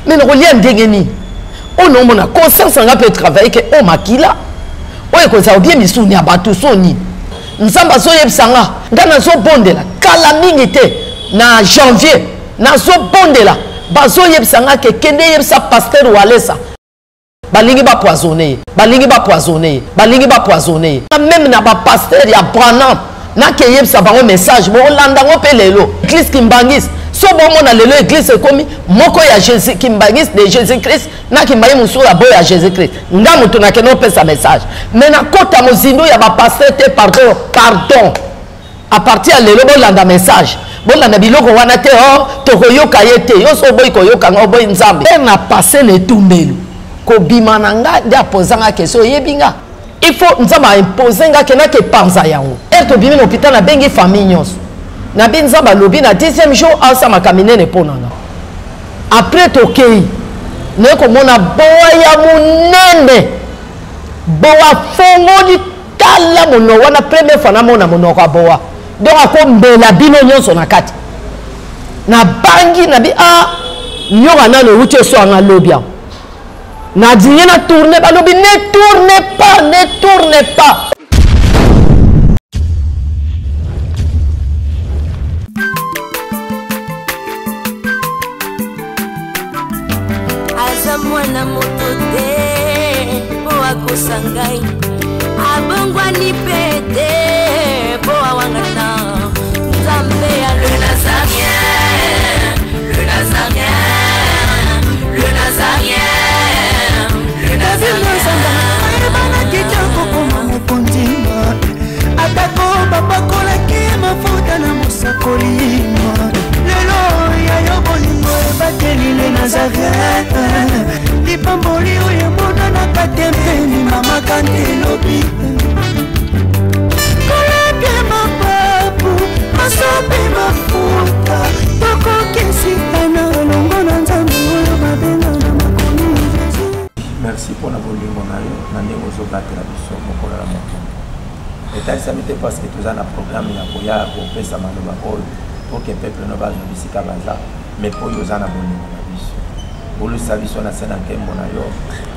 Mais le relier ndengeni. Oh non, mon conscience on peut travailler que oh makila. Oh ko ça bien misuni abatu soni. Nzamba so yebsanga. Ngana so bondela. Kala mingi te na janvier. Na so bondela. Bazo yebsanga ke kende yebsa pasteur Walesa. Balingi ba poisonné. Balingi ba poisonné. Balingi ba poisonné. Même na ba pasteur ya Branham. Na ke yebsa ba message. Bo landa ngo pelelo. Église Kimbangis. So bon mon lelo église komi moko ya Jésus Kimbangis de Jésus-Christ na kimbayi musura boya Jésus-Christ. Nga mutu na keno pesa message. Mais na kota mozindo ya ba pasteur te pardon. À partir de lelo bo landa message. Bon landa biloko wana te oh tokoyoka yete. Yo so boy koyoka ngo boy nzambe. Et na passé le tumbelu. Ko bimananga nda posanga question yebinga. Il faut nzamba imposer nga kena ke panza yango. Et to bimi l'hôpital na bengi famille nyonso. Na binza ba lobi na 10e jour asa makamine ne ponanga. Après tokei ne ko mona boa ya munene. Boa fongo di tala mono wana première fois na mona mono ka boa. Donc akombela bino nyonso na kati. Na bangi na bi nyoka na no uche so anga lobia. Na dinye na tourner ba lobi ne tournez pas. Mwana moto te po akosangai abongwa ni pete po awangata Nzambe ya le Nazarien le Nazarien le Nazarien le Nazarien bana kitoko koma mukondima atako babakola ke mafuta na musakolima lelo ya yobolingo bateli le Nazarien Lipamboli oye mona na katempeni mama kantelobi Koleke mapapu masope mafuta Toko kesikana longo na nzambu oyo babenga na makomi Jésus. Merci pour la volume monayo nande ozo batela biso mokola la moto. Etalisa mite parce que tous un programme ya koya ko pesa maloba oyo pour que peuple no bazo bisika baza mais pour yozana volume na biso. Pour le service on a scène en kembo na yo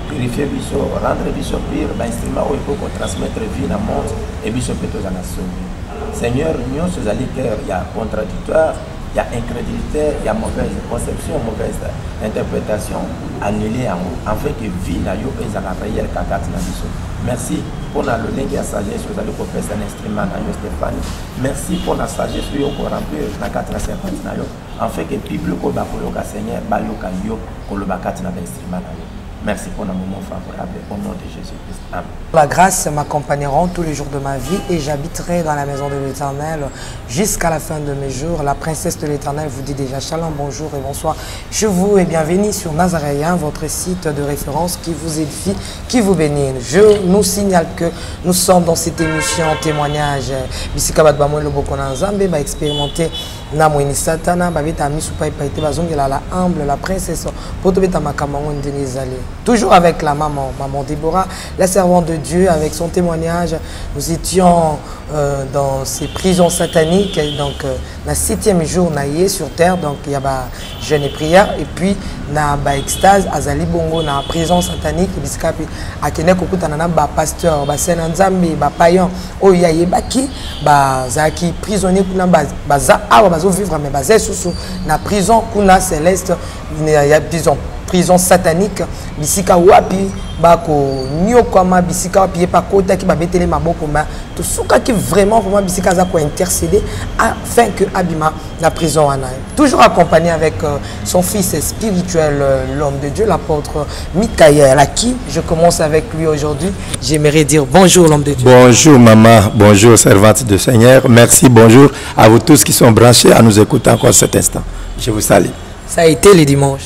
purifier biso rendre biso pire ba instrument oyo pour transmettre vie na monde et biso peto za na sauver. Seigneur nous ces ali cœur il y a contradictoire, il y a incrédulité, il y a mauvaise conception, mauvaise interprétation annulée afin que vie na yo et za la réelle kakati na biso. Merci pour la longue sagesse vous allez pour faire un instrument na yo Stéphane. Merci pour la sagesse yo pour remplir na 450 na yo afin que public ko ba koloka Seigneur ba yo ka yo ko lo ba kati na instrument na yo. Merci pour un moment favorable au nom de Jésus-Christ. Amen. La grâce m'accompagneront tous les jours de ma vie et j'habiterai dans la maison de l'Éternel jusqu'à la fin de mes jours. La princesse de l'Éternel vous dit déjà shalom, bonjour et bonsoir. Je vous et bienvenue sur Nazaréen, votre site de référence qui vous édifie, qui vous bénit. Je nous signale que nous sommes dans cette émission témoignage. Bisika Badbamo le Bokona Nzambe va expérimenter na moini satana ba beta misu pa paite bazongela la humble la princesse pour te beta makamango ndenezali. Toujours avec la maman Déborah, la servante de Dieu, avec son témoignage. Nous étions dans ces prisons sataniques, donc le 7e jour naïe sur terre, donc il y a jeûne et prière, et puis na ba extase azali bongo na prison satanique biskapi akene kokutana na ba pasteur ba senanzambe ba payon oya yebaki ba zaki prisonnier kuna baza awa bazo vivre mais baza susu na prison kuna céleste ya prison satanique bisika wapi bako nyokama bisika wapi pa kota ki ba betele maboko ma to suka ki vraiment bisika za ko intercéder afin que abima la prison wana toujours accompagné avec son fils spirituel l'homme de Dieu l'apôtre Michael à qui je commence avec lui aujourd'hui. J'aimerais dire bonjour l'homme de Dieu. Bonjour maman, bonjour servante du Seigneur. Merci, bonjour à vous tous qui sont branchés à nous écouter encore cet instant. Je vous salue. Ça a été le dimanche.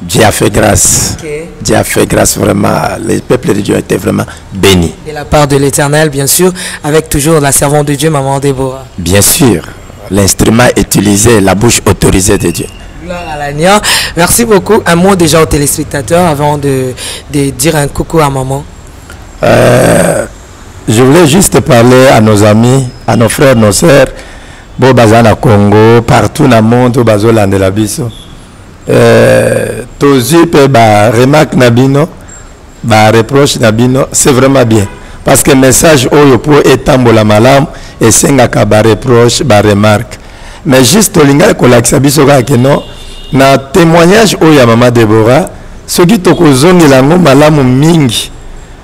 Dieu a fait grâce. Okay. Dieu a fait grâce vraiment. Le peuple de Dieu a été vraiment béni. De la part de l'Éternel, bien sûr, avec toujours la servante de Dieu, maman Déborah. Bien sûr, l'instrument utilisé, la bouche autorisée de Dieu. Gloire à l'agneau. Merci beaucoup. Un mot déjà aux téléspectateurs avant de dire un coucou à maman. Je voulais juste parler à nos amis, à nos frères, nos sœurs, Bobazana Congo, partout dans le monde, Bazoland de la Bisso. Tozi pe ba remarque nabino, ba reproche nabino, c'est vraiment bien. Parce que le message oyo pour etambola malam et sengaka ba reproche, ba remarque. Mais juste olinga kolakisa biso ka ke non na témoignage oyo Maman Déborah, soki tokozongi lango malamu mingi.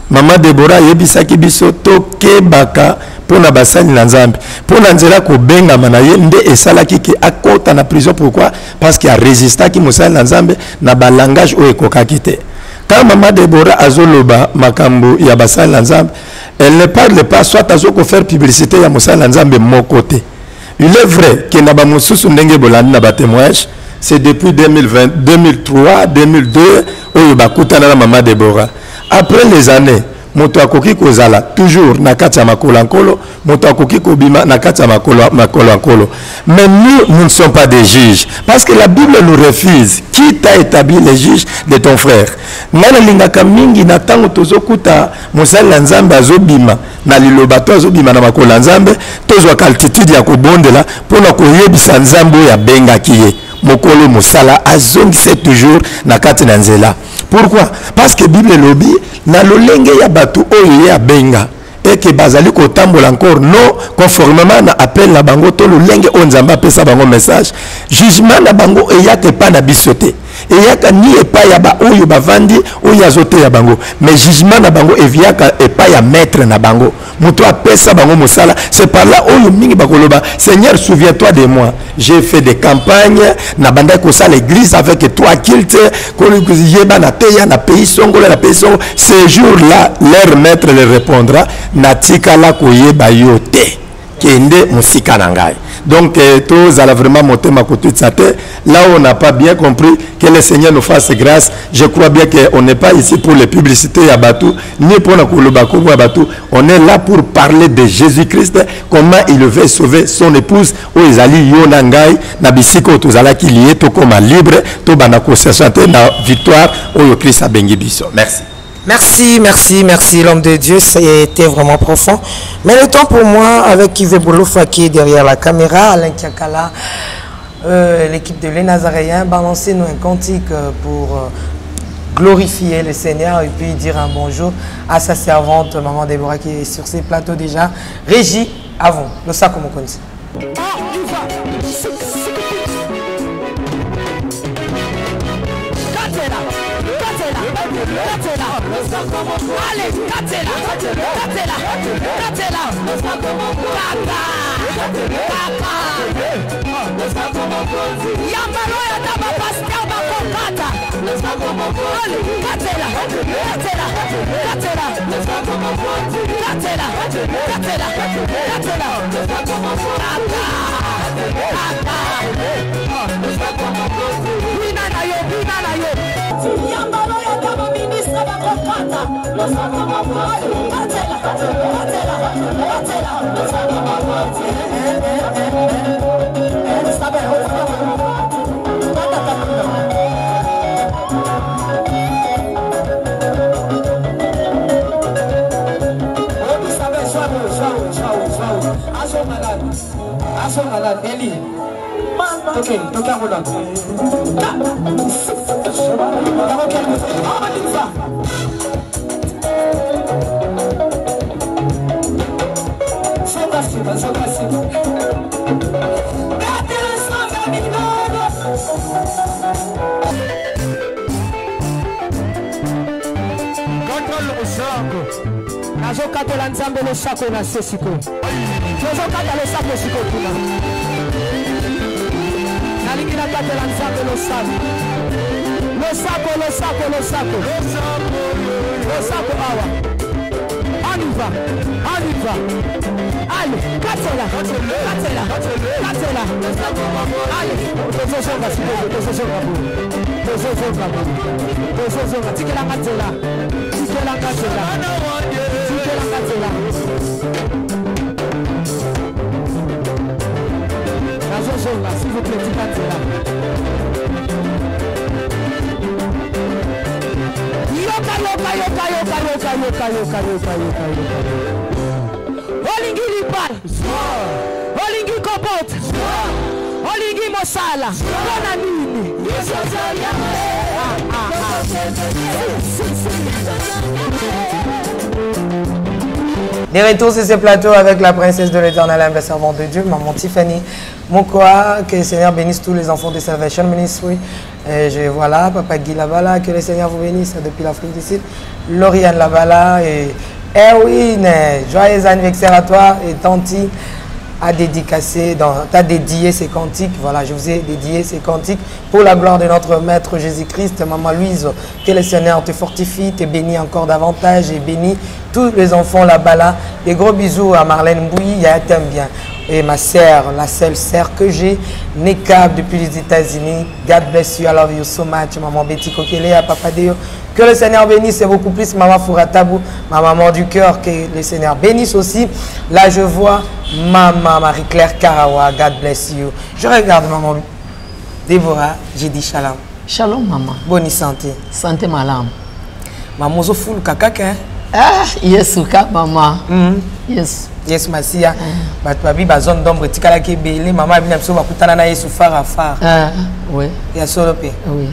Maman Déborah yebisaki biso tokebaka pona basali na Nzambe. Pona nzela ko benga manaye nde esalaki ki akota na prison. Pourquoi? Parce qu'il a résisté ki mosali na Nzambe na ba langage oyo ekokaki te. Quand Maman Déborah azoloba makambo ya basali na Nzambe, elle ne parle pas soit azoko faire publicité ya mosali na Nzambe mon côté. Il est vrai que na ba mosusu ndenge bolandi na ba témoignage, c'est depuis 2020, 2003, 2002 oyo bakutana na Maman Déborah. Après les années, moto akoki kozala toujours na kati ya makolo ankolo, moto akoki kobima na kati ya makolo ankolo. Mais nous ne sommes pas des juges, parce que la Bible nous refuse. Qui t'a établi les juges de ton frère? Ngana lingaka mingi na tango tozokuta mosali na Nzambe azobima na liloba to azobima na makolo Nzambe, tozwa altitude ya kobondela pona koyebisa Nzambe ya bengaki ye. Mokolo mosala azongise toujours na kati na nzela. Pourquoi? Parce que Bible lobi na lolenge ya batu oyo ya benga et que bazali ko tambola encore non conformément na appel na bango to lolenge on Nzamba pesa bango message jugement na bango eyaka pa na bisote eyaka ni epa ya ba oyo bavandi oyo azote ya bango mais jugement na bango eviaka epa ya maître na bango muto apesa bango mosala. C'est par là oyo mingi bakoloba Seigneur souviens-toi de moi, j'ai fait des campagnes na banda ko ça l'église avec toi kilte ko yeba na teya na pays songola na pays songo. Ces jours là leur maître leur répondra natika la koyeba yote kende musika na ngai. Donc tous allons vraiment monter ma côté de sa tête. Là où on n'a pas bien compris, que le Seigneur nous fasse grâce. Je crois bien qu'on n'est pas ici pour les publicités à Batou, ni pour la Koulobako à Batou. On est là pour parler de Jésus-Christ, comment il veut sauver son épouse. Où ils allaient Yonangai, Nabisiko, tous allés qui lié, tout comme libre, tout banako se chanter la victoire, où Christ a bengi biso. Merci. Merci, merci, merci l'homme de Dieu, c'était vraiment profond. Mais le temps pour moi, avec Yves Bouloufa qui est derrière la caméra, Alain Kiakala, l'équipe de Les Nazaréens, balancez-nous un cantique pour glorifier le Seigneur et puis dire un bonjour à sa servante, Maman Déborah, qui est sur ses plateaux déjà. Régie, avant, le sac comme on connaît. Allez, Katela, Katela, Katela, Papa, Yambaloya daba pasteur bakokata. Allez, Katela, Katela, Katela, Katela, Katela, Katela, Binana yo, binana yo. Yambaloya daba ministre bakokata. Okay, no carro lá. Nazokatela Nzambe le sako na sesiko. Nazokatela le sako siko kuna. Nalikina katela Nzambe le sako. Le sako, le sako, le sako. Le sako awa. On y va, on y va. Allez, katela, katela, katela. Allez, tozozonga siko, tozozonga bu. Tozozonga bu. Tozozonga, tikela katela. Tikela katela. S'il vous plaît, yoka, yoka, yoka, yoka, yoka, yoka, yoka, yoka, yoka, yoka. Olingi lipal, olingi kopot, olingi mosala, kona nini. Des retours sur ce plateau avec la princesse de l'Éternel, la servante de Dieu, maman Tiffany Mokoa. Que le Seigneur bénisse tous les enfants de Salvation Ministry. Je vois là, papa Guy Labala, que le Seigneur vous bénisse depuis l'Afrique du Sud. Lauriane Labala et Erwin, joyeux anniversaire à toi et Tanti a dédicacé, t'as dédié ces cantiques. Voilà, je vous ai dédié ces cantiques pour la gloire de notre Maître Jésus-Christ. Maman Louise, que le Seigneur te fortifie, te bénit encore davantage et bénit tous les enfants là-bas là. Des gros bisous à Marlène Mbouy, t'aime bien. Et ma sœur, la seule sœur que j'ai, Nekab depuis les États-Unis. God bless you, I love you so much. Maman Betty Kokele, à Papa Deo. Que le Seigneur bénisse et beaucoup plus. Maman Fouratabou, ma maman du cœur, que le Seigneur bénisse aussi. Là, je vois Maman Marie-Claire Karawa, God bless you. Je regarde Maman Déborah, j'ai dit shalom. Shalom, maman. Bonne santé. Santé, malam. Maman zo full kakaka. Ah, yes, maman. Yes. Yes, Masia. Babi bazone d'ombre tikala ki belé maman bina biso bakutana na Yesu fara fara. Ah, oui. Ya solope. Oui.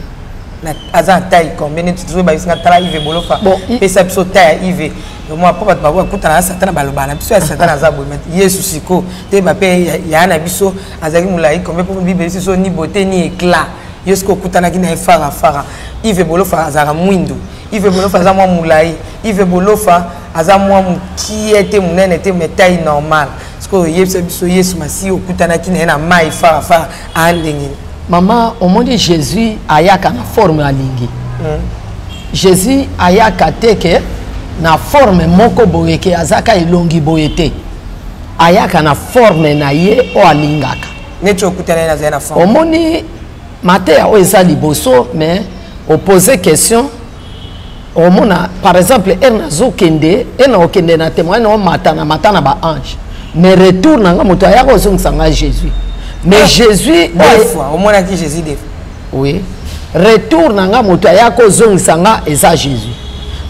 Na azan taille combien tu trouves ba isinga tala ive bolofa. Pesa biso taille ive. Moi papa ba bakutana na satana baloba na biso ya satana za bo met. Yesu siko te ba pe ya na biso azaki mulai combien pour bible biso ni beauté ni éclat. Yesu ko kutana ki na fara fara. Ive bolofa azara mwindo. Ive bolofa za mwa mulai. Ive bolofa aza mwa qui était munene était mais taille normale parce que Yesu masi okutanaki na mai fara fara andengini. Maman, au monde Jésus ayaka na forme alingi. Jésus ayaka teke na forme moko boyeke azaka ilongi boyete. Ayaka na forme na ye o alingaka. Neti okutana na zena forme. Au monde maté o eza liboso mais opposer question. Par exemple, elle zo kende, elle na okende na témoin na matana ba ange. Mais retourne nga moto ya ko sanga Jésus. Mais Jésus deux fois, au moins qui Jésus deux. Oui. Retourne nga moto ya ko sanga eza Jésus.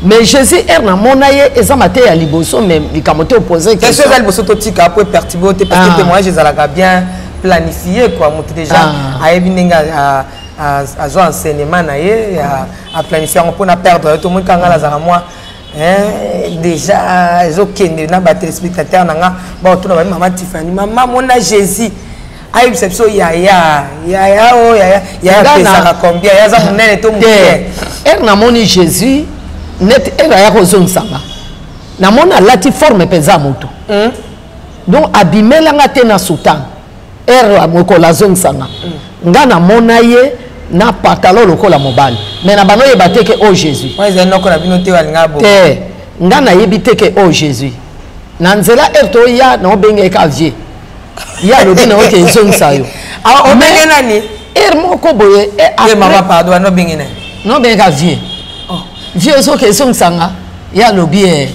Mais Jésus er na monaye eza maté ya liboso même likamote opposer question. Qu'est-ce que liboso totika après perturber parce que témoin Jésus a bien planifié quoi, moto déjà a ebinenga à jouer enseignement à planifier on peut pas perdre tout le monde quand on a moi déjà ils ont qu'une na ba téléspectateur nanga ba tout na maman Tiffany maman mon a Jésus aïe c'est ça ya pesa combien ya za munene to munene er na moni Jésus net er ya kozon sanga na mona lati forme pesa moto donc abimela ngate na sultan er moko la zone sanga ngana mona ye na pantalon lokola mobali mais na bano yebate ke o Jésus moi ils n'ont pas binoté walinga bo te ngana yebite ke o Jésus na nzela erto ya na obenge ka vie ya lobi na oke zonsa yo a obenge nani er moko boye e mama pardon no benge nani no benga ka vie vie so ke zonsa nga ya lobi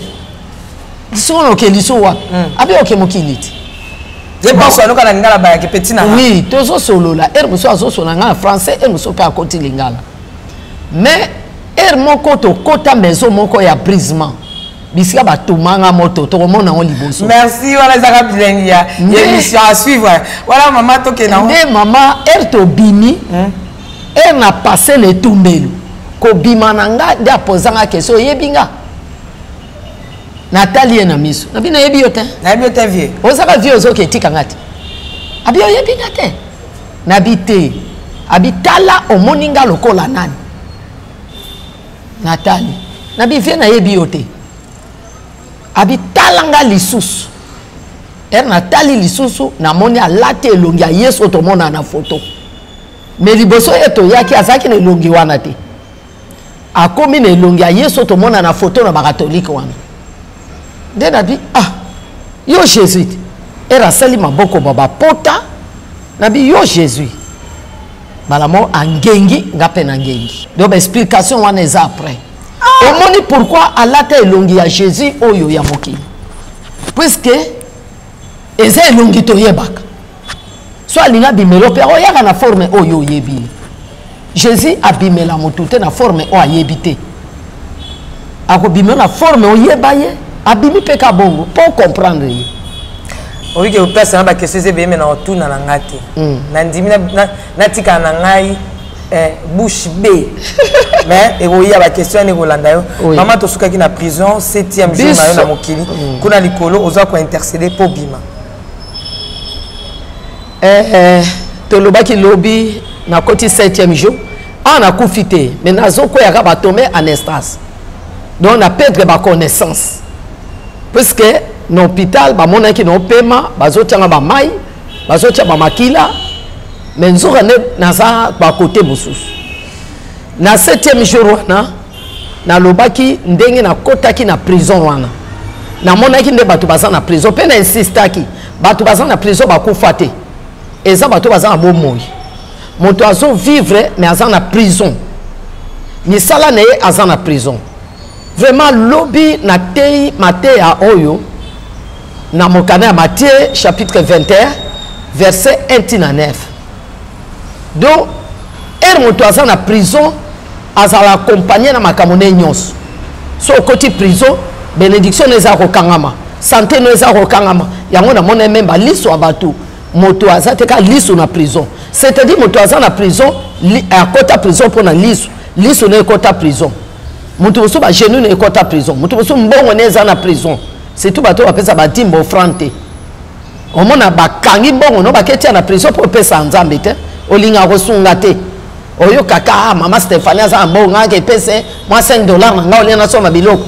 sono ke liso wa abi oke mokiliti. Je pense que nous avons un petit nama. Oui, tous les solo là, er muso azo sonanga en français, er muso pa côté lingala. Mais er moko to kota maison moko ya brisement. Bisika ba tumanga moto to mona on liboso. Merci voilà les arabes lingia. Émission à suivre. Voilà maman to ke na. Mais maman er to bimi. Er na passé le tumbelu. Ko bimananga dia posanga question yebinga. Nathalie na miso. Na bina yebi yote. Na yebi yote vie. Ozaka vie ozoke tika ngati. Abi yebi ngate. Na bite. Abi tala omoninga lokola nani. Nathalie. Na bi vie na yebi yote. Abi talanga lisusu. Nathalie lisusu na moni alate elongi ya Yesu tomona na photo. Mais liboso eto yaki azaki na elongi wana te. Akomi na elongi ya Yesu tomona na photo na ba catholique wana. Then a dit, ah, yo Jésus, era sali maboko baba pota, nabi yo Jésus. Balamo angengi, ngape nangengi. Donc explication wana eza après. On moni pourquoi Allah ta elongi ya Jésus oyo ya mokili. Puisque eza elongi to yebaka. Soit linga bimelo pe oyaka na forme oyo yebi. Jésus abimela motute na forme o ayebite. Ako bimela na forme o yebaye. Abimi peka bongo pour comprendre. Oui que personne ba que c'est bien mais na tout na ngati. Na ndimi na tika na ngai bouche B. Mais il y a la question maman to soukaki na prison 7e jour na yo na mokili kuna likolo oza ko intercéder pour bima. To lobaki lobi na koti 7e jour on a confité mais nazo ko ya ba tomber en instance. Donc on a perdre ba connaissance. Parce que dans l'hôpital ba monaki no paiement bazo tanga ba mai bazo tanga ba makila. Mais nous avons un côté na 7e jour na lobaki ndenge na kotaki na prison wana na monaki nde batu baza na prison pe na insistaki batu baza na prison bakufa te eza batu baza na bomoi moto azo vivre mais aza na prison misala na ye aza na prison vraiment lobi na tei mateya oyo na mokana ya Matthieu chapitre 21 verset 1 à 9. Donc, elle monte à la prison, à l'accompagner dans ma camonnée nyos. So côté prison, bénédiction n'est pas au kangama, santé n'est pas au kangama. Il y a mon même liste à bateau. Moto à ça, t'es liste na prison. C'est-à-dire moto à la prison, à côté prison pour la liste n'est côté prison. Moto à genou n'est côté prison. Moto à bon n'est pas na prison. C'est tout bateau après ça bâti mon frante. Au moins na bakangi bon no baketi na prison pour pesa nzambe te. Olinga kosunga te oyo kaka mama Stéphanie aza mbonga ke pese moi $5 nga olena soma biloko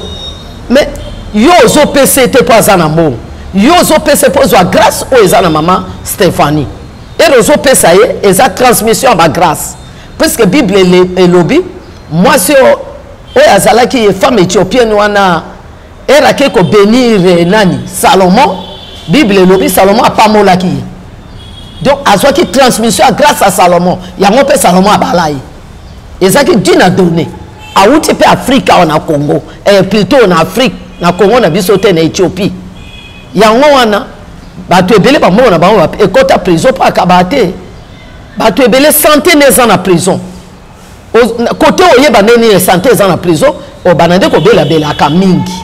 mais yo zo pese te pas za na mbongo yo zo pese po zo grâce o eza na mama Stéphanie et zo pesa ye eza transmission ba grâce parce que Bible et lobby moi c'est o azala ki femme éthiopienne wana era ke ko bénir nani Salomon Bible et lobby Salomon a pas molaki. Donc, à ce qui transmission grâce à Salomon, il y a mon père Salomon à Balaï. Et ça qui Dieu a donné. À où tu peux Afrique, on a Congo, et plutôt en Afrique, en Congo, on a bisoté en Éthiopie. Il y a un tu es belé par moi, et quand tu as prison, pas kabate. Tu es belé santé n'est en prison. Côté où il y a une santé en prison, au banade ko bela bela kamingi.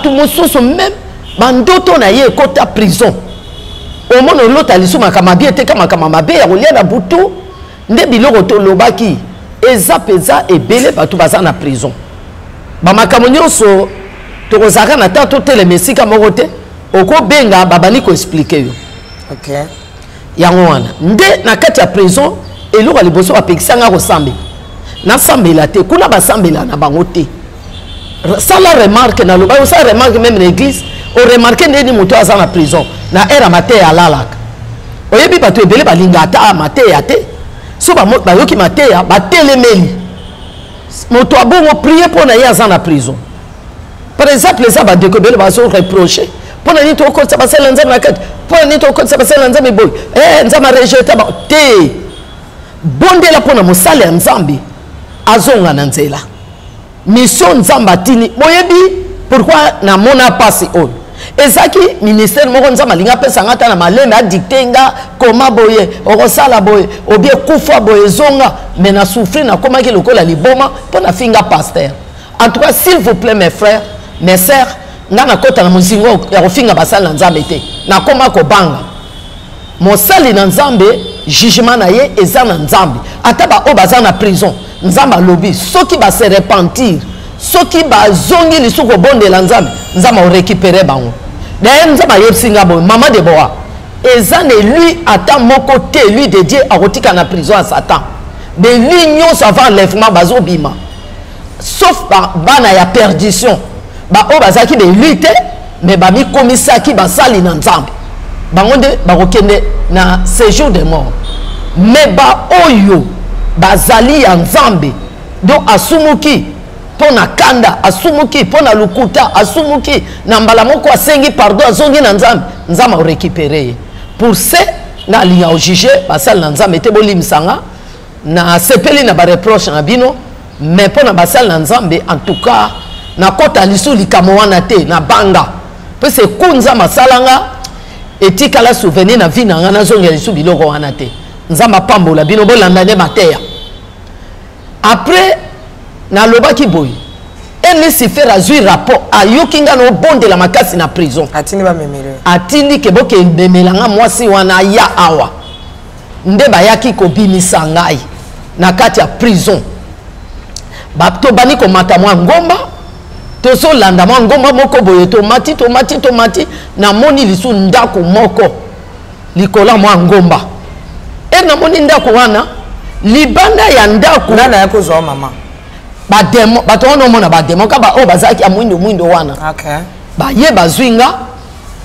Tu me même, bandoto na ye côté prison. Au moins l'autre a l'issue makamabie te makamamabe ya kolia na butu nde biloko to lobaki eza peza ebele batu baza na prison ba makambo nyonso to kozaka na tato tele mesika moko te oko benga babani ko expliquer yo. OK. Yango wana nde na kati ya prison eloko liboso apekisanga ko sambe na sambela te kuna ba sambela na bango te ça la remarque na loba ça remarque même l'église on remarque ndeni moto aza na prison na era mateya lalaka oyebi bato ebele balinga ata mateya te so bayoki mateya batelemeli moto abongo prier pour na ye aza na prison par exemple eza badeko ebele bazo reprocher mpona nini tokokolisa basala nzambe na kati mpona nini tokokolisa basala nzambe boye nzambe arejeta te bondela mpona mosala ya nzambe azonga na nzela mission nzambe atini boyebi pourquoi namona pasi oyo ezaki ministère moko nzambe alinga pesa ngata na malembe adicte nga koma boye okosala boye obie kufa boye zonga mais na souffrir na komaki lokola liboma mpona finga pasteur. En tout cas s'il vous plaît mes frères mes sœurs nga na kota na mozingo ya kofinga basali na nzambe te na koma kobanga mosali na nzambe jugement na ye eza na nzambe ata ba o baza na prison nzambe alobi soki ba se repentir soki bazongi lisuku obondela nzambe nzambe orécupérer bango d'ailleurs nzambe ayebsinga boye mama de boa eza ne lui ata moko te lui de Dieu akotika na prison à Satan de lui nyonso avant enlèvement bazobima sauf bana ya perdition ba o bazaki de lui te mais bamikomisaki basali na nzambe bango nde bakokende na séjour de mort mais ba oyo bazali ya nzambe donc asumuki pona kanda asumuki pona lukuta asumuki na mbala moko asengi pardon azongi na nzambe nzambe o récupérer pour ce na liya o juger basali na nzambe te bolimsanga na sepeli na ba reproche na bino mais pona basali na nzambe en tout cas na kota lisu likamo wana te na banga pe se kunza masalanga etikala souvenir na vie na nga nazongi lisu biloko wana te nzambe pambola bino bolanda ne mateya après na lobaki boy et Lucifer a eu rapport à yokinga no bonde la makasi na prison atini ba memele atini ke boke memelanga mwasi wana ya awa nde bayaki ko bimisa ngai na kati ya prison bato bani ko mata mwa ngomba to so landa mwa ngomba moko boye tomati na moni lisu ndako moko likola mwa ngomba na moni ndako wana libanda ya ndako nana yako zo mama ba demo bato ono mona ba demo ka ba o bazaki ya mwindo wana okay ba ye bazwinga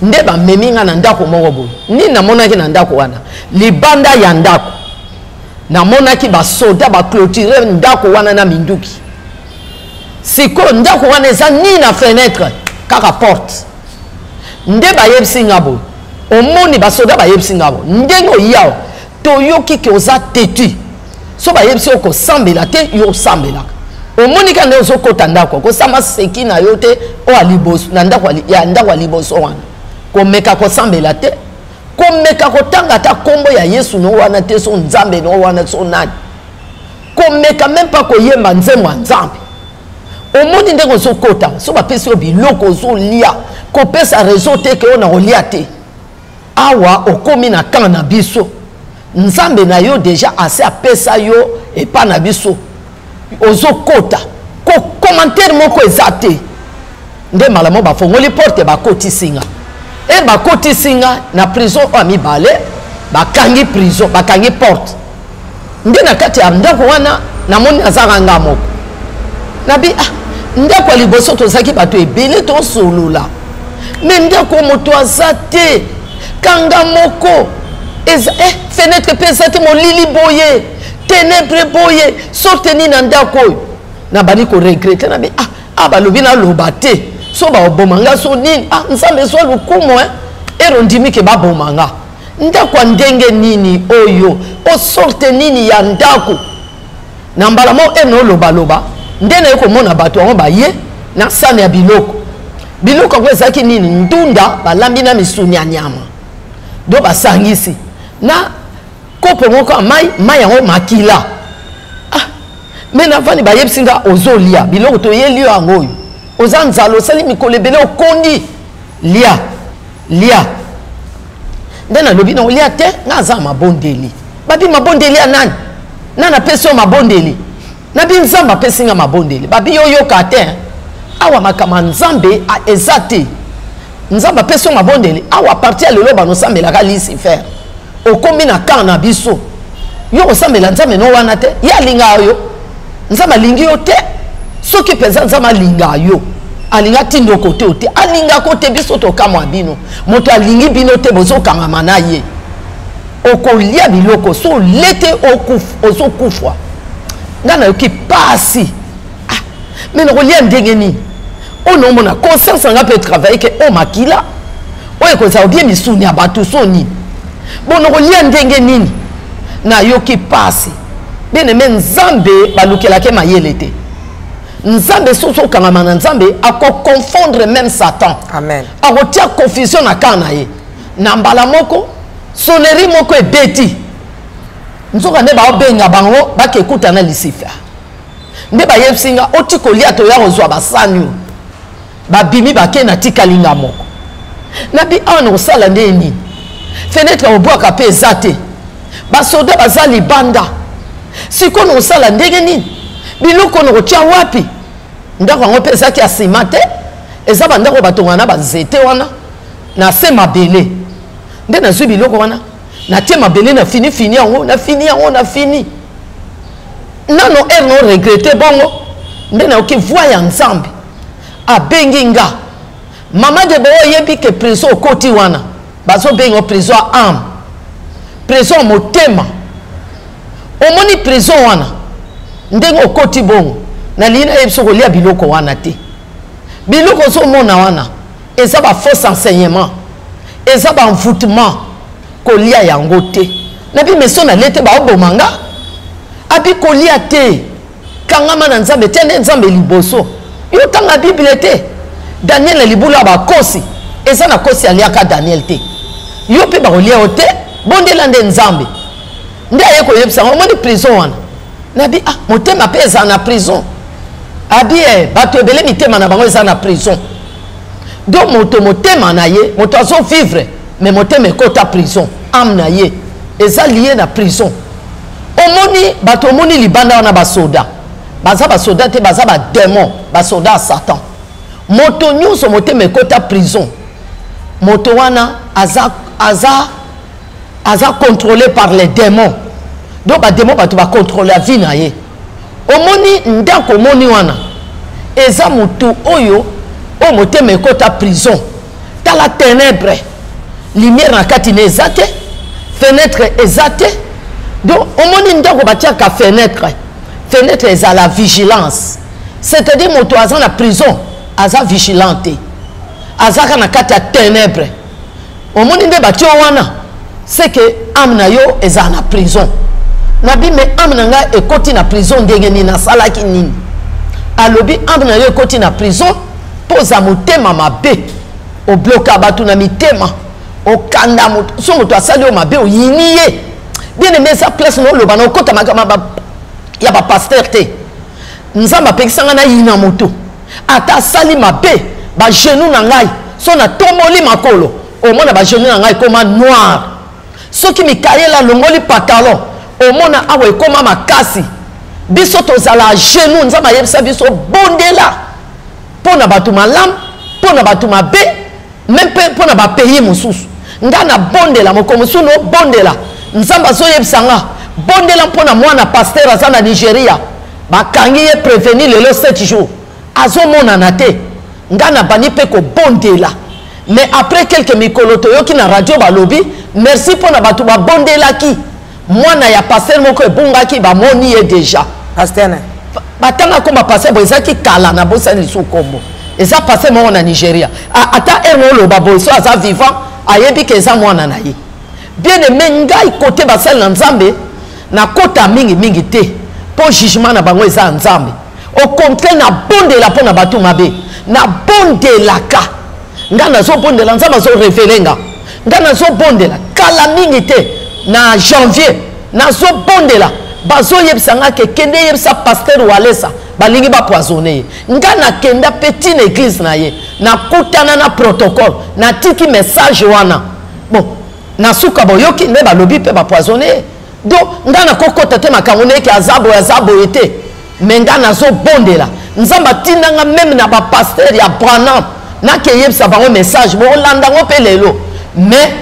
nde ba meminga na ndako moko boye ni na mona ki na ndako wana libanda ya ndako na mona ki ba soda ba clôturer ndako wana na minduki siko ndako wana eza ni na fenêtre kaka porte nde ba yebsinga boye omoni ba soda ba yebsinga boye ndengo yao toyoki ke oza tetu so ba yebsi oko sambela te yo sambela omoni ka nde ozokota ndako kosamba seki na yo te o aliboso na ndako ya ndako aliboso wana komeka kosambela te komeka kotanga ta kombo ya Yesu no wana te so nzambe no wana so nani komeka même pas koyemba nzembo ya nzambe omoni ndenge ozokota so bapesi yo biloko ozolia kopesa réseau te ke ona olia te awa okomi na kan na biso nzambe na yo déjà assez apesa yo epa na biso ozokota ko commentaire moko ezate nde malamo bafongoli porte bakoti singa e bakoti singa na prison o mibale bakangi prison bakangi porte nde na kati ya ndako wana namoni azaka nga moko nabi ndako ya liboso tozaki bato ebele tosolola me ndako moto aza te kanga moko eza fenêtre pe eza te molili boye ténèbre boye sorteni na ndako oyo na bani koregrete nabi balobi naloba te so baoboma nga so nini nzambe ezwa lukumu ero ndimi ke baboma nga ndako ya ndenge nini oyo osorte nini ya ndako na mbala mo enolobaloba nde na ye komona bato yango baye na sane ya biloko yango ezalaki nini ndunda balambi na misuni ya nyama do basangisi na kopo moko mai yango makila me navani bayebisi nga ozolia biloko toyeli yo yango oyo oza nzala osali mikolo ebele okondi lia nde nalobi na olia te nga aza mabondeli babi mabondeli ya nani nani apesi yo mabondeli nabi nzambe apesi nga mabondeli babi yo yoka te awa makama nzambe eza te nzambe apesi yo mabondeli awa parti ya lelo banosambelaka Lucifer okomi na kan na biso yo osambela nzambe no wana te ye alinga yo nzambe alingi yo te soki mpenza nzambe alinga yo alinga tindo kote ote alinga kote biso tokamwa bino moto alingi bino te bozokangama na ye okolia biloko so lete ozokufwa nga nayoki pasi me nakolia ndenge nini oyo naomona conscience anga mpe travaille ke o makila oyo ekozala obie misuni ya bato so nini bon nakolia ndenge nini nayoki pasi bien-aimé nzambe balukelake mayele te nzambe soso okangama na nzambe akoconfondre même Satan amen akotia confusion na kan na ye na mbala moko sonnerie moko ebeti nzoka nde baobenga bango bakekuta na Lucifer nde bayebisinga oti kolia toya kozwa basani oyo babimi bake na tikalinga moko nabi awa na kosala nde nini fenêtre obwaka mpe eza te basoda baza libanda sikoyo na kosala ndenge nini biloko na kotia wapi ndako yango mpe ezaki ya nsima te eza bandako batonga na banzete wana na se mabele nde nazwi biloko wana natie mabele na fini yango na fini nano ere no regrete bongo nde nayoki voi ya nzambe abengi nga mama de boyo oyebi ke prison okoti wana bazobenga prison ya ame prison ya motema omoni prison wana ndenge okoti bongo na lii nayebi so kolia biloko wana te biloko ozomona wana eza bafausse enseignement eza banvoûtement kolia yango te nabi meso na lete baoboma nga abi kolia te kangama na nzambe te nde nzambe liboso yo tanga bible te Daniel na libulu ya bakosi eza na kosi aliaka Daniel te yo mpe bakolia yo te bondela nde nzambe nde aye koyebisa ngo omoni prison wana nabi motema mpe eza na prison abi bato ebele mitema na bango eza na prison donc moto motema na ye moto azovivre mais motema ekota prison ame na ye eza lié na prison omoni bato omoni libanda wana basoda baza basoda te baza badémon basoda ya Satan moto nyonso motema ekota prison moto wana aza contrôlé par les démons donc badémon bato bacontrôle la vie na ye omoni ndako omoni wana eza motu oyo motema ekota prison tala ténèbre lumière na kati na eza te fenêtre eza te donc omoni ndako batiaka fenêtre eza la vigilance c'est-à-dire moto aza na prison aza vigilante azaka na kati ya ténèbre omoni nde batio wana c'est que âme na yo eza na prison nabi me âme na nga ekoti na prison ndenge nini nasalaki nini alobi âme na yo ekoti na prison poza motema mabe obloka bato na mitema okanda moto so moto asali o mabe oyini ye bien aimé sa place no loba na okota makama ya ba pasteur te nzamba apekisanga na yina moto ata asali mabe ba genou na ngai so na tomoli makolo omona ba genou na ngai koma noir soki mikayela longoli pantalon omona awa ekoma makasi biso tozala genou nzamba yebisa biso bondela pona bato malamu pona bato mabe même pona ba pays mosusu ngana bondela mokomusu no bondela nzamba azoyebisanga bondela mpona mwana pasteur aza na Nigeria bakangi ye prévenir lelo 7 jours azomonana te ngana bani mpe kobondela mais après quelques mikolo toyoki na radio balobi merci mpona bato babondelaki mwana ya pasteur moko ebungaki bamoni ye déjà pasteur batanga komba pasteur bo ezaki kala na bosani lisu kombo eza pasteur moko na Nigeria ata ero oloba boso aza vivant ayebi ke eza mwana na ye bien aimé ngai côté basali na nzambe na kota mingi te po jugement na bango eza nzambe au contraire na bondela pona bato mabe na bondelaka nga nazo bondela nzambe azo révéler nga nazo bondela kala mingi te na janvier nazo bondela bazo yebisanga ke kende yebisa pasteur Walesa balingi ba poisonner nga na kenda petite église na ye na kutana na protocole na tiki message wana bon na suka boyoki ne balobi pe ba poisonner donc nga na kokota te makambo ne ke azabo ete mais nga nazo bondela nzamba tindanga même na ba pasteur ya Branham na ke yebisa bango message bo landa ngo pe lelo mais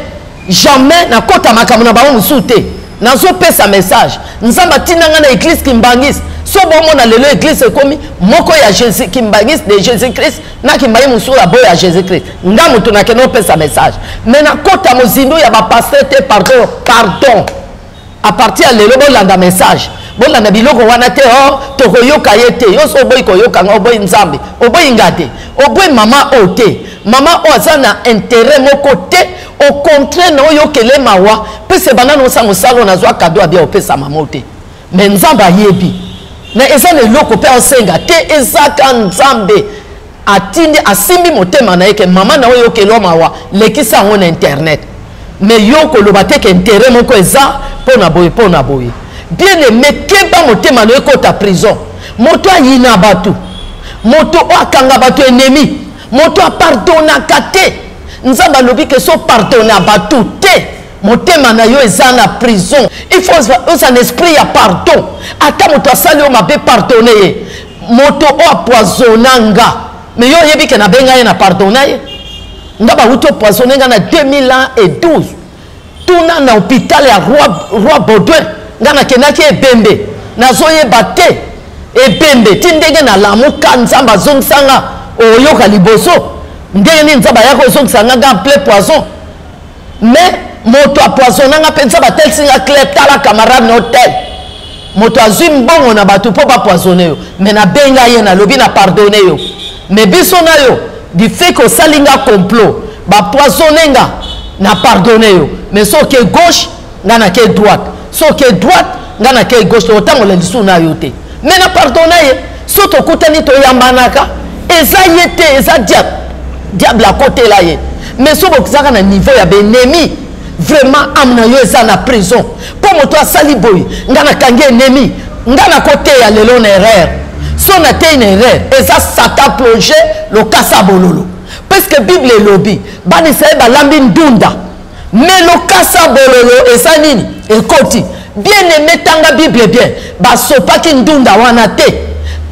jamais na kota makambo na bango musute nazo pesa message nzamba tindanga na église Kimbangis so bomona lelo église ekomi moko ya Jésus Kimbangis de Jésus Christ na kimbayi musula boya ya Jésus Christ nga mutu na keno pesa message mais na kota mozindo ya ba pasteur te pardon à partir de lelo bolanda message bolanda biloko wana te tokoyoka ye te yo so boyi koyoka nga oboyi nzambe oboyi ngate oboyi mama ote mama o aza na intérêt moko te au contraire na oyokele mawa pese banano sa mosalo na zwa cadeau abia opesa mama te mais nzambe ayebi na eza na eloko pe osenga te ezaka nzambe atindi asimbi motema na yeke mama na oyokele mawa lekisa yango na internet mais yo koloba te ke intérêt moko eza pona boye bien aimé keba motema na ekota prison moto ayina bato moto akanga bato ennemi moto apardonaka te nzamba alobi ke so pardonna bato te motema na yo eza na prison il faut un esprit ya pardon ata moto asali o mabe pardonne ye moto o apoisonnanga mais yo oyebi ke nabenga ye na pardonna ye nga bauti opoisonne nga na 2012 tuna na hôpital ya roi Baudouin nga nakendaki ebembe nazoyeba te ebembe ti ndenge nalamuka nzambe azongisanga oyoka liboso ndenge nini nzambe ayaka ozongisanga nga ple poison mais moto apoisonnanga mpe nzambe atelisinga clair tala camarade na hotel moto azwi mbongo na bato mpo bapoisonne yo mais nabenga ye nalobi na pardonne yo mais biso na yo du fait que osali nga complot bapoisonne nga na pardonne yo mais soki gauche nga nake droite soki droite nga nake gauche otangola lisu na yo te mais na pardonne ye so tokutani toyambanaka eza ye te eza diable akotela ye mais so bokozaka na niveau ya benemi vraiment ame na yo eza na prison mpo moto asali boye nga nakangi ennemi nga nakoteya lelo na erreur so nateyi na erreur eza satan plonge lokasa bololo parce que bible elobi bana israele balambi ndunda mais lokasa bololo eza nini ekoti bien aimé tanga Bible bien basopaki ndunda wana te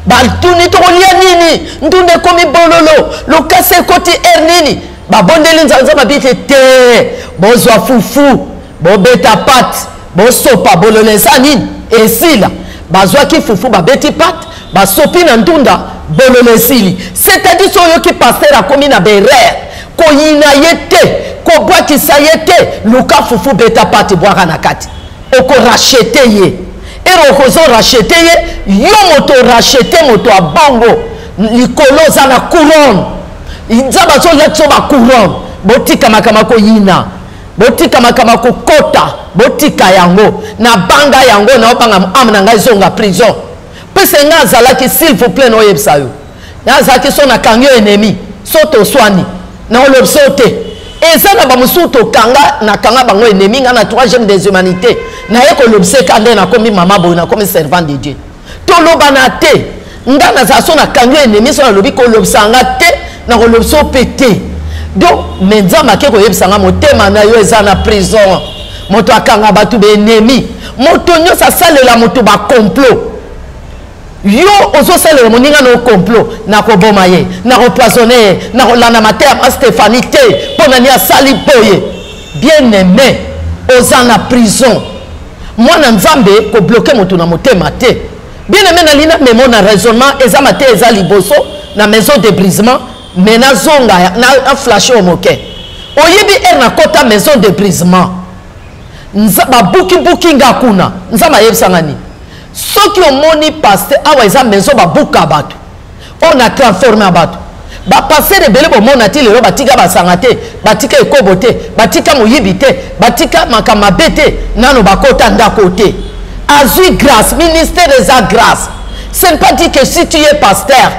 batuni tokolia nini ndunda komi bololo lokase koti nini babondeli nzanza mabite te bozwa fufu bobeta pat bosopa bololesa nini esila bazwaki fufu babeti pat basopi na ndunda bololesili c'est-à-dire soyo ki pasteur akomi na berere koyina yete kobwakisa yete luka fufu beta pat bwaka na kati oko rachete ye ero kozo rachete ye yo moto rachete moto abango likolo za na couronne nzaba so letso ba couronne botika makama koyina botika makama kokota botika yango na banga yango na opanga amna ngai zonga prison pese nga zalaki s'il vous plaît no yebsa yo na zaki so na kangyo ennemi soto swani na olobsote eza na bamusuto kanga na kanga bango ennemi nga na 3e des humanités na yeko lobseka nde na komi mama boy na komi servant de Dieu to lobana te nga na za so na kangyo ennemi so na lobi ko lobsanga te na ko lobso pété donc menza ke ko yebsanga motema na yo eza na prison moto akanga batu be ennemi moto nyosa salela moto ba complot yo ozo salela moninga no complot na ko boma ye na ko poisonner na ko lana mater a Stéphanie te pona ni asali boye bien aimé oza na prison mwana nzambe ko bloquer moto na motema te bien aimé na lina memo na raisonnement eza mate eza liboso na maison de brisement mena zonga na flash au moke oyebi na kota maison de brisement nzaba buki nga kuna nzama yebsangani soki omoni pasteur awa eza maison babuka bato on a transformé bato ba passer rebele bo mona ti lelo batika basanga te batika ekobo te batika moyibi te batika makama bete nano bakota ndako te azui grâce ministère eza grâce ce n'est pas dit que si tu es pasteur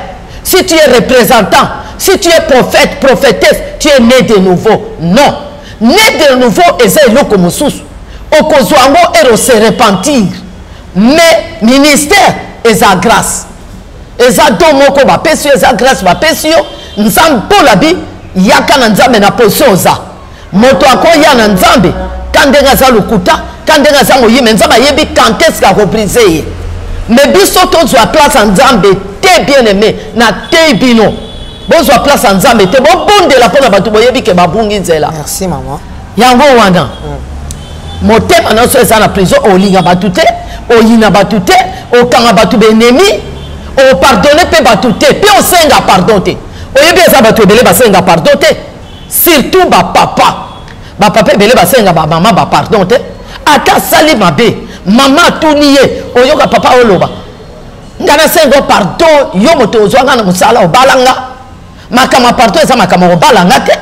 si tu es représentant si tu es prophète prophétesse tu es né de nouveau non né de nouveau eza eloko mosusu okozwango ero se repentir mais ministère eza grâce eza do moko bapesi yo eza grâce bapesi yo nzambe mpola bi yaka na nzambe na position oza moto akoya na nzambe ka ndenge aza lokuta ka ndenge aza moyime nzambe ayebi quand est-ce akobrise ye mais biso tozwa place ya nzambe te bien aimé na te bino bozwa place ya nzambe te bobondela mpona bato boyebi ke babungi nzela merci maman yango wana motema na so eza na prison olinga bato te oyina bato te okanga bato benemi opardonne mpe bato te mpe osenga pardon te oyebi eza bato ebele basenga pardon te surtout bapapa ebele basenga bamama bapardon te ata asali mabe mama atuni ye oyoka papa oloba nga nasenga pardon yo moto ozwanga na mosala obalanga makama pardon eza makama obalanga te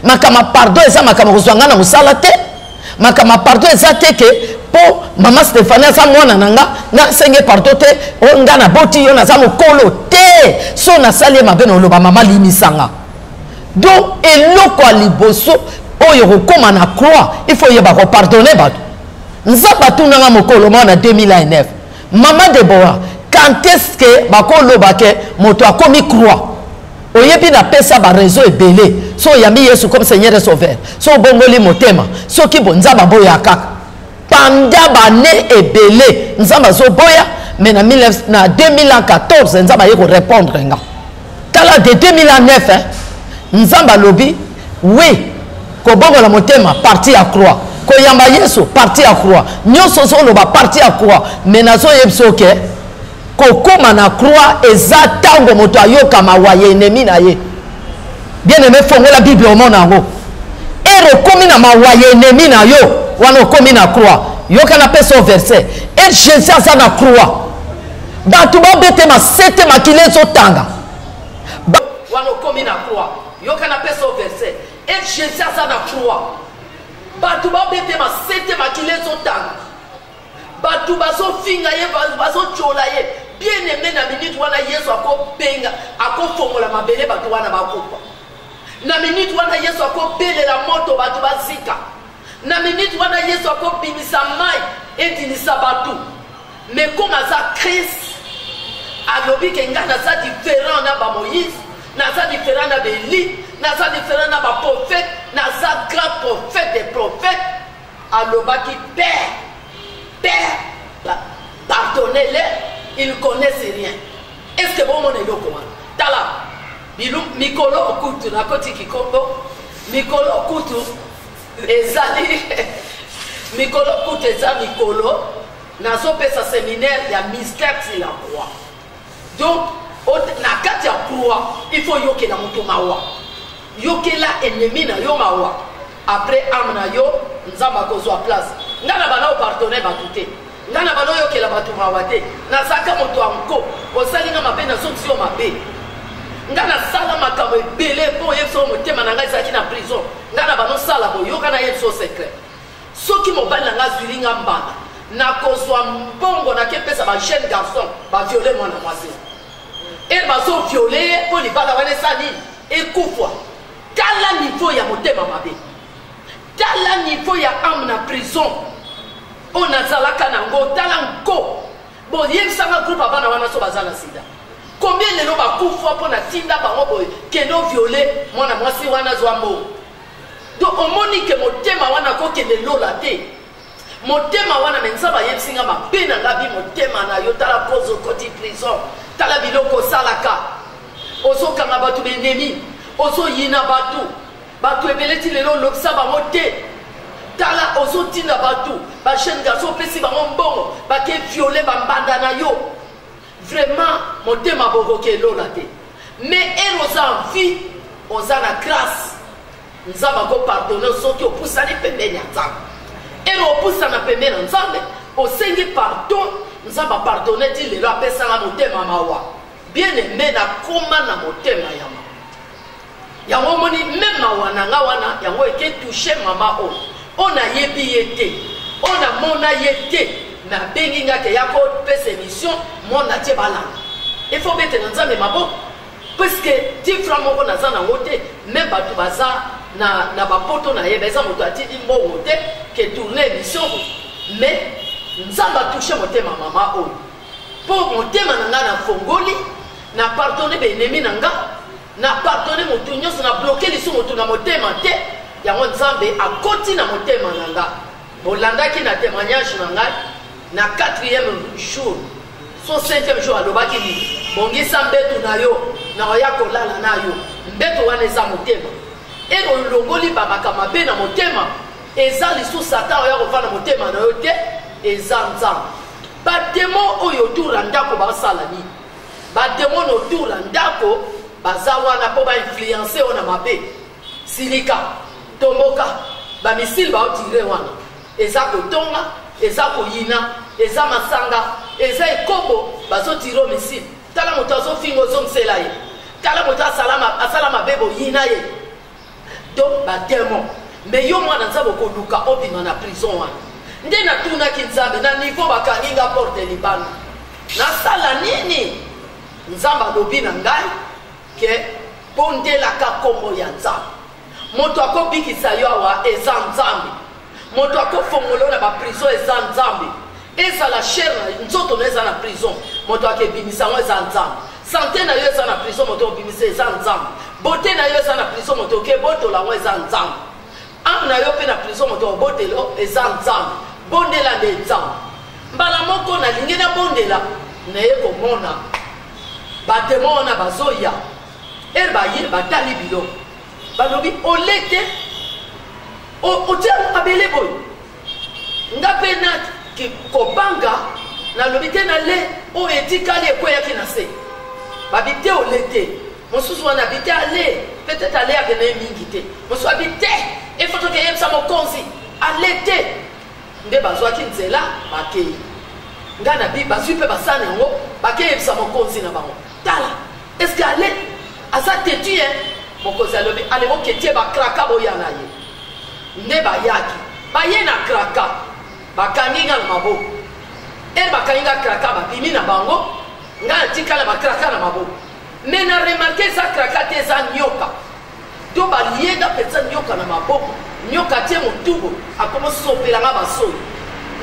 makama pardon eza makama kozwanga na mosala te makama pardon eza te ke po mama Stéphanie aza mwana na nga senge pardon te nga na boti yo naza mokolo te so nasali mabe na oloba mama limisanga donc eloko ya liboso oyo kokoma na croix il faut yeba kopardonne bato nzambe atunanga mokolo mwana 2009 mama Deborah quand est-ce que bakoloba ke moto akomi croix oyebi na pesa ba réseau ebele so yami Yesu comme Seigneur et Sauveur so bongoli motema so ki bonzaba boya kaka panda bane ebele nzamba zo boya mais na 2014 nzamba yeko répondre nga tala de 2009 nzamba lobi oui ko bongola motema parti à croix ko yamba Yesu parti à croix nyoso so loba parti à croix mais nazo yebso ke kokoma na croix eza tango moto ayoka mawaye ennemi na ye bien aimé fongola bible au monde ngo ero komi na mawaye ennemi na yo wana komi na croix yoka na peso verset et Jésus aza na croix bato babete masete makile ezotanga wana komi na croix yoka na peso verset et Jésus aza na croix bato babete masete makile ezotanga bato bazofinga ye bazochola ye bien aimé na minute wana Yesu akobenga akofongola mabele bato wana bakufa na minute wana Yesu akobelela moto bato bazika na minute wana Yesu akobimisa mai edinisa bato mais comme aza Christ alobi ke nga naza différent na ba Moïse naza différent na Eli naza différent na ba prophète naza grand prophète des prophètes alobaki père père, pardonnez-les, ils ne connaissent rien. Est-ce que bon mon est comment? Tala, Mikolo Okutu, na koti Kikongo, Mikolo Okutu, ezali, Mikolo Okutu ezali Mikolo, nazo pesa séminaire, il y a mystère sur la croix. Donc, na kati ya croix, il faut yoke la moto mawa. Yoke la ennemi na yo mawa. Après amna yo, nzamba kozwa place. Ngana bana o pardonner batute. Ngana bana yoke la batu mawa te. Na saka moto anko, osali nga mabe na soti yo mabe. Ngana sala makambo ebele po yeso motema na ngai saki na prison. Ngana bana sala bo yoka na yeso secret. Soki mobali na nga zwili nga mbana. Na kozwa mbongo na kepesa ba jeune garçon, ba violer mwana mwasi. Et bazo violer pour les balles wane sani et koufwa. Kala niveau ya motema mabe. Kala niveau ya âme na prison. On a zalaka nango talanko. Bon yek sanga groupe abana wana so bazana sida. Combien de gens ba koufwa pour na tinda ba boy keno violer mwana mwasi wana zwambo. Donc on monique motema wana ko kende lola te. Motema wana menzaba yepsinga mabe na ngabi motema na yo tala pose au côté prison. Tala biloko salaka. Oso kanga batu benemi. Oso yina batu. Batu ebeleti lelo loksa bango te. Tala oso tina batu. Ba jeune garçon pesi bango mbongo. Ba ke violer ba mbanda na yo. Vraiment motema bovoke lola te. Mais elle osa vie, osa na grâce. Nzamba ko pardonner soki opusani pembeni ya nzambe. Elle opusa na pembeni ya nzambe. Osengi pardon. Nous avons pardonné, dit le roi, à motema mawa. Bien aimé, na koma na motema yama. Yango moni, même mawa na nga wana, yango eke touché mama o. On a yebi yete. On a mona yete. Na bengi nga ke yako pese émission, mona tie balanga. Il faut mettre dans ça, mais mabo. Parce que, ti framo na zana wote, même batu baza, na bapoto na yebeza, moto ati di mbo wote, ke tourne émission. Mais, nzamba touché motema mama oyo po motema nanga na fongoli na pardonner benemi nanga na pardonner motu nyonso na bloquer lisu motu na motema te yango nzambe akoti na motema nanga bolandaki na témoignage na ngai na 4e jour so 5e jour alobaki ni bongisa mbetu na yo na oya kolala na yo mbetu wana eza motema ero longoli babaka mabe na motema eza lisu satan oya kovanda motema na yo te ezanzam bademo oyo tour ndako basala ni bademo no tour ndako bazawana po ba influencer ona mabe silika tomboka ba misile ba otire wana eza ko tonga eza ko yina eza masanga eza ekobo bazo tiro misile tala moto azo fingo zo msela ye tala moto asalama bebo yina ye donc bademo mais yo mwana nzabo ko luka obima na prison wana nde na tuna kinzambe na niveau bakanginga porte libana na sala nini nzamba lobi na ngai ke pondela ka kombo ya nzambe moto akobikisa yo awa eza nzambe moto akofongolo na ba prison eza nzambe eza la chair na nzoto na eza na prison moto akebimisa ngo eza nzambe santé na yo eza na prison moto obimisa eza nzambe beauté na yo eza na prison moto okebotola ngo eza nzambe ame na yo mpe na prison moto obotelo eza nzambe bondela nde nzambe mbala moko nalingi na bondela naye komona bademo wana bazoya ere baye batali biloko balobi olete otia mabele boyo nga mpe na kobanga nalobi te na le oyo etikali ekweyaki na se babi te olete mosusu wana abi te ale peut-être ale akende ye mingi te mosusu abi te efotoke yebisa mokonzi ale te nde bazwaki nzela bakei nga na bi bazwi mpe basana yango bakeyebisa mokonzi na bango tala est ce que ale aza tetu ye mokonzi alobi ale boketie bakraka boya na ye nde bayaki baye na kraka bakangi nga na maboko ere bakangi nga kraka babimi na bango nga natikala bakraka na maboko me na remarke eza kraka te eza nyoka to balienga mpenza nyoka na maboko nyoka tie motubo akoma sopelanga basoi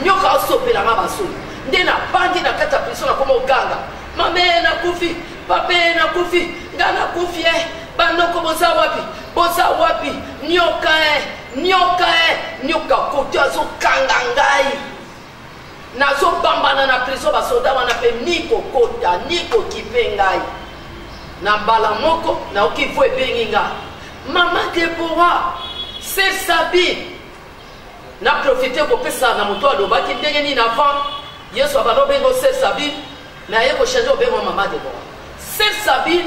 nyoka asopelanga basoi nde na bandi na kati ya prison nakoma oganga mame nakufi pape nakufi nga nakufi bandoko boza wapi nyoka nyoka kote azokanga ngai nazo bambana na prison basoda wana pe ni kokota ni kokipe ngai na mbala moko na okifo ebengi ngai mama Deborah c'est Sabine na profiter kopesa na moto alobaki ndenge nini avant Yesu abano bengo c'est Sabine na yeko changer bengo mama Deborah c'est Sabine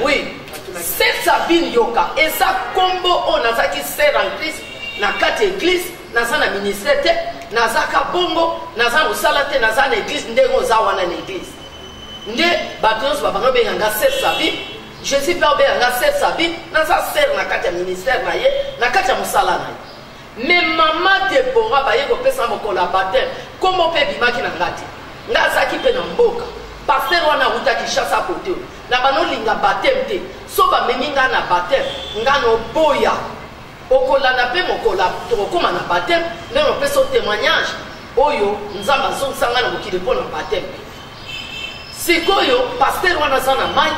oui c'est Sabine yoka et ça combo on azaki ser en Christ na kati église naza na ministère te naza ka bongo naza mosala te naza na église ndenge oza wana na église nde bato nyonso babano benganga ser Sabine Jésus mpe obenganga ser Sabine naza ser na kati ya ministère na ye na kati ya mosala na ye mais mama Deborah baye kopesa mokolo ya baptême kombo mpe bimaki na nga te nga azalaki mpe na mboka paster wana awutaki Kinshasa kote na banolinga baptême te so bamemi nga na baptême nga na oboya okolanda mpe mokolo tokokóma na baptême ndenge opesa témoignage oyo nzambe azongisanga na mokili mpo na baptême sikoyo paster wana aza na mai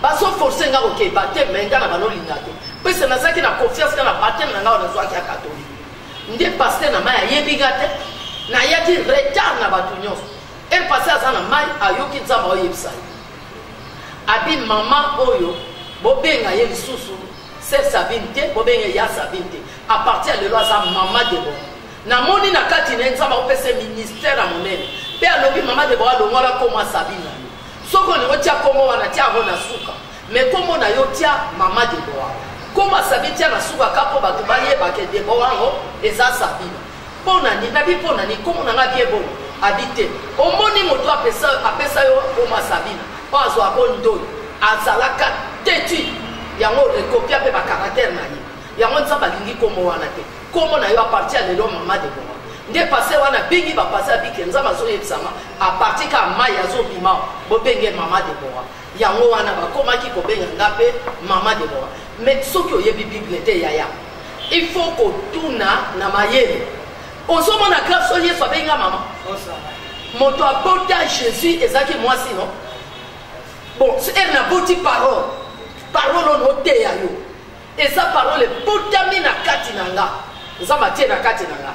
bazoforce nga koke baptême me nga na banolinga te mpese nazalaki na confiance nga na baptême na nga wana nazwaki ya katolike nde paster na mai ayebi nga te nayaki retard na bato nyonso ele paster aza na mai ayoki nzambe oyebisa ye abi mama oyo bobenga ye lisusu ser Sabine te bobenga ya Sabine te a partir ya lelo aza mama Deborah namoni na kati na nzambe opesa ministère ya monene mpe alobi mama Deborah alongola koma Sabine na yo soki olingo tia kombo wana tia yango na suka me kombo na yo tia mama Deborah koma Sabine tia na suka ka mpo bato bayebake Deborah yango eza Sabine mpo na nini nabi mpo na nini kombo na nga bie bono abi te omoni moto apesa yo koma Sabine mpo azwako ndoi azalaka tetu yango rekopia mpe bakaraktere na ye yango nzambe alingi kombo wana te kombo na yo apartir ya lelo mama Deborah nde pase wana bingi bapase abike nzambe azoyebisama apartir ka mai azobima bobenge mama Deborah yango wana bakomaki kobenga nga mpe mama Deborah mais soki oyebi bible te yaya il faut kotuna na mayele ozomona grâce oyo Yesu abenga mama moto abota Jésus ezalaki mwasi no bon ere naboti parole ono oteya yo eza parole ebotami na kati na nga nzambe atie na kati na nga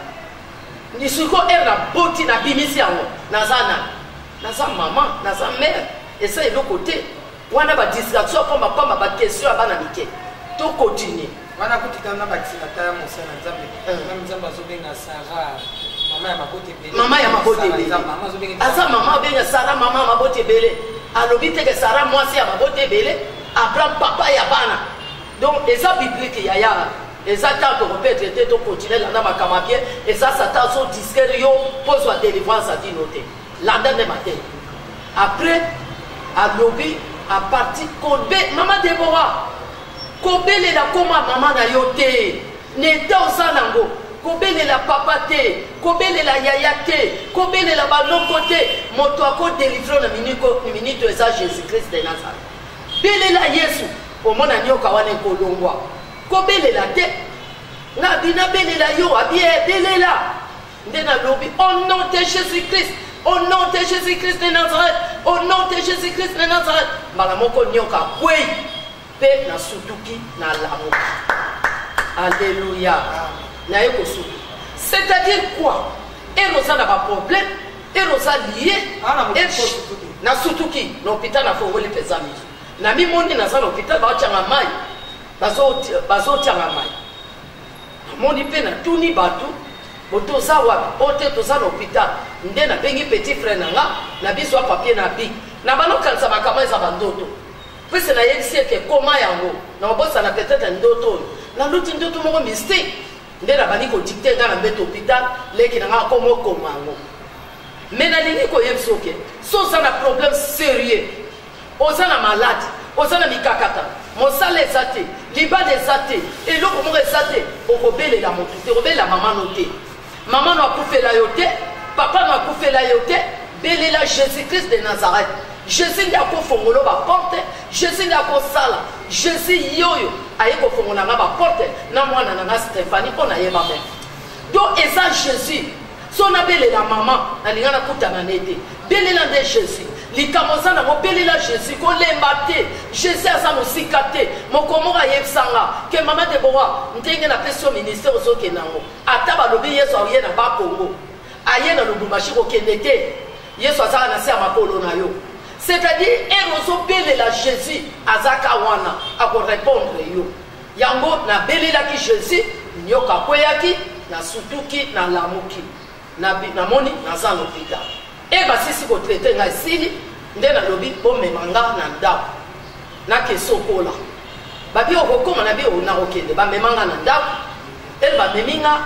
nisiko ere naboti nabimisi yango naza nani naza mama naza mare eza eloko te wana badistraction pamba bakestion ya bana mike tokontinue wana kutikana na bakisinata ya mosala nzambe nzambe azobenga Sara mama ya mabote ebele mama ya mabote ebele aza mama abenga Sara mama ya mabote ebele alobi teke Sara mwasi ya mabote ebele Abraham papa ya bana donc eza biblique yaya eza tant tokopetre te tokontinue landa makama bien eza satan azodiskere yo pozwa délivrance adino te landa nde matin après alobi aparti kobe mama Deborah kobelela koma mama na yo te nete oza nango kobelela papa te kobelela yaya te kobelela banoko te moto akodelivre na minute eza Jésus Christ de Nazareth belela Yesu omona nyoka wana ekolongwa kobelela te na bina belela yo abie belela nde nalobi au nom de Jésus Christ au nom de Jésus Christ de Nazareth au nom de Jésus Christ de Nazareth mbala moko nyoka kwei pe na sutuki na lamuki alléluia na yeko suki c'est-à-dire quoi eroza na ba problème eroza lié na sutuki na hôpital na fongoli pesa miso na mimoni naza na hôpital baotianga mai bazotianga mai amoni mpe na tuni bato botoza wapi ote toza na hôpital nde nabengi petit frère na nga na biso ya papier na bik na banokanisa makama eza bandoto mpese nayebisi ete koma yango na obosana peut-être ndoto oyo naluti ndoto moko mystike nde nabandi kodikte nga na mbete hôpital leki na nga akoma okoma yango me nalingi koyebisa oke so oza na problème sérieux oza na malade oza na mikakata mosala eza te libala eza te eloko moko eza te okobelela motu te okobelela mama no te mama no akufela yo te papa no akufela yo te belela Jésus Christ de Nazareth Jésus nde akofongola baporte Jésus nde akosala Jésus yoyo aye kofongola nga baporte na mwana na nga Stéphanie mpo nayeba me donc eza Jésus so nabelela mama nalinga nakutana ne te belela nde Jésus likambo oza nango belela Jésus kolemba te Jésus aza mosika te mokomoko ayebisanga ke mama Deborah ndenge napesi yo ministère ozokenda yango ata balobi Yesu aye na bakongo aye na Lubumbashi kokende te Yesu azaka na se makolo na yo. C'est-à-dire erozo belela Jésus azaka wana ako répondre yo. Yango na belela ki Jésus nyoka kweyaki na sutuki na lamuki na moni na za l'hôpital. Et basisi ko traiter na sili nde na lobi bo memanga na ndako na kesokola. Babi okokoma na bi ona okende ba memanga na ndako el ba meminga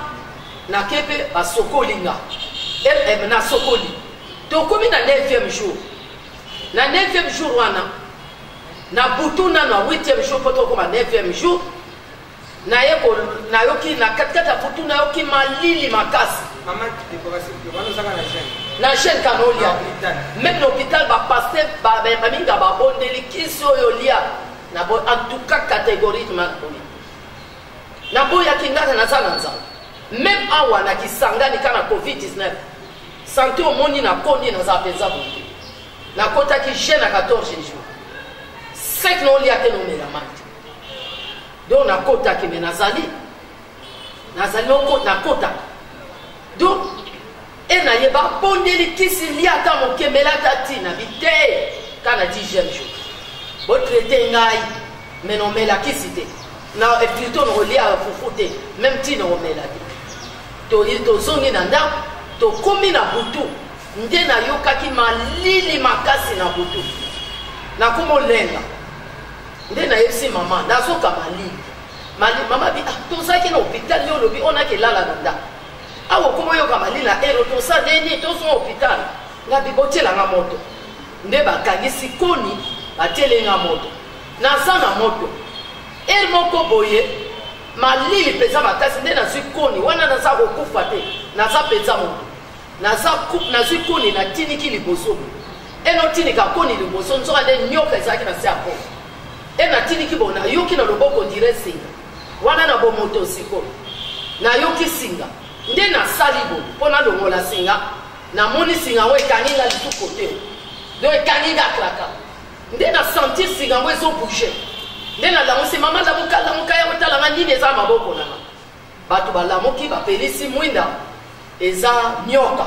na kepe ba sokolinga el na sokoli to komi na 9e jour na 9e jour wana na butuna na 8e jour poto koma 9e jour na yeko na yoki na katikata butuna yoki malili makasi maman décoration wana zanga na jeune na jeune kanolia même l'hôpital ba passer ba minga ba bondeli kiso yolia na bo en tout cas catégorie de malboni na boya kingana na zananza même awa na kisangani kana covid-19 santé au moni na kondi na za penza bongo na kota ki jeune à 14 jours 5 non lia te no mela mati donc na kota ki menazali na kota donc et na yeba bondeli kisi lia ta mo kemela tati na bite kana 10e jour bo traiter ngai mais non mela kisi te na et plutôt no lia fufuté même ti no mela to zongi na ndako to komi na butu nde na yokaki malili makasi na butu na komo lenga nde na yebisi mama nazoka malili mama bi tozaki na hôpital yo lobi on a ke lala na ndako awo komo yoka malili na ero tosa neni tozo hôpital na bibotela nga moto nde bakangisi koni batelenga moto naza na moto ere moko boye malili peza makasi nde nazwi koni wana naza kokufa te naza peza moto nazwi koni na tiniki liboso eno tinika koni liboso nzoka nde nyoka ezalaki na se ya koni e na tiniki bo nayoki na loboko dire singa wana na bomoto sikoyo nayoki singa nde nasali bo mpo nalongola singa namoni singa yango ekangi nga litu kote do ekangi nga klaka nde na sentir singa yango ezobouge nde nalamusi mama lamuka yango etalanga nini eza maboko nanga bato balamuki bapelisi mwinda eza nyoka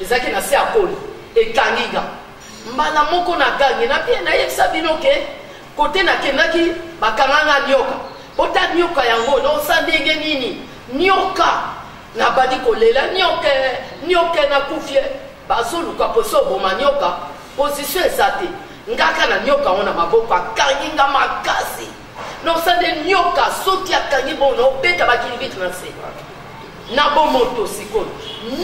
ezaki na se ya koli ekangi nga mbala moko na gangi na bie nayebisa bino ke kote nakendaki bakanganga nyoka ota nyoka yango nosa ndenge nini nyoka na badi kolela nyoka na kufie bazoluka poso boma nyoka position eza te ngaka na nyoka wana maboko akangi nga makasi nosa nde nyoka soti akangi bona obeta bakilibiti na se na bomoto sikoyo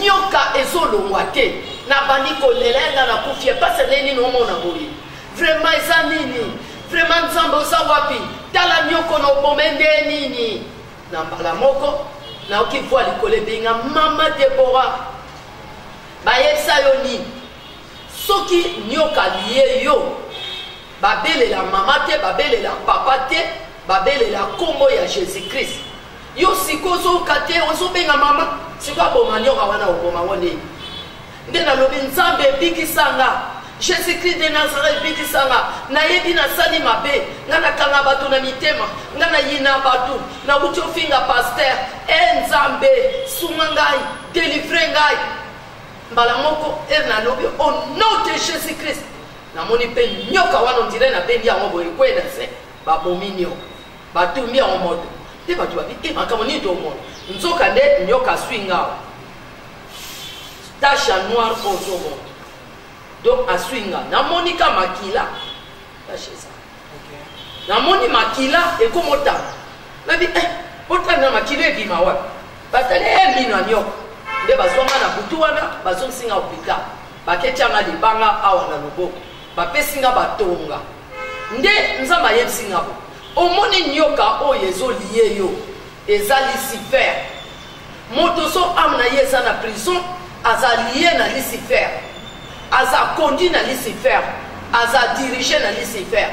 nyoka ezolongwa te na bandi kolela nga na kufie pase neni nomona boye vraiment eza nini vraiment nzambe oza wapi tala nyoko na obome nde nini na mbala moko naoki voa likolo ebenga mama Debora bayebisa yo nini soki nyoka lie yo babelela mama te babelela papa te babelela kombo ya Jésus Christ yo siko ozoka te ozobenga mama siko aboma nyoka wana oboma woneni nde nalobi nzambe ebikisanga Jésus Christ de Nazareth ebikisanga nayebi nasali mabe nga nakanga bato na mitema nga nayina bato nauti ofinga paster nzambe sunga ngai delivre ngai mbala moko nalobi au nom de Jésus Christ namoni mpe nyoka wana ondire nabendi yango boye kwenda se babomi nyoka batumbi yango moto te bato babi makambo nini tomona nzoka nde nyoka aswinga tache ya noire ozomona donc aswinga namoni ka makila tache eza namoni makila ekomotana nabi otana na makila ebima wapi batali mino ya nyoka nde bazwanga na butu wana bazongisinga hôpital baketianga libanga awa na loboko bapesinga batonga nde nzambe ayebisinga bo omoni nyoka oyo ezolie yo eza Lucifer moto so ame na ye eza na prison aza lie na Lucifer aza conduit na Lucifer aza dirige na Lucifer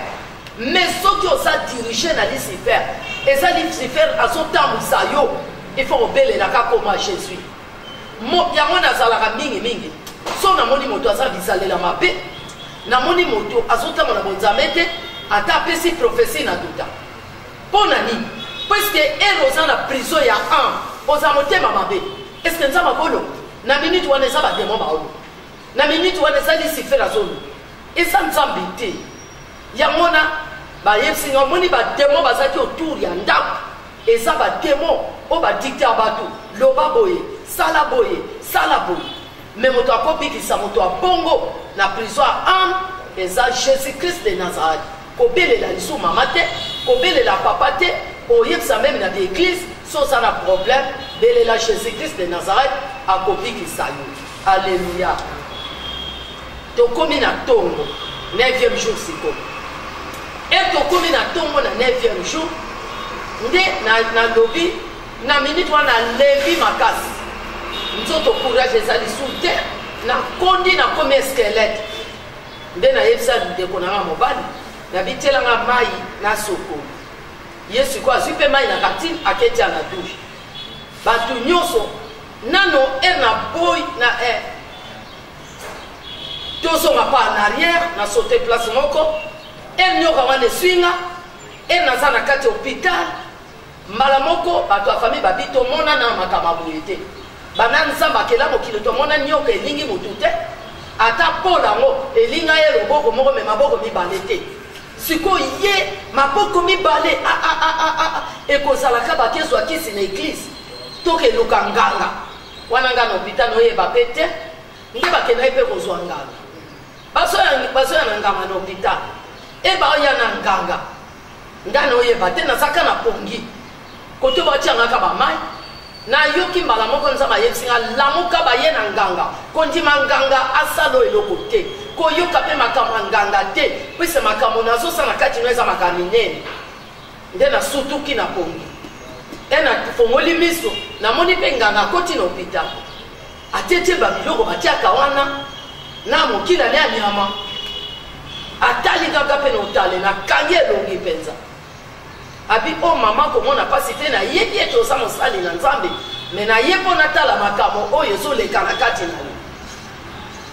mais soki oza dirige na Lucifer eza Lucifer azotambwisa yo il faut obelelaka koma Jésus yango nazalaka mingi so namoni moto aza bisalela mabe namoni moto azotamba na bonzambe te ata apesi prophétie na duta mpo na nini puisque ere oza na prison ya oza motema mabe est ce que nzambe akolo na minute wana eza bademo baoyo na minute wana eza lisifera zolo eza nzambe te yango na bayebisi nga omoni bademo bazalaki autour ya ndako eza bademo oyo badikte ya bato loba boye sala boye sala boye me moto akobikisa moto ya bongo na prison ya ame eza jésus christ de nazareth kobelela lisu mama te kobelela papa te oyebisa meme na bieglise so oza na problème belela jésus christ de nazareth akobikisa yo alleluya tokomi na ntongo 9e jour sikoyo e tokomi na ntongo na 9e jour nde nalobi na minute wana levi makasi nzoto courage eza lisu te nakondi nakomi eskelete nde nayebisa ndeko nanga mobali nabitelanga mai na soko ye sikoyo azwi mpe mai na katine aketia na douche bato nyonso nano na boy na tozonga pa en arrière na saute place moko nyoka wana eswinga naza na kati hôpital mbala moko bato ya famille babi tomona na makambo boye te bana nzambe akela mokili tomona nyoka elingi motu te ata mpola yango elinga ye loboko moko me maboko mibale te sikoyo ye maboko mibale ekozalaka bakezwa kisi na eglise tokeluka nganga wana nga na hôpital oyeba pe te nde bakenda ye mpe kozwa nganga bazoya na nganga na hôpital baoya na nganga nga na oyeba te nazaka na pongi kote batiangaka bamai nayoki mbala moko nzambe ayebisinga lamuka baye na nganga kondima nganga asala eloko te koyoka mpe makambo ya nganga te pwise makambo nazosala kati no eza makambo minene nde nasutuki na pongi nafongoli miso namoni mpe nganga akoti na hôpital atetie babiloko batiaka wana na mokili ale ya nyama atali kaka mpe na otale nakangi elongi mpenza abi o mama komona mpasi te nayebi ete oza mosali na nzambe me naye mpo natala makambo oyo ezoleka na kati na yo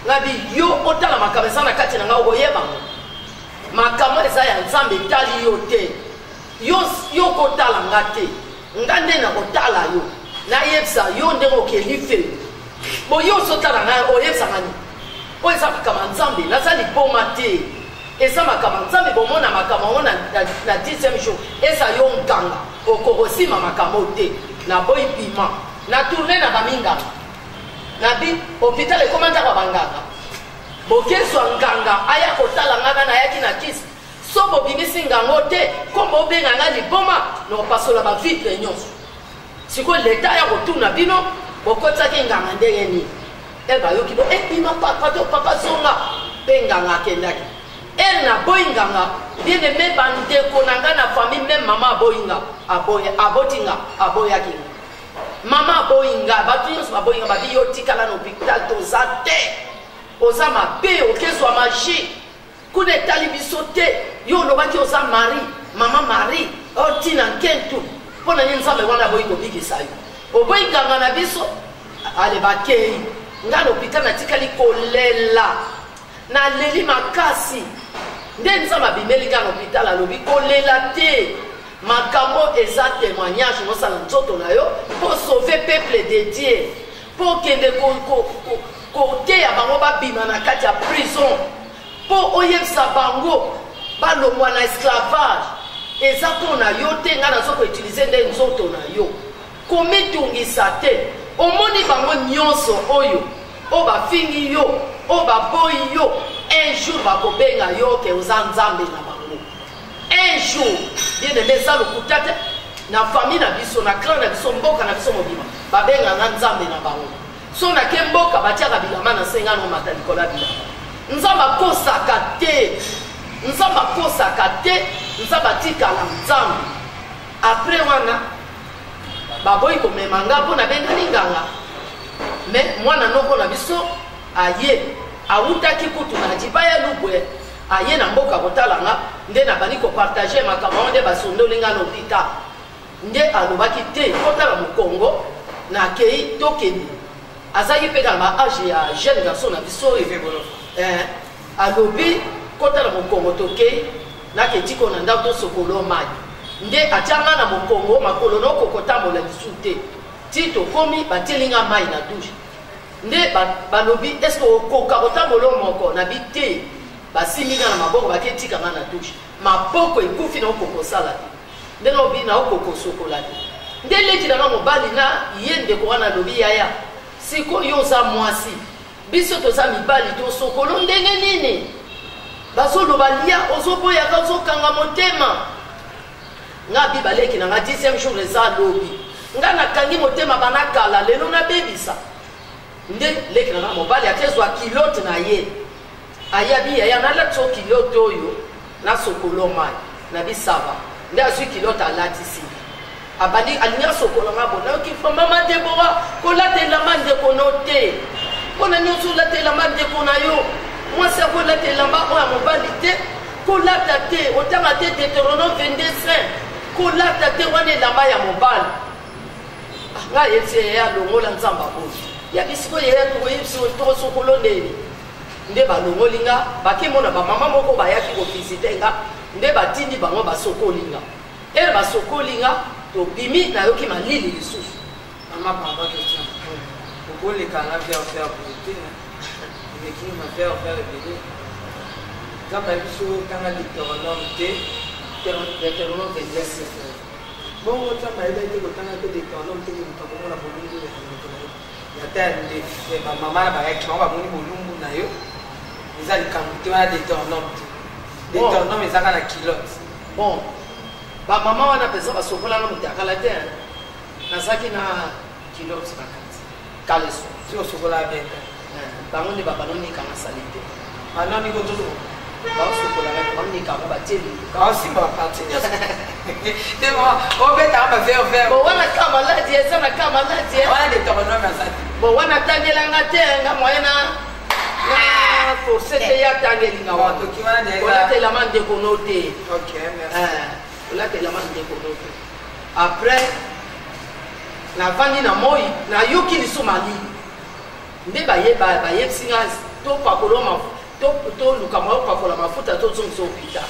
ngabi yo otala makambo eza na kati na nga okoyebango makambo eza ya nzambe etali yo te yo kotala nga te nga nde nakotala yo nayebisa yo ndenge okeli fe bo yo ozotala nga oyebisanga nini oyo eza makambo ya nzambe naza liboma te eza makambo nzambe bomona makambo yango na 10e jour eza yo nganga okokosima makambo te naboyi bima na tourne na baminganga nabi hôpital ekomandaka banganga bokezwa nganga aya kotala nganga nayaki na kisi so bobimisi ngango te kombo obenganga liboma na opasola bavitre nyonso sikoyo leta ya kotuna bino bokotisaki nganga ndenge nini bayoki bo bima papa zonga mpe nganga akendaki na boyinganga bien aimé bandeko na nga na famille même mama aboyinga abotinga aboyakinga mama aboyinga bato nyonso baboyinga babi yo tikala na hôpital toza te oza mabe okezwa magie kuna etali biso te yo olobaki oza mari mama mari otina nkentu mpo na ye nzambe wana aboyi kobikisa yo oboyinganga na biso ale bakei nga na hôpital natikali kolela naleli makasi nde nzambe abimeli nga na hôpital alobi kolela te makambo eza témoignage mosala nzoto na yo mpo sauve peuple de dieu mpo kende koteya bango babima na kati ya prison mpo oyebisa bango balongwa na esclavage eza mpo na yo te nga nazokoutilize nde nzoto na yo komitungisa te omoni bango nyonso oyo oyo bafingi yo oyo baboyi yo un jour bakobenga yo ke oza nzambe na bango un jour bien aimé eza lokuta te na famille na biso na clan na biso mboka na biso mobima babenganga nzambe na bango so nake mboka batiaka bilama na senga no mata likolo ya bilama nzambe akosaka te nzambe akosaka te nzambe atikala nzambe apres wana baboyi komema nga mpo nabengani nganga me mwana noko na biso aye awutaki kutu na dibaya lubwe aye na mboka kotalanga nde nabandi kopartage makambo nde basondoli nga na hôpital nde alobaki te kotala mokongo nakei tokende azalaki mpe na baage ya jeune garçon na biso oyo alobi kotala mokongo tokei naketiko na ndako tosokolo mai nde atianga na mokongo makolo nokokotambola lisu te ti tokomi batielinga mai na douche nde balobi est-ce que okoka kotambola moko na bite basiminga na maboko baketikanga na touche maboko ekufi na okokosala te nde lobi na okokosokola te nde leki nanga mobali na ye ndeko wana lobi yaya sikoyo oza mwasi biso toza mibali tosokolo ndenge nini bazoloba lia ozoboyaka ozokanga motema nga bibaleki nanga 10e jour eza lobi nga nakangi motema banakala lelo nabebisa nde leki nanga mobali akezwa kilote na ye ayabi yaya nalati so kilote oyo nasokolo mai na bisaba nde azwi kilote alatisi abandi alingi asokolo nga bona okifa mama Debora kolatelama ndeko no te mpona nyonso olatelama ndeko na yo mwasi akolatelamba oyo mobali te kolata te otanga te Deutéronome 22:5 kolata te wana elamba ya mobali nga yebisi yeya alongola nzambe aboyi yabi sikoyo yeya tokoyebisi tokosokolo ndeni nde balongoli nga bakemona bamama moko bayaki kovisite nga nde batindi bango basokoli nga ere basokoli nga tobimi nayoki malili lisusu Maman, papa, question. Pourquoi les canards viennent faire beauté? Les qui m'ont fait faire le bébé. Quand on a vu sur le canal de Deutéronome, Deutéronome 22. bon, quand on a vu le canal de Deutéronome, on a voulu le faire. Il y a des mamans qui ont voulu le faire. Ils ont dit qu'on a Deutéronome. Deutéronome, ils ont la kilote. Bon, ma maman a besoin de se faire la terre. Nazaki na kilote na kati kaleso sio sokola bien bango ne baba noni kama salite anani ko to ba sokola na bango ni kama bateli ka si ba parti de moi on va ta ba faire bon wana kama la die sana kama la die wana de Deutéronome asati bon wana tangela ngate nga moyena na force te ya tangeli nga wa to ki wana de la tela man de konote OK merci la tela man de konote après na vandi na moi na yoki liso mali nde bayebisi nga topakola toluka pakola mafuta tozongisa hôpital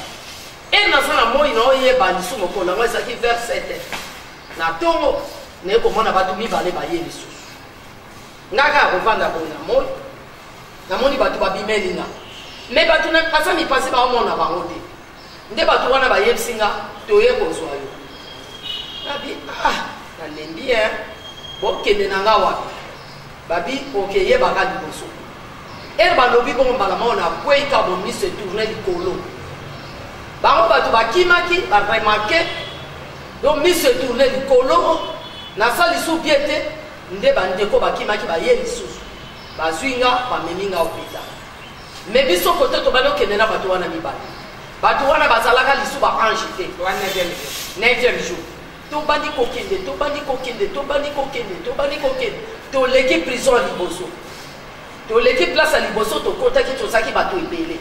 e naza na moi na oyeba liso mokolo yango ezalaki vers 7 na ntongo naye komona bato mibale baye lisusu ngaka ya kovanda boye na moi namoni bato babimeli nga me bato asa mipasi baomona bango te nde bato wana bayebisi nga toye kozwa yo nabi nalembi bokende na nga wapi babi okeyebaka liboso ere balobi bongo mbala mao na bweika bomiso etourne likolo bango bato bakimaki baremarke donc miso etourne likolo nasali su bie te nde bandeko bakimaki baye lisusu bazwi nga bamemi nga hôpital me biso kote tobandi okende na bato wana mibale bato wana bazalaka lisu baange te 9e jour tobandi kokende toleki prison ya liboso toleki place ya liboso tokotaki tozaki bato ebele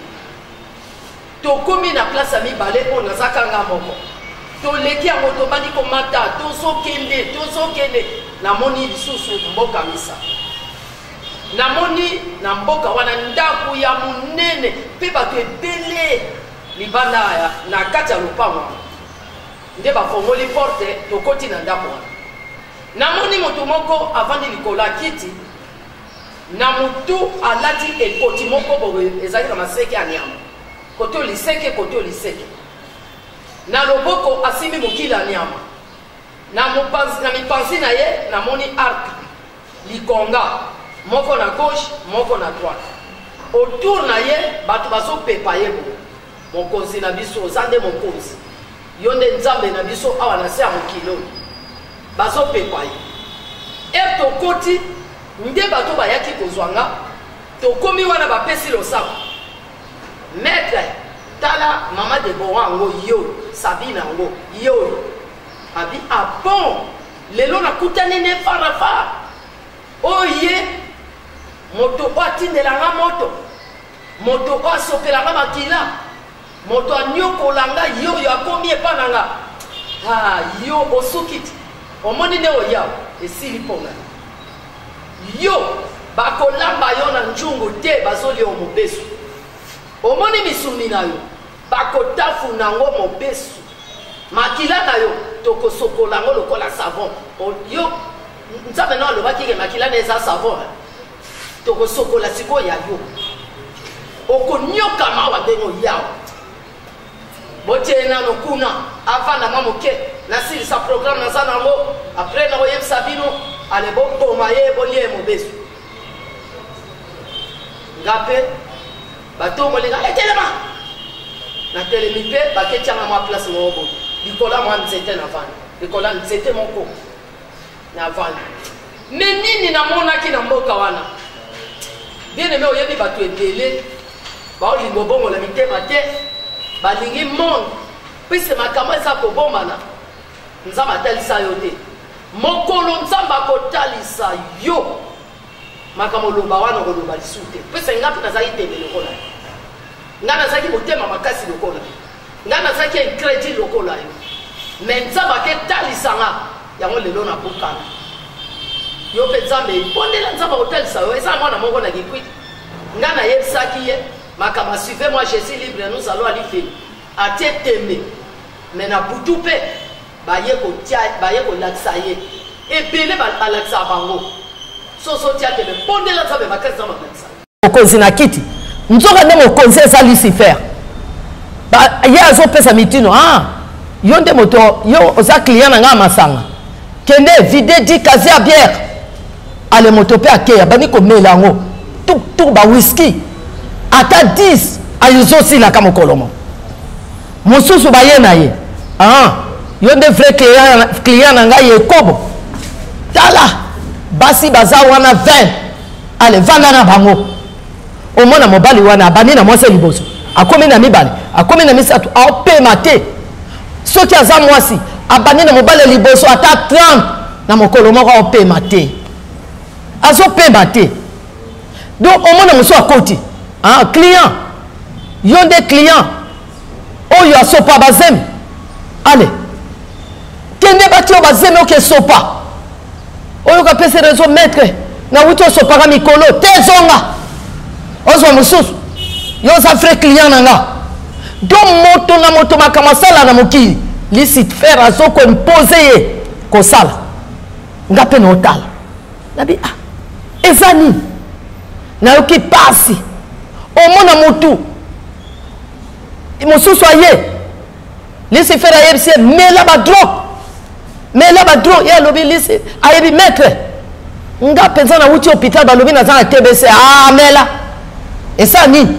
tokomi na place ya mibale oyo nazakanga moko toleki yango tobandi komata tozokende namoni lisusu mboka misa namoni na mboka wana ndako ya monene mpe bato ebele libanda na kati ya lopango nde bafongoli porte tokoti na ndako wana namoni moto moko avandi likolo ya kiti na motu alati ekoti moko boye ezali na maseke ya nyama kote oyo liseke na loboko asimbi mokili ya nyama na mipanzi na ye namoni arc likonga moko na gauche moko na droite autour na ye bato bazopepa ye boye mokonzi na biso oza nde mokonzi yo nde nzambe na biso awa na se ya mokili oyo bazopepa ye e tokoti nde bato bayaki kozwanga tokomi wana bapesi losako maître tala mama Debora yango yo Sabina yango yo abi bon lelo nakutani ne farafa oye moto oyo atindelanga moto oyo asopelanga makila moto anyokolanga yo oyo akomi epa nanga yo osukiti omoni nde oya esili mpona yo bakolamba yo na njungu te bazolia mobesu omoni misuni na yo bakotafuna yango mobesu makila na yo tokosokola yango lokola savon yo nzambe na alobaki ke makila na eza savon toko sokola siko ya yo okonyoka mawa dengo yao botena no kuna avant na mamoke na sili sa programme na zanango après na oyeb sabino ale bo maye bolie mo besu ngape bato mo lenga etelema na telemi pe baketianga ma place mo bo likola mo nzete na vani likola nzete moko na vani mais nini na mona ki na mboka wana bien aimé oyebi bato ebele baolingo bongo la mitema te balingi monde puisque makambo eza kobombana nzambe atalisa yo te mokolo nzambe akotalisa yo makambo oloba wana koloba lisu te puisque nga mpe nazalaki teme lokola yo nga nazalaki motema makasi lokola nga nazalaki incrédit lokola yo me nzambe aketalisa nga yango lelo na bokana yo mpe nzambe ebondela nzambe akotalisa yo eza mwana moko na kikwiti nga nayebisaki ye makambo suivez moi je suis libre nous allons aller faire atie teme mais na butu mpe baye kolakisa ye ebele balakisa bango soso tia teme bondela nzambe makasi nzambe akolakisa mokonzi na kiti nzoka nde mokonzi eza lucifer ye azopesa mitino yo nde moto yo oza client na nga masanga kende vide 10 kazi ya bière ale moto mpe akeya bani komela yango tuk bawiski ata 10 ayozosilaka mokolomo mosusu baye na ye yo nde vrai client na ngai ekobo tala basi baza wana 20 ale vanda na bango omona mobali wana abandi na mwasi liboso akomi na mibale akomi na misato aopema te soki aza mwasi abandi na mobali liboso ata 30 na mokolo moko aopema te azopema te donc omona mosu akoti client yo nde client oyo asopa bazemi ale kende bati oyo bazemi oke sopa oyo kapesa rezo maître na wuti osopaka mikolo te zonga ozwa mosusu yo oza vrai client na nga donc moto na moto makambo asala na mokili lisifer azokoimpose ye kosala nga mpe na otala nabi eza nini nayoki pasi omona motu mosusu aye lisifer ayebisi ye mela badrogue ye alobi lisi ayebi maître nga mpenza na wuti hôpital balobi naza na tbc mela esa nini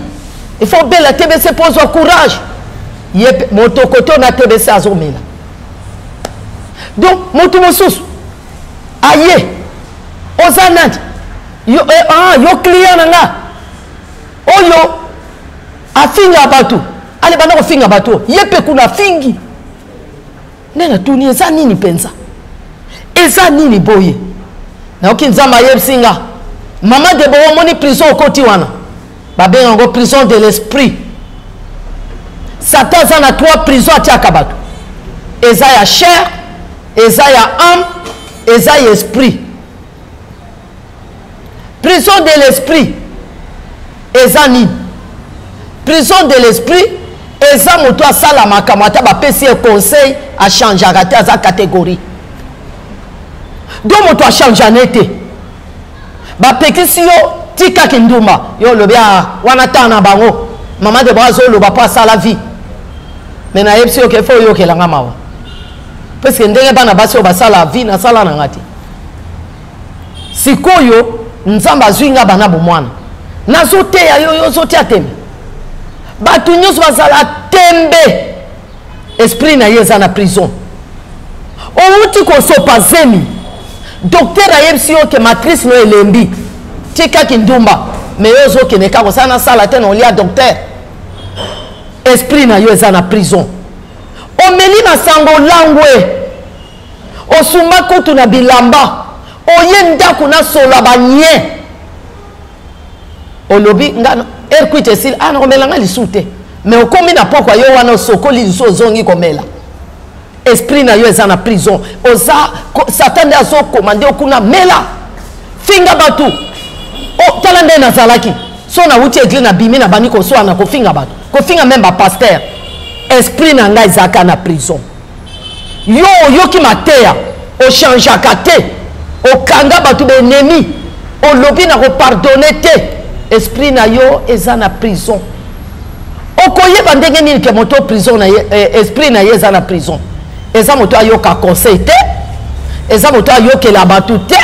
il faut bela tbc mpo ozwa courage ye moto kote na tbc azomela donc motu mosusu aye oza nani yo client na nga oyo afinga bato ale banda kofinga bato ye mpe kuna afingi nde natuni eza nini mpenza eza nini boye nayoki nzambe ayebisi nga mama debo omoni prison okoti wana babenga yango prison de l'esprit satan aza na 3 prison atiaka bato eza ya chair eza ya âme eza ya esprit prison de l'esprit eza nini prison de l'esprit eza moto asala makambo ata bapesi ye conseil achangeaka te aza catégorie donc moto achangeane te bapekisi yo tikaki ndumba yo olobi wana ta na bango mama de bo azoloba mpo asala vie me nayebisi yo ke fo oyokelanga mawa parceke ndenge bana basi oyo basala vie nasala na nga te sikoyo nzambe azwi nga bana bomwana nazoteya yo ozoteya tembe bato nyonso bazala tembe esprit na ye eza na prison outi kosopa zemi docteur ayebisi yo ke matrice no elembi tikaki ndumba me yo ozokende kaka osala na sala te na olia docteur esprit na yo eza na prison omeli masango langwe osumba kutu na bilamba oye ndako na solo banye olobi nga erkuite sil nakomelanga lisu te me okomi na pokwa yo wana osokoli lisu ozongi komela esprit na yo eza na prison oza satan nde azokomande okuna mela finga bato tala nde nazalaki so nauti eglise na bimi na bani koswana kofinga bato kofinga meme bapaster esprit na ngai ezalaka na prison yo oyoki mateya ochangeaka te okanga bato benemi olobi na repardonner te esprit na yo eza na prison okoyeba ndenge nini ke moto prison na esprit na ye eza na prison eza moto ayoka conseil te eza moto ayokela bato te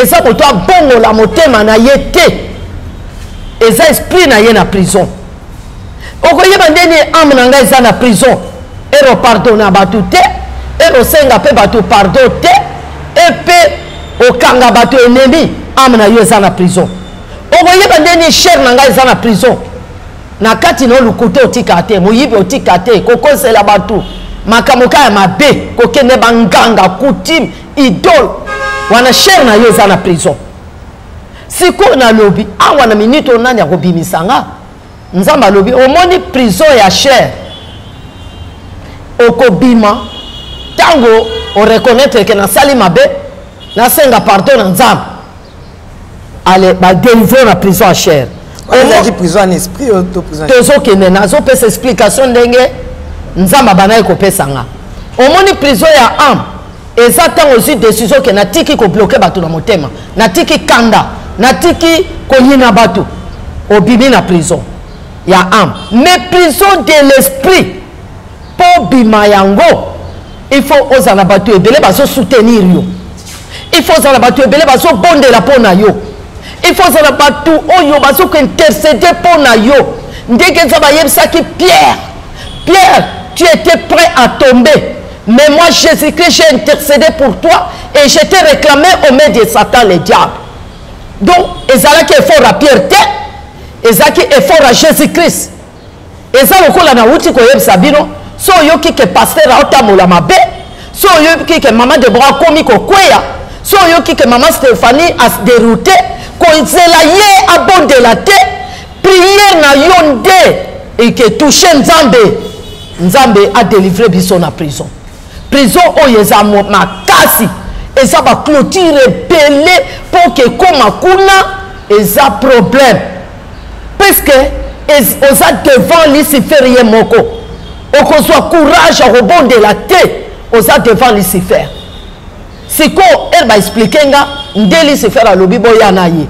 eza moto abongola motema na ye te eza esprit na ye na prison okoyeba ndeni ame na ngai eza na prison eropardona bato te erosenga mpe bato pardon te epe okanga bato enemi ame na yo eza na prison okoyeba ndeni chair na ngai eza na prison na kati na olukuta otika te moyibi otika te kokosela bato makambo kaka ya mabe kokende banganga coutume idole wana chair na yo eza na prison sikoyo nalobi awa na minute onani ya kobimisanga nzambe alobi omoni prison ya chair okobima tango oreconnaître ke nasali mabe nasenga pardon na nzambe ale badélivre na prison ya chair ozaki prison en esprit to prison tozokende nazopesa explication ndenge nzambe abandaki kopesanga omoni prison ya ame eza ntango ozwi décision ke natiki kobloke bato na motema natiki kanda natiki konyina bato obimi na prison ya ame mais prison de l'esprit mpo bima yango il faut ozala na bato ebele bazosoutenir yo il faut ozala na bato ebele bazobondela mpo na yo il faut ozala na bato oyo bazokointercede mpo na yo ndenge nzambe ayebisaki Pierre tu étais prêt à tomber mais moi Jésus-Christ j'ai intercédé pour toi et je t'ai réclamé au maître de Satan le diable donc ezalaki effort à Pierre te ezalaki effort à Jésus-Christ eza lokola na wuti koyebisa bino so oyoki ke pasteur aotambola mabe so oyoki ke mama Debora akomi kokweya so oyoki ke mama Stéphanie asderoute kozela ye abondela te prière na yo nde eke touche nzambe adélivre biso na prison oyo eza makasi eza baclôture ebele mpo ke koma kuna eza problème puisque oza devant Lucifer ye moko okozwa courage akobondela te oza devant Lucifer sikoyo ere baexplike nga nde Lucifer alobi boya na ye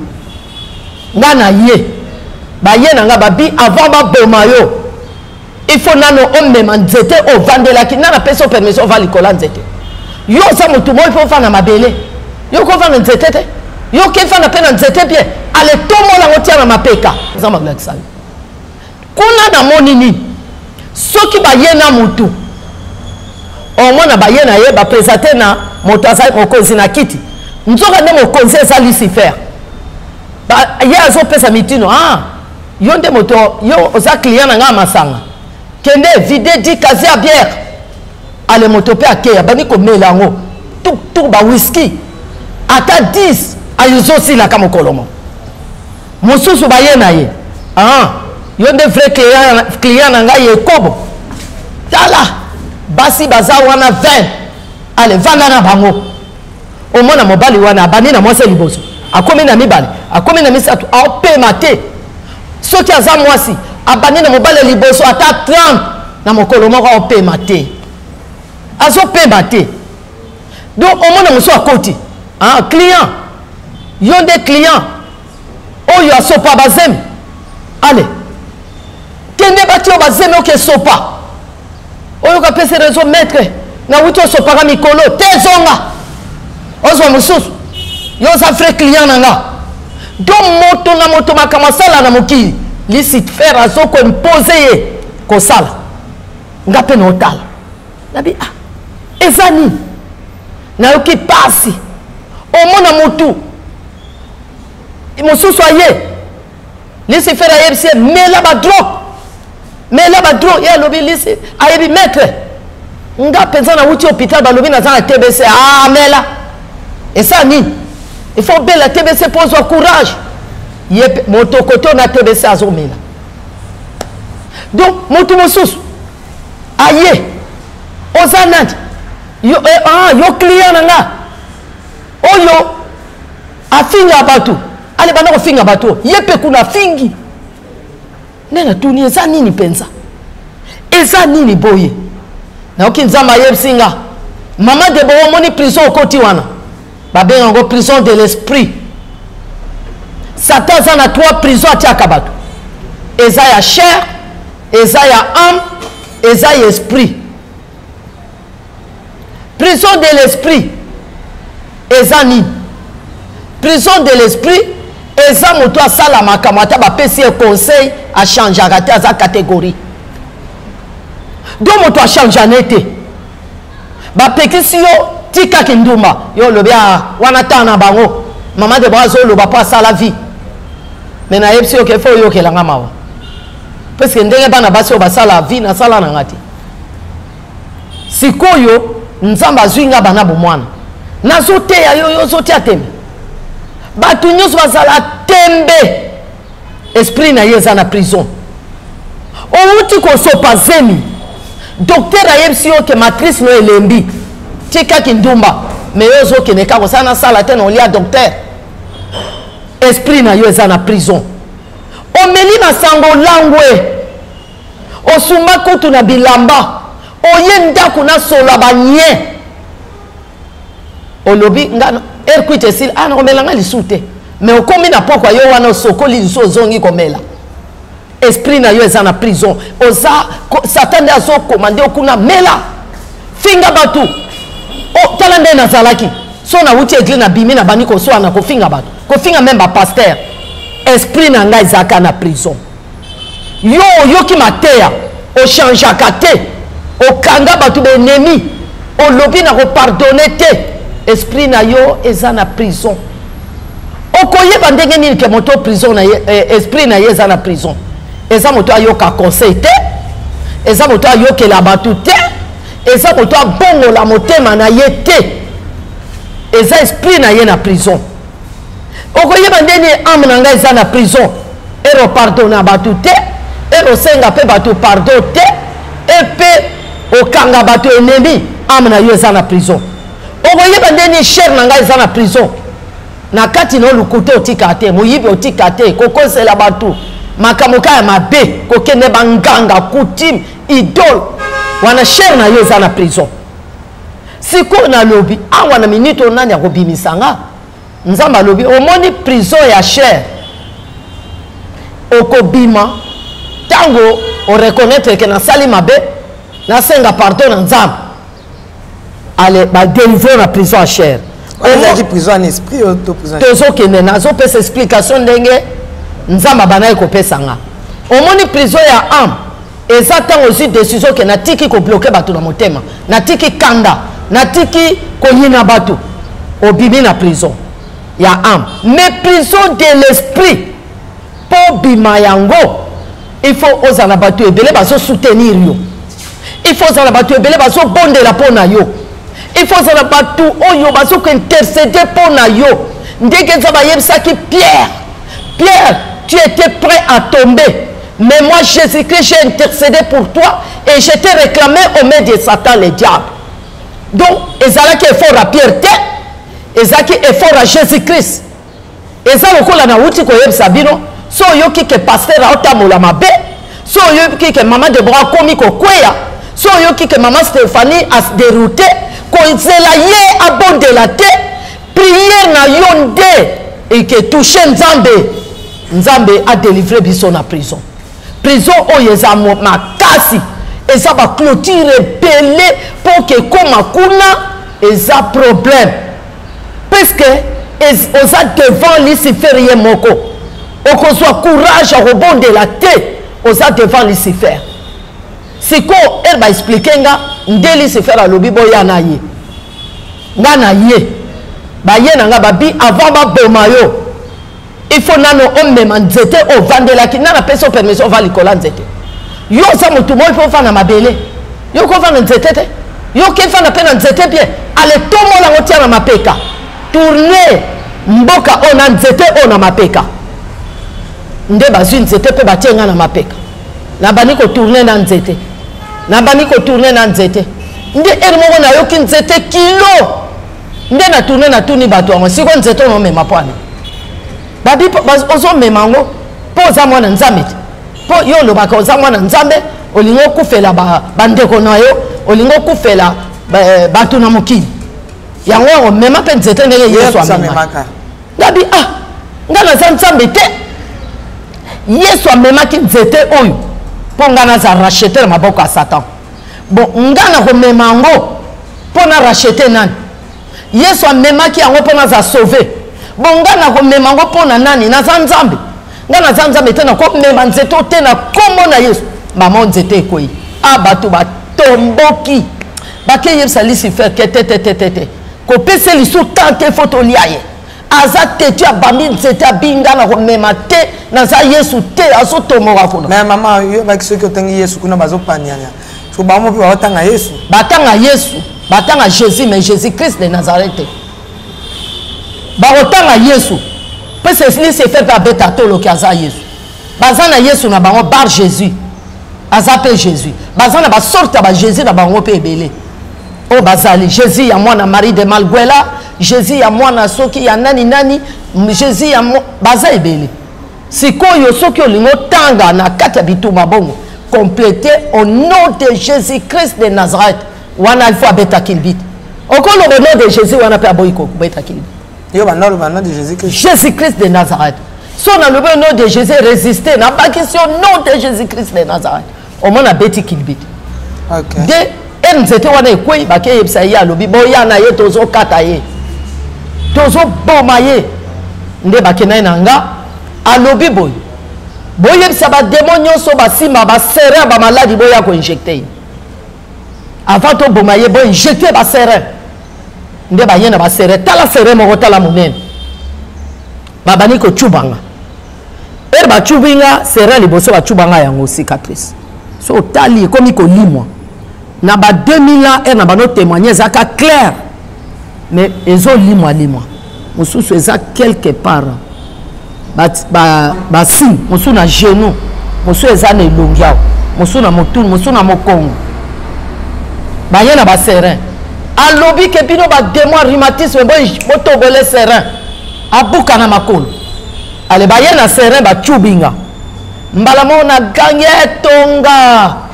nga na ye baye na nga babi avant baboma yo il faut nano omema nzete ovandelaki nana pesa permission ova likola nzete yo oza motu moi mpo ofanda mabele yo kofanda nzete te yo kefanda mpe na nzete bien ale tomolango tia na mapeka eza makolakisani kuna namoni nini soki baye na motu omona baye na ye bapresente na moto azali mokonzi na kiti nzoka nde mokonzi eza Lucifer ye azopesa mitino yo nde moto yo oza client na nga masanga kende vide di kazi ya bière ale moto mpe akeya bani komela yango tuk ba whisky ata 10 ayozosilaka mokolomo mosusu baye na ye yo nde vrai client na ngai ekobo tala basi baza wana 20 ale vanda na bango omona mobali wana abandi na mwasi liboso akomi na mibale akomi na misato aopema te soki aza mwasi abandi na mobali liboso ata 30 na mokolo moko aopema te azopema te donc omona mosu akoti client yo nde client oyo asopa bazemi ale kende bati oyo bazemi oke sopa oyo kapesi rezo maître na wuti osopaka mikolo te zonga ozwa mosusu yo oza vrai client na nga donc moto na moto makambo asala na mokili Lucifer azokoimpose ye kosala nga mpe na otala nabi eza nini nayoki pasi omona motu mosusu aye Lucifer ayebisi ye mela badrogue ye alobi lisi ayebi maître nga mpenza na wuti hôpital balobi naza na TBC mela esa nini il faut bela TBC mpo ozwa courage ye moto koto na TBC azomela donc motu mosusu aye oza nani yo client na nga oyo afinga bato ale banda kofinga bato ye mpe kuna afingi nde natuni eza nini mpenza eza nini boye nayoki nzambe ayebisi nga mama Debora omoni prison okoti wana babenga yango prison de l'esprit Satan a na 3 prisons à Tiakabato. Eza ya chair, eza ya âme, eza ya esprit. Prison de l'esprit, eza ni. Prison de l'esprit, eza moto a salama kamata ba pesi conseil à changer à sa catégorie. Donc moto a changé en été. Ba pekisi yo tika kinduma yo lobia wana tana bango. Maman de brazo lo ba pas ça la vie. Mais na yepsi yo ke fo yo ke langa mawa. Parce que ndenge bana basi yo ba sala vie na sala na ngati. Sikoyo nzamba zwinga bana bomwana. Na zote ya yo zote ya tembe. Batu nyos basala tembe. Esprit na yeza na prison. Outi ko so pazemi. Docteur ayebsi yo ke matrice no elembi. Tika kindumba. Mais yo zo keneka ko sana sala te no lia docteur. Esprit na yo eza na prison. Omeli na sango langwe. Osuma kutu na bilamba. Oyenda kuna sola banye. Olobi ngana erkuite sil ana komelanga lisute. Mais okomi na pokwa yo wana sokoli liso zongi komela. Esprit na yo eza na prison. Oza Satan azo komande okuna mela. Finga batu. O talande na zalaki. So na wuti eglise na bimi na baniko so na ko finga batu. Ko finga même ba pasteur. Esprit na nga ezaka na prison. Yo ki mateya o change akate. O kanga batu be ennemi. O lobi na ko pardonner te. Esprit na yo eza na prison. Okoye bandenge nini ke moto prison na esprit na yeza na prison. Eza moto ayoka conseil te. Eza moto ayoke la batu te. Eza moto bongo la motema na ye te. Eza esprit na ye na prison. Okoye bandenge âme na nga eza na prison. Ero pardonna batu te. Ero senga pe batu pardon te. Epe okanga batu ennemi âme na yo eza na prison. Okoye bandenge chair na nga eza na prison. Na kati no lukuto otikate moyibi otikate kokosela batu makamoka ya mabe kokende banganga coutume idole wana chair na yo eza na prison. Siko na lobi awa na minute onani ya kobimisanga nzamba lobi omoni prison ya chair okobima tango o reconnaître que na sali mabe na senga pardon na nzamba ale ba délivrer na prison ya chair. On a dit prison en esprit ou prison en esprit. Tozo kene nazo pesa explication ndenge nzamba bana ko pesa nga. Omoni prison ya âme exactement aussi décision que na tiki ko bloquer batu na motema, na tiki kanda, na tiki ko yina batu. Obimi na prison ya âme. Mais prison de l'esprit pour bima yango il faut ozala batu ebele bazo soutenir yo. Il faut ozala batu ebele bazo bondela pona yo. Il faut savoir pas tout. Oyo baso que intercéder pour na yo. Ndeke zaba yebsaki Pierre. Pierre, tu étais prêt à tomber. Mais moi, Jésus-Christ, j'ai intercédé pour toi et je t'ai réclamé au maître de Satan, le diable. Donc, ezalaki effort à Pierre te, ezalaki effort à Jésus-Christ. Ezalaki okola na wuti ko yebsa bino. So yoki ke pasteur a otamola mabe. So yoki ke maman de bras komi ko kweya. So yoki ke maman Stéphanie a se dérouté. Koizela ye abonde la te prière na yonde et que toucher Nzambe a délivré biso na prison o yeza makasi eza ba clôture pelé pour que koma kuna eza problème parce que oza devant Lucifer ye moko okozwa courage à rebonde la te oza devant Lucifer. Siko elle va expliquer nga ndeli se faire alobi boya na ye nga na ye ba ye na nga babi avant ba boma yo il faut nano on mema nzete o vandela ki nana peso permission va likola nzete yo sa mutu mo il faut fana mabele yo ko fana nzete te yo ke fana pena nzete bien ale tomo la ngotia na mapeka tourner mboka ona nzete ona mapeka nde bazwi nzete pe batenga na mapeka na bani ko tourner na nzete na bani ko tourner na nzete nde ermo na yoki nzete kilo nde na tourner na tuni bato ngo siko nzete no mema pwana babi ozo mema ngo po za mwana nzambe po yo lo baka oza mwana nzambe olingo kufela bandeko na yo olingo kufela bato na mokili yango mema pe nzete ndenge Yesu amema gabi ngana za nzambe te Yesu amemaki nzete oyo po ngana za racheter maboko ya Satan bon ngana komema ngo po na racheter nani Yesu amemaki yango po na za sauver bon ngana komema ngo po na nani na za nzambe ngana za nzambe te na komema nzete te na kombo na Yesu mama nzete ekoi abatu batomboki bake yebisa Lucifer ke te kopese lisu tante photo liaye aza tetu abambi nzete abinga na komema te na za Yesu te aso tomoka kuna mais maman yo ba kiso ki otangi Yesu kuna bazo panyanya so ba mo pe batanga Yesu batanga Jésus mais Jésus Christ de Nazareth ba otanga Yesu pese li se fait pas beta tolo ki aza Yesu bazana Yesu na bango bar Jésus aza pe Jésus bazana ba sorta ba Jésus na bango pe ebele o bazali Jésus ya mwana Marie de Malguela Jésus ya mwana soki ya nani Jésus ya baza ebele sikoyo soki olingo tanga na kati ya bituma bongo complété au nom de Jésus Christ de Nazareth wana il faut beta kilbit okolo au nom de Jésus wana pe aboyiko beta kilbit yo ba nom de Jésus Christ de Nazareth so na le nom de Jésus résister na ba question nom de Jésus Christ de Nazareth au moins na beti kilbit OK de nzete wana ekoi bake yebisa ye alobi boya na ye tozo kata ye tozo boma ye nde bake na nga alobi boy boyebisa ba démon nyonso basima ba serre ba maladie boya ko injecter avant to boma ye boy injecter ba serre nde ba yena ba serre tala serre moko tala monene babani ko chubanga ba chubinga serre liboso ba chubanga yango cicatrice so tali komi ko limwa na ba 2000 ans na ba no témoigner zaka clair mais ezo limwa mususu eza quelque part ba si musu na genou musu eza na elongiao musu na motunu musu na mokongo ba yena ba serein alobi ke bino ba démon rhumatisme boto bole serein abuka na makolo ale ba yena serein ba chubinga mbala mo na ganye tonga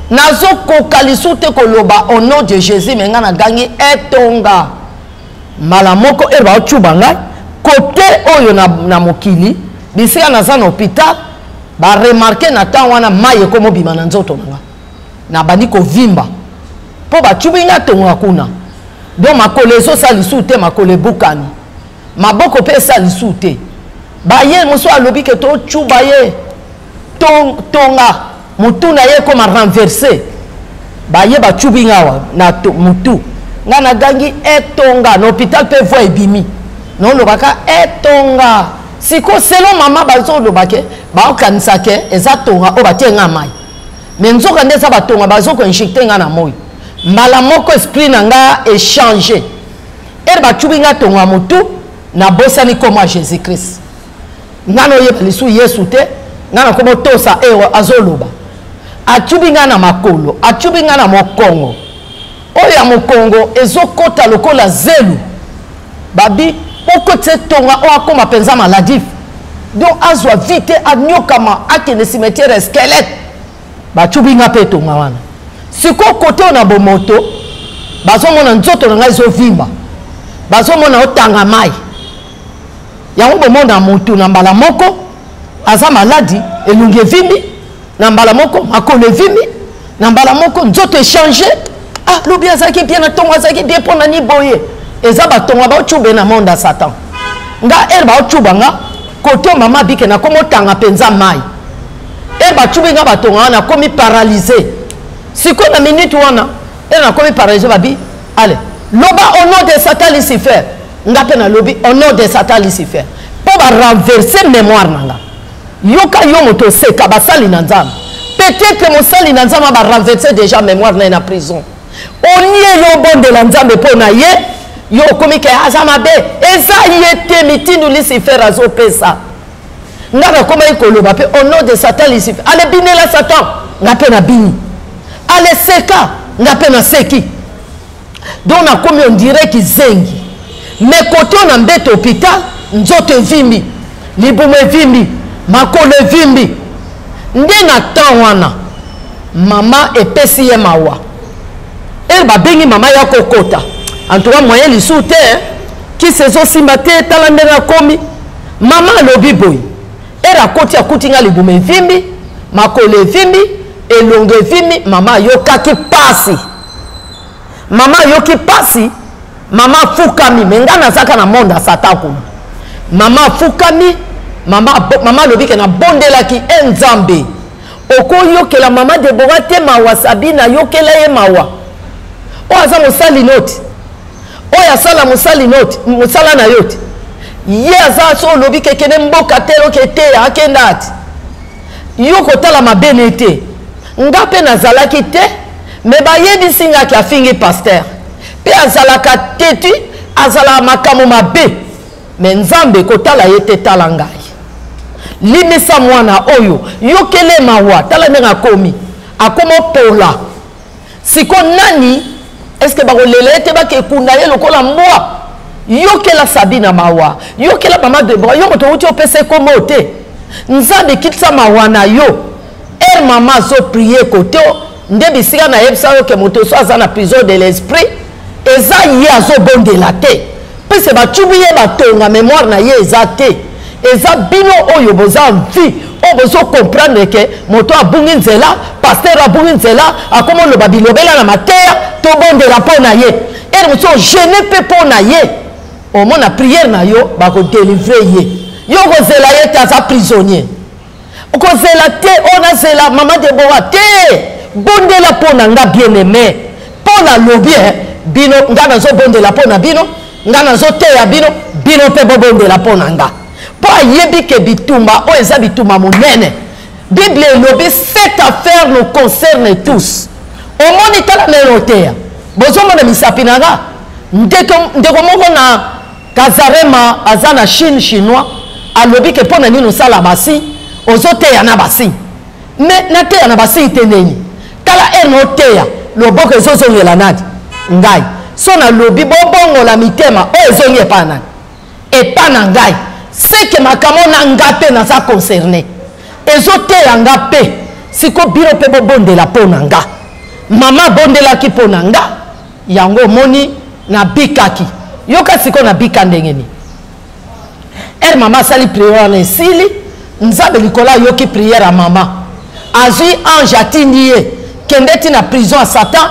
nazo kokalisu te koloba au nom de Jésus menga na ganye etonga mbala moko ba chubanga côté oyo na mokili bisika na za na hôpital ba remarquer na temps wana maye komo bima na nzoto nanga na bandi ko vimba po ba chubinga tonga kuna donc makole so salisu te makole bukani maboko pe salisu te ba ye muso alobi ke to chuba ye tonga mutu na ye koma renverser ba ye ba chubinga wa na mutu ngana gangi etonga na hôpital pe voix ebimi non lobaka etonga siko selon mama bazo lobake ba okanisa ke eza tonga o batenga mai mais nzoka ndesa batonga bazo ko injecter nga na moyo mbala moko esprit na nga échanger ba chubinga tonga mutu na bosani comme Jésus Christ ngano yeba lisu Yesu te ngana komo tosa ewa azoloba achubinga na makolo achubinga na mokongo oya mokongo ezokota lokola zelu babi okote tonga o akoma penza maladif donc azwa vite anyokama akene cimetière squelette bachubinga pe tonga wana siko kote na bomoto bazomona nzoto nga ezovimba bazomona otanga mai yango bomona mutu na mbala moko aza maladi elungi evimbi na mbala moko makolo evimbi na mbala moko nzoto échanger ah lobi azaki bien na tonga azaki bien pona ni boye eza batonga ba ochube na monde ya Satan nga ba ochuba nga koto mama bike na komo tanga penza mai ba chube nga batonga na komi paralysé siko na minute wana na komi paralysé babi allez loba au nom de Satan Lucifer nga pe na lobi au nom de Satan Lucifer po ba renverser mémoire nanga yoka yo moto seka basali na nzambe peut-être mosali na nzambe ba renverser déjà mémoire na na prison onie yo bon de la nzambe po na ye yo komi ke azama be eza yete mitindu Lucifer azo pesa ngana koma ikoloba pe au nom de Satan Lucifer ale binela Satan nga pe na bini ale seka nga pe na seki donc na komi on dirait ki zengi mais côté on mbete hôpital nzoto vimbi libume vimbi makolo vimbi nde na temps wana mama epesi ye mawa ba bengi mama ya kokota en tout cas moyen lisu te ki sezo simba te tala ndenge akomi Maman alobi boy. Era koti akuti nga libume vimbi, makole vimbi, elonge vimbi, mama yoka ki pasi. Mama yoki pasi, mama fukami, mengana saka na monda sataku. Mama fukami, mama lobi ke na bondela ki enzambe. Oko yoke la mama de borate mawa Sabina yoke la ye mawa. O aza musali noti. O ya sala musali noti, musala na yoti. Ye aza so lobi ke kene mboka tero ke te akendati. Yoko tala mabene te. Ngape na zalaki te, me ba yebi singa ki afingi pasteur. Pe azalaka tetu, azala makamu mabe. Me nzambe kotala yete tala ngai. Limisa mwana oyo, yokele mawa, tala nenga komi. Akomo pola. Siko nani, eske bako lele ete bake kunda ye lokola mwa. Yokela Sabina mawa, yokela mama Debora, yoko to uti opese komo te. Nzambe kitsa mawa na yo. Er mama so prier kote ndebi sika na yebisa yo ke moto so azana prison de l'esprit. Eza ye azo bonde la te. Pese ba chubiye ba tonga mémoire na ye eza te. Eza bino oyo boza vi. O bozo comprendre ke moto abungi nzela, pasteur abungi nzela, akomo lo babilobela na mateya to bonde la pona ye. Er moto gêné pe pona ye. Au moins la prière na yo ba ko délivrer ye. Yo ko zela ye ta za prisonnier. O ko zela te ona zela mama de boa te. Bonde la pona nga bien aimé. Pona lobi bino nga na zo bonde la pona bino, nga na zo te ya bino, bino pe bo bonde la pona nga. Po yebi ke bitumba o eza bitumba monene. Bible lobi cette affaire nous concerne tous. Au moni tala melotea. Bozo mona misapina nga. Ndeko moko na Kazarema azana Chine chinois alobi ke pona nino sala basi ozo te ya na basi. Mais na te ya na basi teneni. Tala eno te ya loboko ezozo ngela nadi. Ngai. So na lobi bobongo la mitema o ezongi epa nani. Epa na ngai. C'est que makamo na ngape na sa concerné. Ezo te ya ngape. Siko biro pe bonde la pona nga. Mama bonde la ki pona nga. Yango moni na bikaki. Yoka siko na bika ndengeni. Er mama sali prière na sili. Nzabe likola yoki prière à mama. Azui ange atindie. Kende ti na prison à Satan.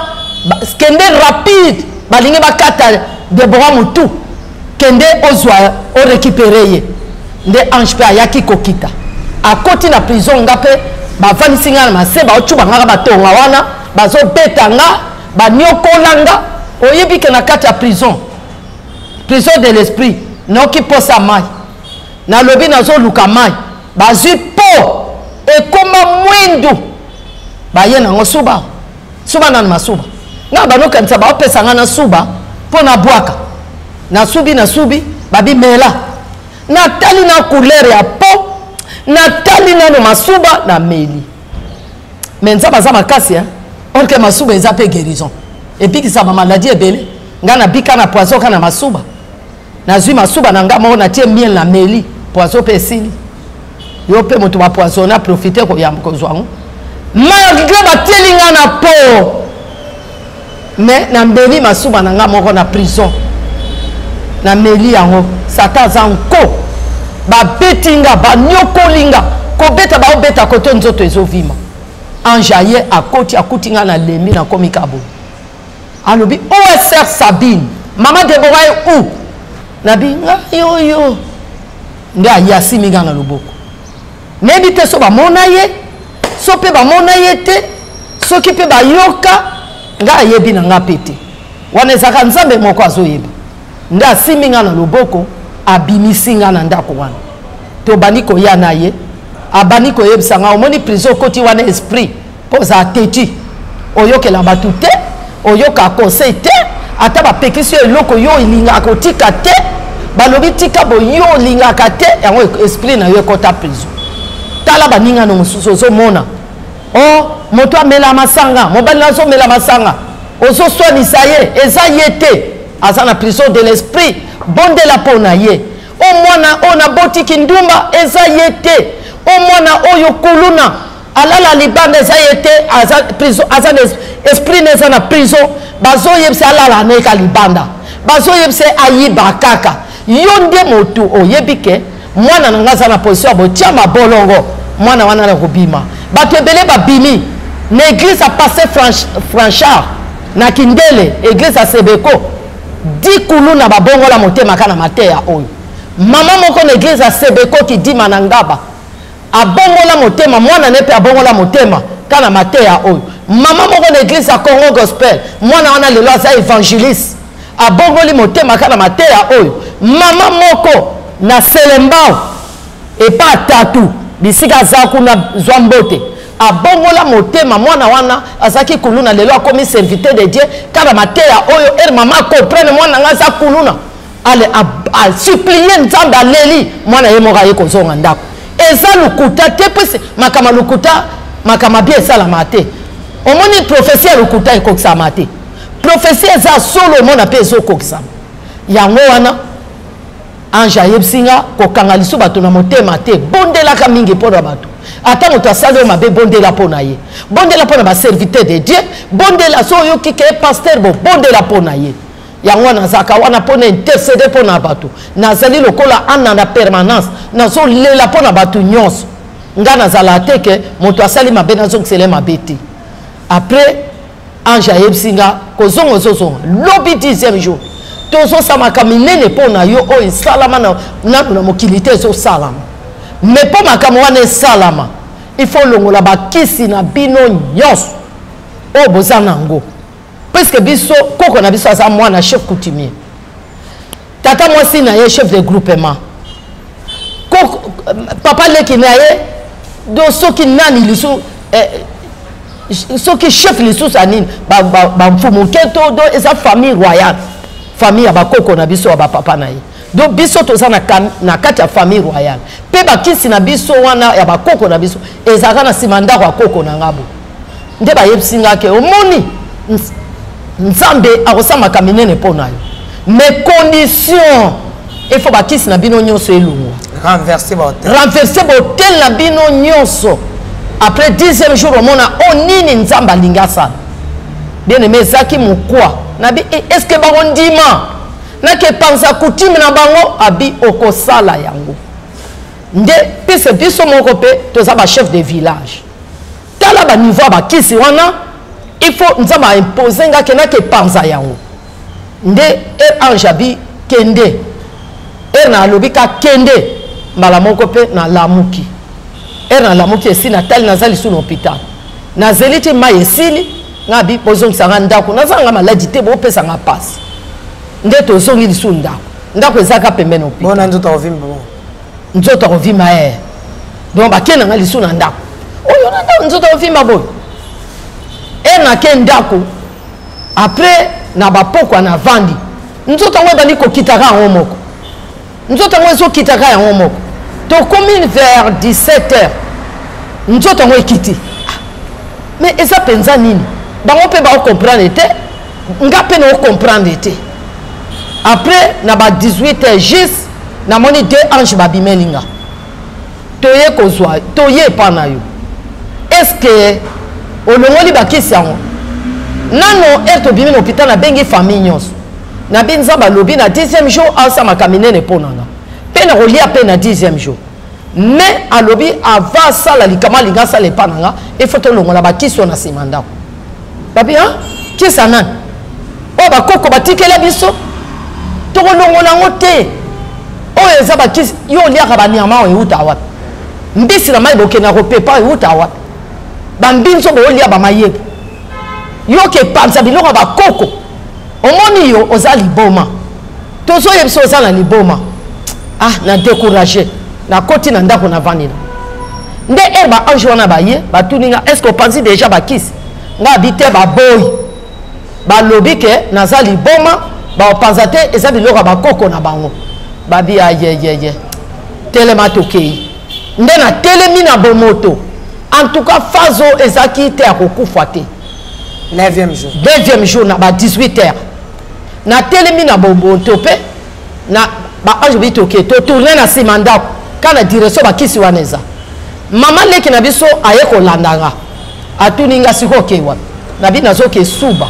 Kende rapide. Balinge bakata Debora mutu. Kende ozwa o récupérer ye. Nde ange pe ayaki kokita. Akoti na prison ngape. Ba vanisi nga na maseba ochuba nga batonga wana. Bazo beta nga. Ba nyokola nga. Oyebi ke na kati ya prison. Prison de l'esprit. Noki posa mai. Na lobi na zo luka mai. Bazui po. Ekoma mwendu. Baye na ngo suba. Suba na masuba. Nga bano kanisa ba opesa nga na suba. Po na buaka. Na subi. Babi mela. Na tali na couleur ya po. Na tali na no masuba na meli. Menza baza makasi hein. Orke masuba eza pe guérison. Et puis qui ça maladie ebele. Nga na bika na poison kana masuba. Na zui masuba na nga mo na tie miel na meli. Poison pe sili. Yo pe moto ba poison na profiter ko ya mkozwa ngo. Malgré ba telinga na po. Mais na mbeli masuba na nga moko na prison. Na meli yango Satan zanko. Ba betinga ba nyokolinga. Ko beta ba obeta koto nzoto ezovima. Anjaye akoti akutinga na lemi na komikabo. Alobi OSR Sabine. Maman Debora est où? Nabi yo. Nde ayasi minga na loboko. Nebi te so ba mona ye. So pe ba mona ye te. So ki pe ba yoka. Nga yebi na nga pete. Wane zaka nzambe moko azoyeba. Nde asiminga na loboko. Abimisinga na ndako wana. To baniko ya na ye. Abani ko yebisa nga omoni prison koti wana esprit. Poza teti. Oyoke la batute. Oyoka conseil te. Ata ba pekisi eloko yo ilinga kotika te. Balobi tika bo yo linga kate. Yango esprit na yo kota prison. Tala baninga no mususu zo mona. Oh, moto amela masanga. Mobali na zo mela masanga. Ozo swani saye. Eza yete. Asa na prison de l'esprit. Bonde la pona ye. O mwana ona boti kindumba. Eza yete. O mwana oyo kuluna. Alala libanda eza yete. Asa prison. Asa esprit neza na prison. Bazo yebse alala neka libanda. Bazo yebse ayiba kaka. Yonde motu o yebike. mwana na nga za na position bo tia mabolongo mwana wana na kobima bato ebele babimi na église a passé franchard na kindele église a sebeko di kulu na babongola motema kana mateya oyo mama moko na église a sebeko ki dima na ngaba abongola motema mwana nepe abongola motema kana mateya oyo mama moko na église a Congo gospel mwana wana lelo aza évangéliste abongoli motema kana mateya oyo mama moko na selembao epa tatu bisika za kuna zwa mbote abongola motema mwana wana azaki kuluna lelo akomi serviteur de Dieu kana mateya oyo mama comprendre mwana nga za kuluna ale a supplier nzambe aleli mwana ye moka ye kozonga ndako eza lukuta te pese makama lukuta makama bien salama te omoni prophétie lukuta ekokisama te prophétie eza solo mona pe ezokokisama yango wana ange ayebsinga kokanga lisu bato na motema te bondelaka mingi mpona bato ata moto asali oyo mabe bondela mpona ye bondela mpona baserviteur de Dieu bondela so oyoki ke paster bo bondela mpona ye yango wana nazalaka wana mpona intercede mpona bato nazali lokola ana na permanence nazolela mpona bato nyonso nga nazala te ke moto asali mabe nazongisele mabe te après ange ayebsinga kozonga ozozonga lobi 10e jour tozosamaka minene mpona yo oyo esalama na mokili te ezosalama me mpo makambo wana esalama ifo longola bakisi na bino nyonso oyo boza nango puisque biso koko na biso aza mwana chef coutumier tata mwasi na ye chef de groupement papa leki na ye do soki nani lisu soki chef lisusu anini bamfumu nketo do eza famille royale famille ya bakoko na biso ya bapapa na ye donc biso toza na kati ya famille royale mpe bakisi na biso wana ya bakoko na biso ezalaka na nsima ndako ya koko na ngabo nde bayebisinga ke omoni nzambe akosamaka minene mpo na yo mais condition ifo bakisi na bino nyonso elungwa renverser botel na bino nyonso après 10e jour omona o nini nzambe alingi asala bien aimé ezalaki mokwa nabi est-ce que bango ndima nake panza coutume na bango abi okosala yango nde pese biso moko pe toza ba chef de village tala ba niveau ba kisi wana il faut nzamba imposer nga ke nake panza yango nde ange abi kende na lobi ka kende mbala moko pe na lamuki na lamuki esi na tali nazali sous l'hôpital nazeli ti mai esili nga bi bozongisanga ndako nazanga maladi te bopesanga pasi nde tozongi lisu ndako ezaka pembeni hôpital bona nzoto akovimba nzoto akovimba donc bakendanga lisu na ndako oyo na ndako nzoto akovimba boyo nake ndako après na bapokwa na vandi nzoto yango ebandi kokitaka yango moko nzoto yango ezokitaka yango moko tokomi vers 17h nzoto yango ekiti mais eza mpenza nini bango mpe baocomprendre te nga mpe naocomprendre te après na ba 18h juste namoni 2 ange babimelinga toye kozwa toye epa na yo est-ce que olongoli bakisi yango nano ere tobimi na hôpital nabengi famille nyonso nabi nzambe alobi na 10e jour asamaka minene mpo nanga mpe nakolia mpe na 10e jour mais alobi avant asala likama alingi asala epa nanga ifo tolongola bakisi oyo na nsima ndako babi kisa nani oyo bakoko batikela biso tokolongola yango te oyo eza bakisi yo oliaka banyama oyo euta wapi mbisi na mai bokenda kopepa euta wapi bambinso boolia bamayebo yoke panza biloko bakoko omoni yo oza liboma tozoyebisa oza na liboma na découragé nakoti na ndako na vandina nde ere baange wana baye batuninga est ce que opanzi déjà bakisi nga abi te baboyi balobi ke naza liboma baopanza te eza biloko bakoko na bango babi ayeyeye telema tokei nde na telemi na bomoto en tout cas fazo ezaki te akokufa te 9e jour na ba 18h na telemi na bomoto pe na baange bi toke to tourner na nsima ndako kana direction bakisi wana eza mama leki na biso aye kolandanga atuninga sikokewa nabi nazoke suba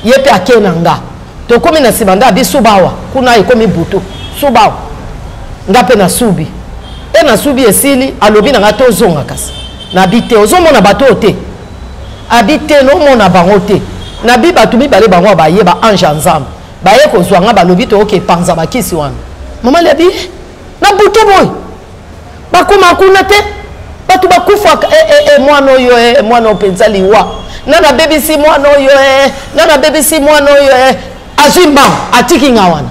ye mpe ake na nga tokomi na nsima nda abi suba awa kuna ekomi butu suba awa nga mpe na subi na subi esili alobi na ngato zonga kasi na bité ozomona bato te habité no mona bango te na bi bato mibale bango ba ye ba ange ensemble ba ye ko zwanga balobi to oke panza bakisi wana mama lebi na buto boy bakoma kuna te bato bakufa mwana oyo mwana openza liwa nana BBC mwana oyo nana BBC mwana oyo azimba atiki nga wana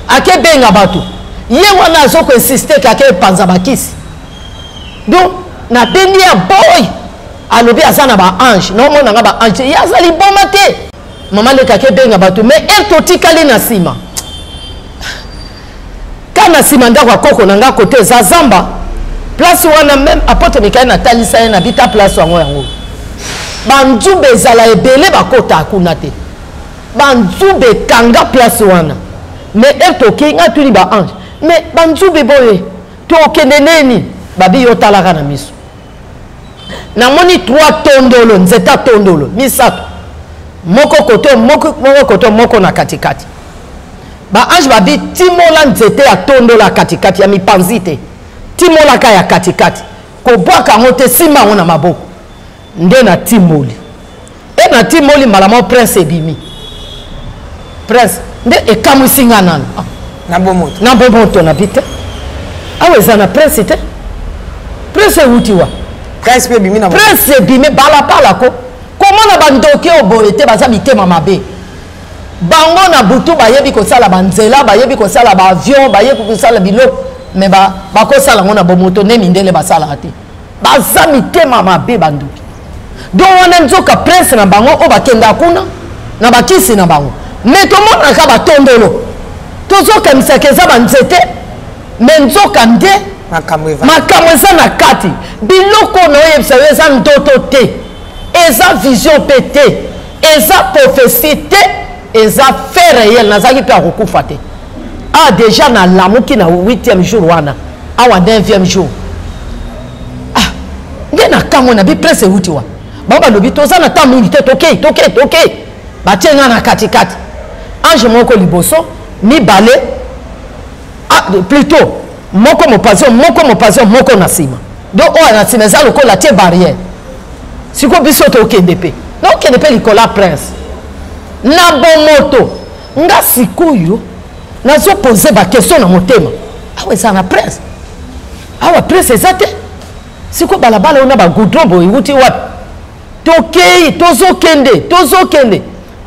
ake benga bato ye wana azoko insiste kake panza bakisi donc na bendi ya boy alobi azana ba ange no mona nga ba ange ya zali boma te mama le kake benga bato mais totikali na sima kana sima ndako akoko na nga kote za zamba place wana même apote Mikael na talisa ye na bita place wango yango banzube ezala ebele bakota akuna te banzube kanga place wana mais toki nga tuli ba ange mais banzube boye tokende neni babi yo talaka na miso namoni 3 tondolo nzeta tondolo misato moko koto moko na katikati ba ange babi timola nzete ya tondola katikati ya mipanzi te timola ka ya katikati ko bwaka ngote simba ngona maboko nde na timoli na timoli malamo prince ebimi prince nde ekamwisinga nana na bomoto na bite aweza na prince te prince utiwa prince ebimi na prince ebimi balabala ko komona bandoki oboye te baza mitema mabe bango na butu bayebi kosala banzela bayebi kosala ba avion bayebi kosala biloko mais bakosala ngo na bomoto ne mindele basala te baza mitema mabe bandoki donc wana nzoka prince na bango o bakenda kuna na bakisi na bango mais tomonaka batondolo tozokamisa keza banzete mais nzoka nde makambo eza na kati biloko na oyebisa yo eza ndoto te eza vision pe te eza prophétie te eza fait réel nazalaki mpe akokufa te déjà na lamuki na 8e jour wana awa 9e jour nde na kamwe na bi presse euti wana bango balobi toza na temps mingi te tokei batie nga na katikati ange moko liboso mibale plutôt moko moko na nsima donc oyo na nsima eza lokola tie barrière siko biso tokende mpe nokende mpe likola prince na bomoto nga sikoyo nazopose bakestion na motema awa eza na prince awa prince eza te siko balabala ona bagoudron boye euti wapi tokei tozokende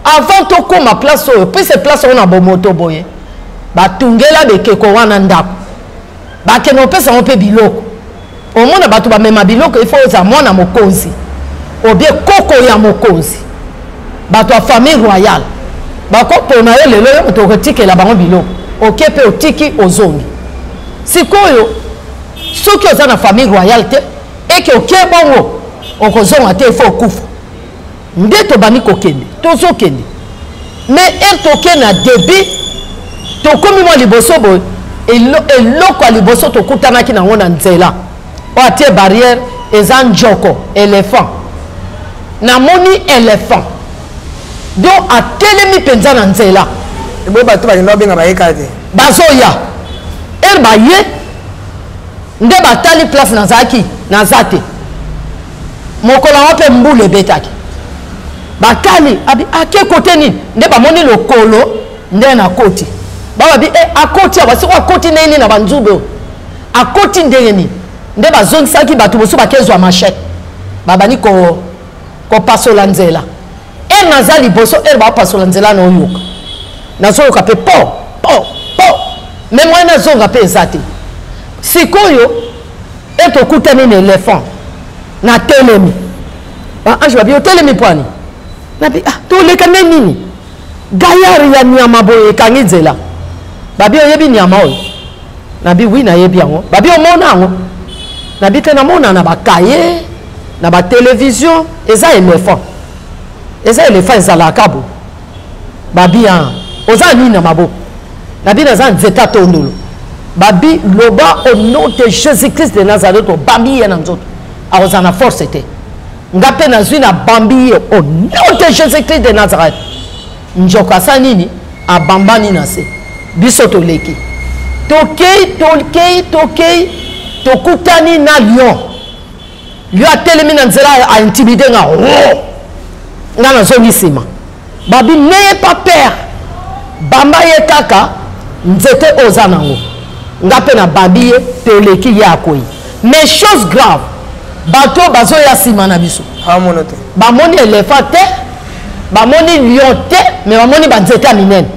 avant tokoma place oyo pese place oyo na bomoto boye batungela bekeko wana ndako bakende opesa ngo mpe biloko omona bato bamema biloko ifo oza mwana mokonzi obie koko ya mokonzi bato ya famille royale bakopona yo lelo yo moto okotikela bango biloko oke mpe otiki ozongi sikoyo soki oza na famille royale te eke oke bongo okozonga te ifo okufa nde tobandi kokende tozokende mais toke na début tokomi mwa liboso boye eloko ya liboso tokutanaki nango na nzela oyo atie barrière eza njoko éléphant namoni éléphant donc atelemi mpenza na nzela eboye bato bakenda obenga bayeka te bazoya baye nde batali place nazalaki naza te mokolo yango mpe mbula ebetaki batali abi ake kote nini nde bamoni lokolo nde na koti bababi akoti awa siko akoti nini na banzube oyo akoti ndenge nini nde bazongisaki bato mosusu bakezwa machete babani kopasola nzela naza liboso bapasola nzela na oyoka nazoyoka mpe po me mwa nazonga mpe eza te sikoyo tokutani na éléphant na telemi ange babi otelemi pwani nabi toleka nde nini gayari ya nyama boye ekangi nzela babi oyebi nyama oyo nabi wi nayebi yango babi omona yango nabi te namona na bakaye na batelevizio eza éléphant ezalaka bo babi oza nini na maboko nabi naza nzeta tondolo babi loba au nom de Jésus-Christ de Nazareth obambi ye na nzoto akoza na force te nga mpe nazwi na bambi ye au nom de Jésus-Christ de Nazareth njoko asa nini abambani na se biso toleki tokei tokutani na lion lion atelemi na nzela a intimider nga nga na zongi sima babi n'ayez pas peur bamba ye kaka nzete oza nango nga pe na babi ye toleki ye akoyi mais chose grave bato bazo ya sima na biso bamoni éléphant te bamoni lion te mais bamoni banzete ya minene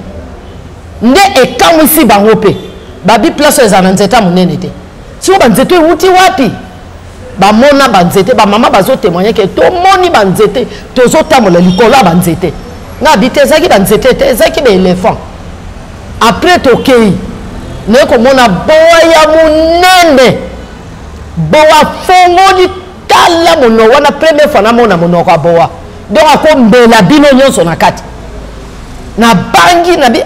nde ekamwisi bango pe babi place eza na nzete ya monene te siko banzete euti wapi bamona banzete bamama bazotémoigne ke tomoni banzete tozotambola likolo ya banzete nga bi te ezalaki banzete te ezalaki baéléphant après tokei naye komona bowa ya monene bowa fongoli tala monoko wana première fois namona monoko ya bowa donc akombela bino nyonso na kati na bangi na bi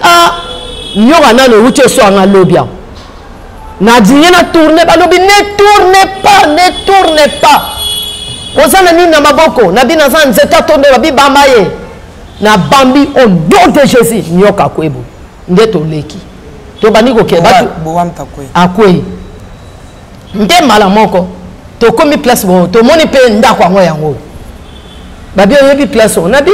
nyoka nano euti eswanga lobi yango na dinye na tourne balobi ne tourne pas oza na nini na maboko na bino aza nzeta tonde babi bamba ye na bambi au nom de Jésus nyoka kwebo nde toleki tobandi kokende bato akwei nde mala moko tokomi place bo tomoni mpe ndako yango yango babi oyebi place o nabi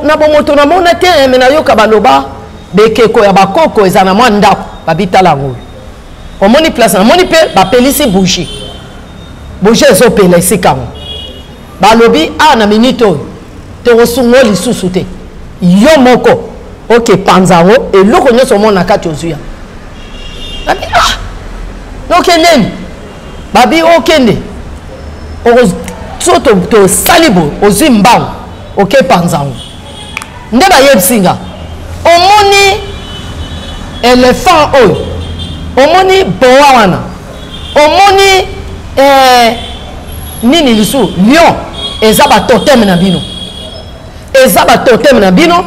na bomoto na mona te me na yoka baloba bekeko ya bakoko eza na mwa ndako babi tala yango omoni place na moni mpe bapelisi bougie ezopela esika yango balobi na minute oyo tokosungo lisusu te yo moko oke panza yango eloko nyonso omona na kati ozuya babi nokende nini babi okende so tosali boye ozwi mbango oke panza yango nde bayebisinga omoni éléphant oyo omoni boa wana omoni nini lisu lion eza batoteme na bino eza batoteme na bino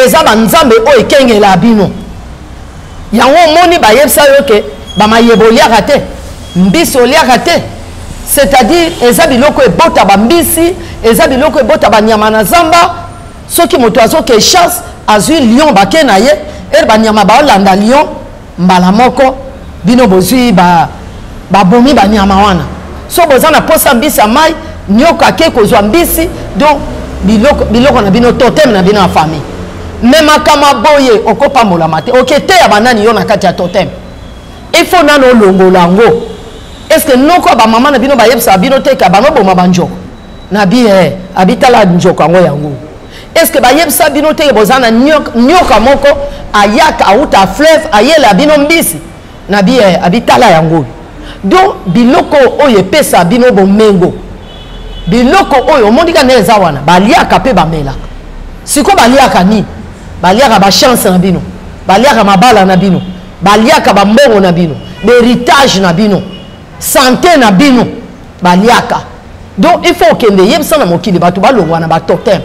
eza banzambe oyo ekengela bino yango omoni bayebisa yo ke bamayebo oliaka te mbisi oliaka te c'est-à-dire eza biloko ebota bambisi eza biloko ebota banyama na zamba soki moto azoke chasse azwi lion bake na ye ere banyama baolanda lion mbala moko bino bozwi babomi banyama wana so boza na posa mbisi ya mai nyoka ke kozwa mbisi donc biloko na bino totem na bino ya famille me makama boye okopambolama te okete ya banani yo na kati ya totem il faut nano olongola yango est-ce que noko bamama na bino bayebisa bino te ka banoboma banjoko na bi abitala njoko yango est-ce que bayebisa bino te boza na nyoka moko ayaka auta fleuve ayela bino mbisi na bi abitala yango donc biloko oyo epesa bino bomengo biloko oyo omondika na eza wana baliaka pe bamelaka siko baliaka ni baliaka bachance na bino baliaka mabala na bino baliaka bambongo na bino héritage na bino santé na bino baliaka donc il faut okende yebisa na mokili bato balongwa na batotem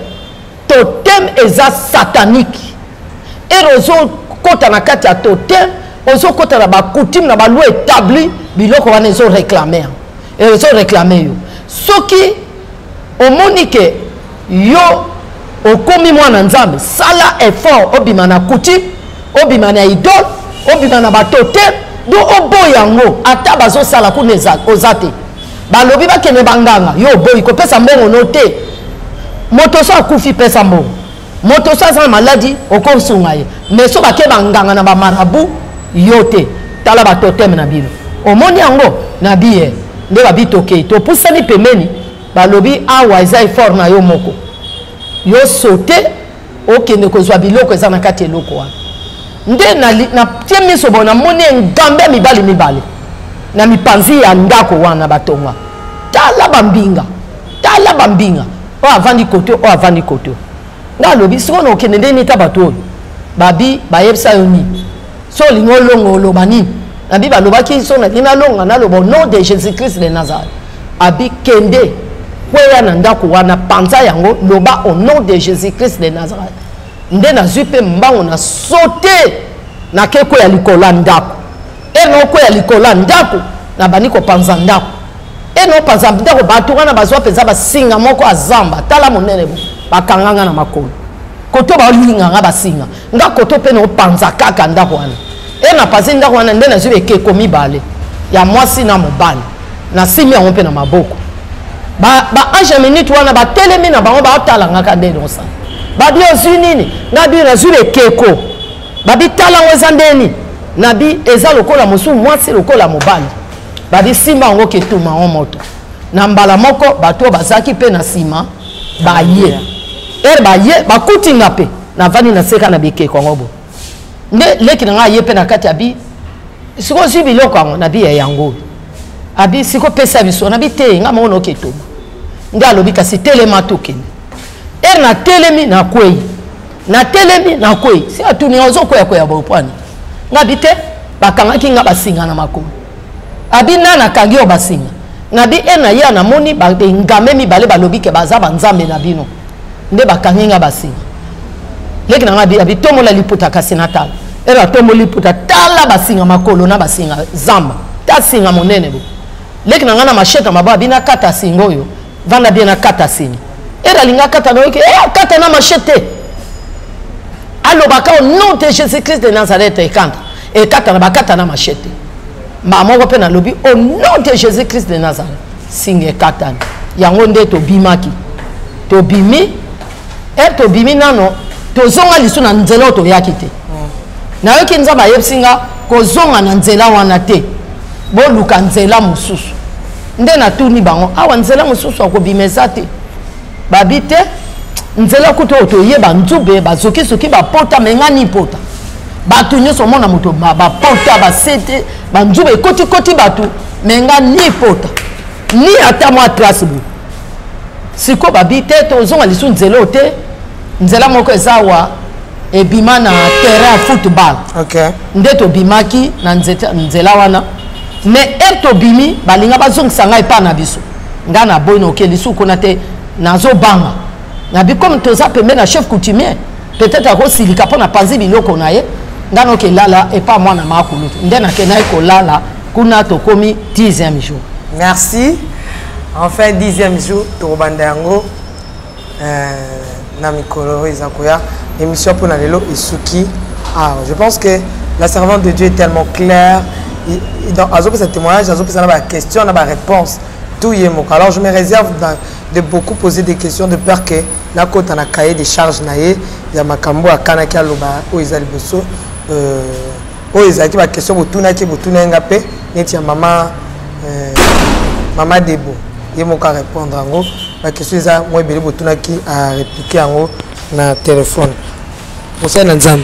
totem eza satanique ere ozokota na kati ya totem ozokota na bakutime na baloi établi biloko wana ezoreklame yo soki omoni ke yo okomi mwana nzambe sala effort obima na coutume obima na idole obima na batotem do oboyi yango ata bazosala kuna oza te balobi bakende banganga yo oboyi kopesa mbongo no te moto so akufi pesa mbongo moto so aza na maladi okosunga ye mais so bake banganga na bamarabu yo te tala batotem na bino omoni yango na biye nde babi tokei topusani pemeni balobi awa eza effort na yo moko yo sote okende kozwa biloko eza na kati eloko wana nde na tie miso bona moni ngambe mibale na mipanzi ya ndako wana batonga tala bambinga o avandi koto nga lobi siko na okende nde nita bato oyo babi bayebisa yo nini so olingi olonga oloba nini nabi balobaki so nalingi nalonga naloba au nom de Jésus Christ de Nazareth abi kende kweya na ndako wana panza yango loba au nom de Jésus Christ de Nazareth nde nazwi mpe mbango na sote na ke kweya likolo ya ndako eno kweya likolo ya ndako na bani kopanza ndako eno panza ndako bato wana bazwa mpenza basinga moko azamba tala monene bakanganga na makolo koto baolinganga basinga nga koto mpe na opanza kaka ndako wana ena pasi ndako wana nde nazwi ekeko mibale ya mwasi na mobali na simi yango mpe na maboko ba ange minute wana batelemi na bango baotalangaka nde nosa babi ozwi nini ngabi nazwi lekeko babi talango eza ndeni nabi eza lokola mosusu mwasi lokola mobali babi simba yango ketuma ngo moto na mbala moko bato bazaki mpe na nsima baye ere baye bakutinga mpe navandi naseka na bikeko yango bo nde leki na nga aye mpe na kati abi siko ozwi biloko yango nabi ya yango abi siko pesa biso nabi te nga mongo noketuma nde alobi kasi telema tokende ere na telemi na kwei na telemi na kwei si atuni ozokoya bopwani ngabi te bakangaki nga basinga na makolo abi nana akangi oyo basinga ngabi ena ye namoni ngame mibale balobi ke baza banzambe na bino nde bakangi nga basinga leki na ngabi abi tomola liputa kasi natala era tomola liputa tala basinga makolo na basinga zamba ta singa monene bo leki na nga na machete mabo abi na kata singa oyo vanda bien na kata singa era linga kata na oke kata na machete alobaka au nom de Jésus-Christ de Nazareth et kata na bakata na machete mama ko pe na lobi au nom de Jésus-Christ de Nazareth singe kata yango nde to bimaki to bimi to bimi nano to zonga lisu na nzela to yakite na yoki nzaba yepsinga ko zonga na nzela wana te bo luka nzela mususu nde na tuni bango awa nzela mususu ko bimeza te babite nzela kuto otoyeba nzube bazoki bapota mengani pota batu nyonso mona moto bapota basete banzube koti batu mengani pota ni ata mwa trace bu siko babite tozonga lisu nzela te nzela moko ezawa ebima na terrain football okay nde tobimaki na nzela wana mais tobimi balinga bazongisa ngai pa na biso nga na boy no ke lisu kona te nazo banga nabi comme toza pembe na chef coutumier peut-être akosilika mpo na panzi biloko na ye ngano ke lala et pas moi na makulu nde na kenai ko lala kuna tokomi 10e jour. Merci. Enfin 10e jour tobanda yango na mikolo izakoya émission pour na lelo isuki. Ah, je pense que la servante de Dieu est tellement claire. Dans ce témoignage, dans la question, dans la réponse, tout y est mon. Alors je me réserve de beaucoup poser des questions de peur que la côte en a cahier des charges naïe, il y a ma cambo à Kanaka Loba, où ils allaient beso, où ils allaient ma question, botuna qui botuna ngapé, net ya maman, maman Debo, il mon cas répondre en gros, la question est à moi belé botuna qui a répliqué en gros na téléphone. Pour ça n'ensemble.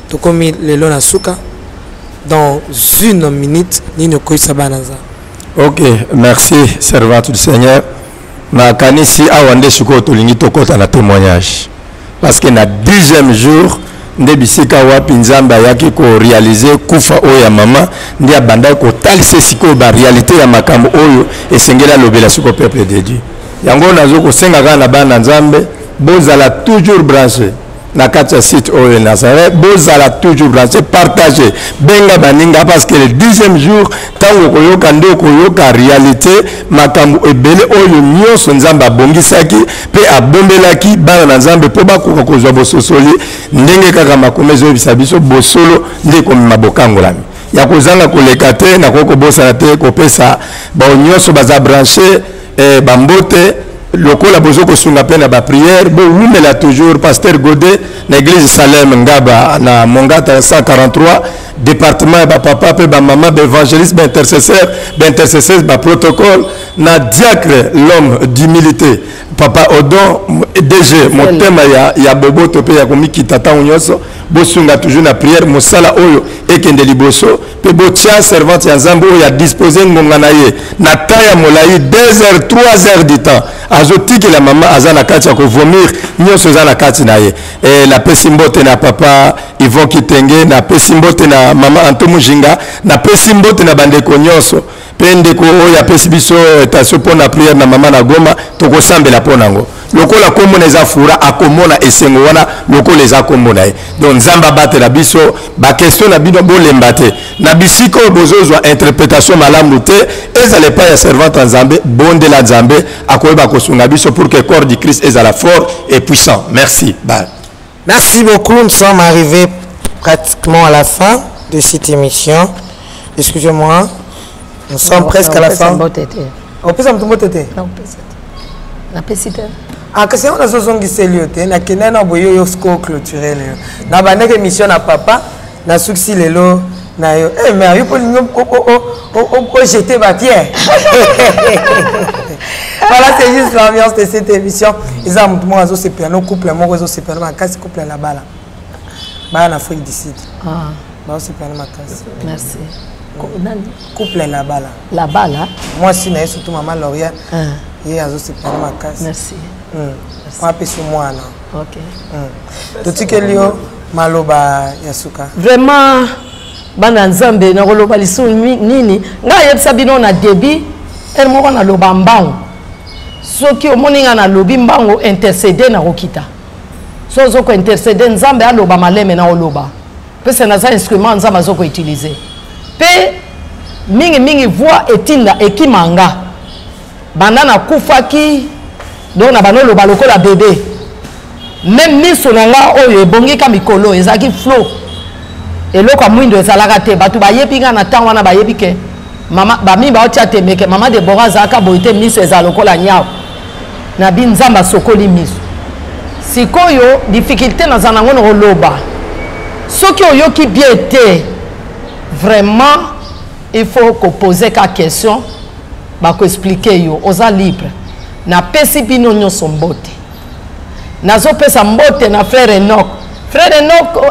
Tokomi lelo na suka dans une minute ni ne koisa banaza. Ok, merci servante du Seigneur. Na kanisi awande siko tolingi tokota na témoignage parce que na 10e jour nde bisika wapi nzamba yaki ko réaliser kufa oya mama ndi abanda ko talise siko ba réalité ya makambo oyo esengela lobela siko peuple de Dieu. Yango nazo ko senga kana bana nzambe bozala toujours branché na kati site oyo Nazareth bozala toujours branché partager benga baninga parce que le 10e jour tango koyoka ndo koyoka réalité makambo ebele oyo nyonso nzamba bongisaki pe abombelaki bana na nzambe po bakoka kozwa bososoli ndenge kaka makomezo ebisa biso bosolo nde komema bokangolami ya kozanga koleka te na koko bosana te kopesa ba nyonso baza branché bambote lokola bozoko sunga pe na ba prière bo wumela toujours pasteur Godet na église Salem ngaba na Mongata 143 département ba papa pe ba maman ba évangéliste ba intercesseur ba protocole na diacre l'homme d'humilité papa Odon DG motema ya boboto pe ya komikita ta onyoso bo sunga toujours na prière mosala oyo ekende liboso pe bo tia servante ya nzambe oyo ya disposer ngonga na ye na taya molai 2h 3h du temps azotiki la maman azana kati ya ko vomir nyonso za na kati na ye la pesimbote na papa Yvon Kitenge na pesimbote na mama Antomo Jinga na pesimbote na bandeko nyonso pendeko oya pesibiso etation pona prière na mama na Goma toko sambela ponango lokola komona eza fura akomona esengo wana lokola eza komona ye donc nzamba batela biso ba question na bino bolemba te na bisiko bozozwa interprétation malamu te ezale pa ya servante nzambe bonde la nzambe akoyeba kosunga biso pour que corps du Christ ezala fort et puissant. Merci. Bye. Merci beaucoup, nous sommes arrivés pratiquement à la fin. de cette émission. Excusez-moi, nous sommes presque à la fin. On peut s'en tété. La pesite. Ah, que c'est on a son qui s'est lié, na kena na boyo yo sco clôturé le. Na ba nek émission na papa, na succès lelo na yo. Eh mais yo pour o jeter ma pierre. Voilà, c'est juste l'ambiance de cette émission. Ils ont moi zo c'est piano couple moi zo c'est piano ma casse couple là-bas là. Ba en Afrique du Sud. Ah. Ba c'est piano ma casse. Merci. Couple là-bas là. Là-bas là. Moi si na surtout maman Lauriane. Et azo c'est piano ma casse. Merci. On appelle sur moi là. OK. Tout ce que lio maloba yasuka. Vraiment bana nzambe na koloba lisu nini nga yebisa bino na débit elle moko na loba mbango soki omoni nga na lobi mbango intercéder na kokita so zo ko intercéder nzambe aloba maleme na oloba pese na za instrument nzambe zo ko utiliser pe mingi voix etinda ekimanga banda na kufaki donc na bano loba lokola bébé même miso na nga oyo ebongika mikolo ezaki flow eloko ya mwindo ezalaka te bato bayebi nga na ntango wana bayebi ke mama bami baotia temeke mama de bora azalaka boye te miso ezala lokola nyao na bi nzambe asokoli miso sikoyo difficulté nazala nango na koloba soki oyoki bien te vraiment il faut koposer ka question bakoexplike yo oza libre napesi bino nyonso mbote nazopesa mbote na frère Enoch. Frère Enoch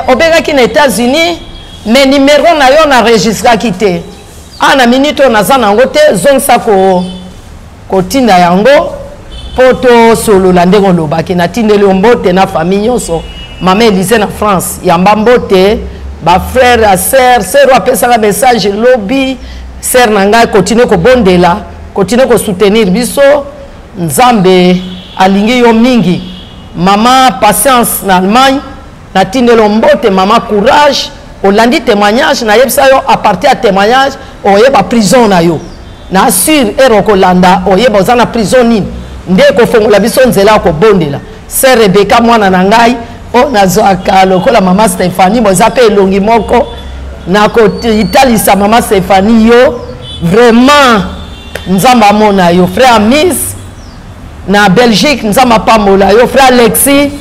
obengaki na États-Unis mais numéro na yo na registraki te ana minute naza nango te zongisa kotinda yango po tosolola ndenge olobaki natindeli yo mbote na famille nyonso mama Elise na France yamba mbote bafrère ya sœur apesaka message lobi sœur na ngai continue kobondela continue kosoutenir biso nzambe alingi yo mingi mama patience na Allemagne natindelo mbote mama courage olandi témoignage na yebisa yo à partir ya témoignage oyeba prison na yo na assure erokolanda oyeba oza na prison nini nde kofongola biso nzela kobondela sœur Rebecca mwana na ngai o nazwaka lokola mama Stéphanie boza pe elongi moko na koitalisa mama Stéphanie yo vraiment nzamba amona yo frère Miss na Belgique nzamba pambola yo frère Alexis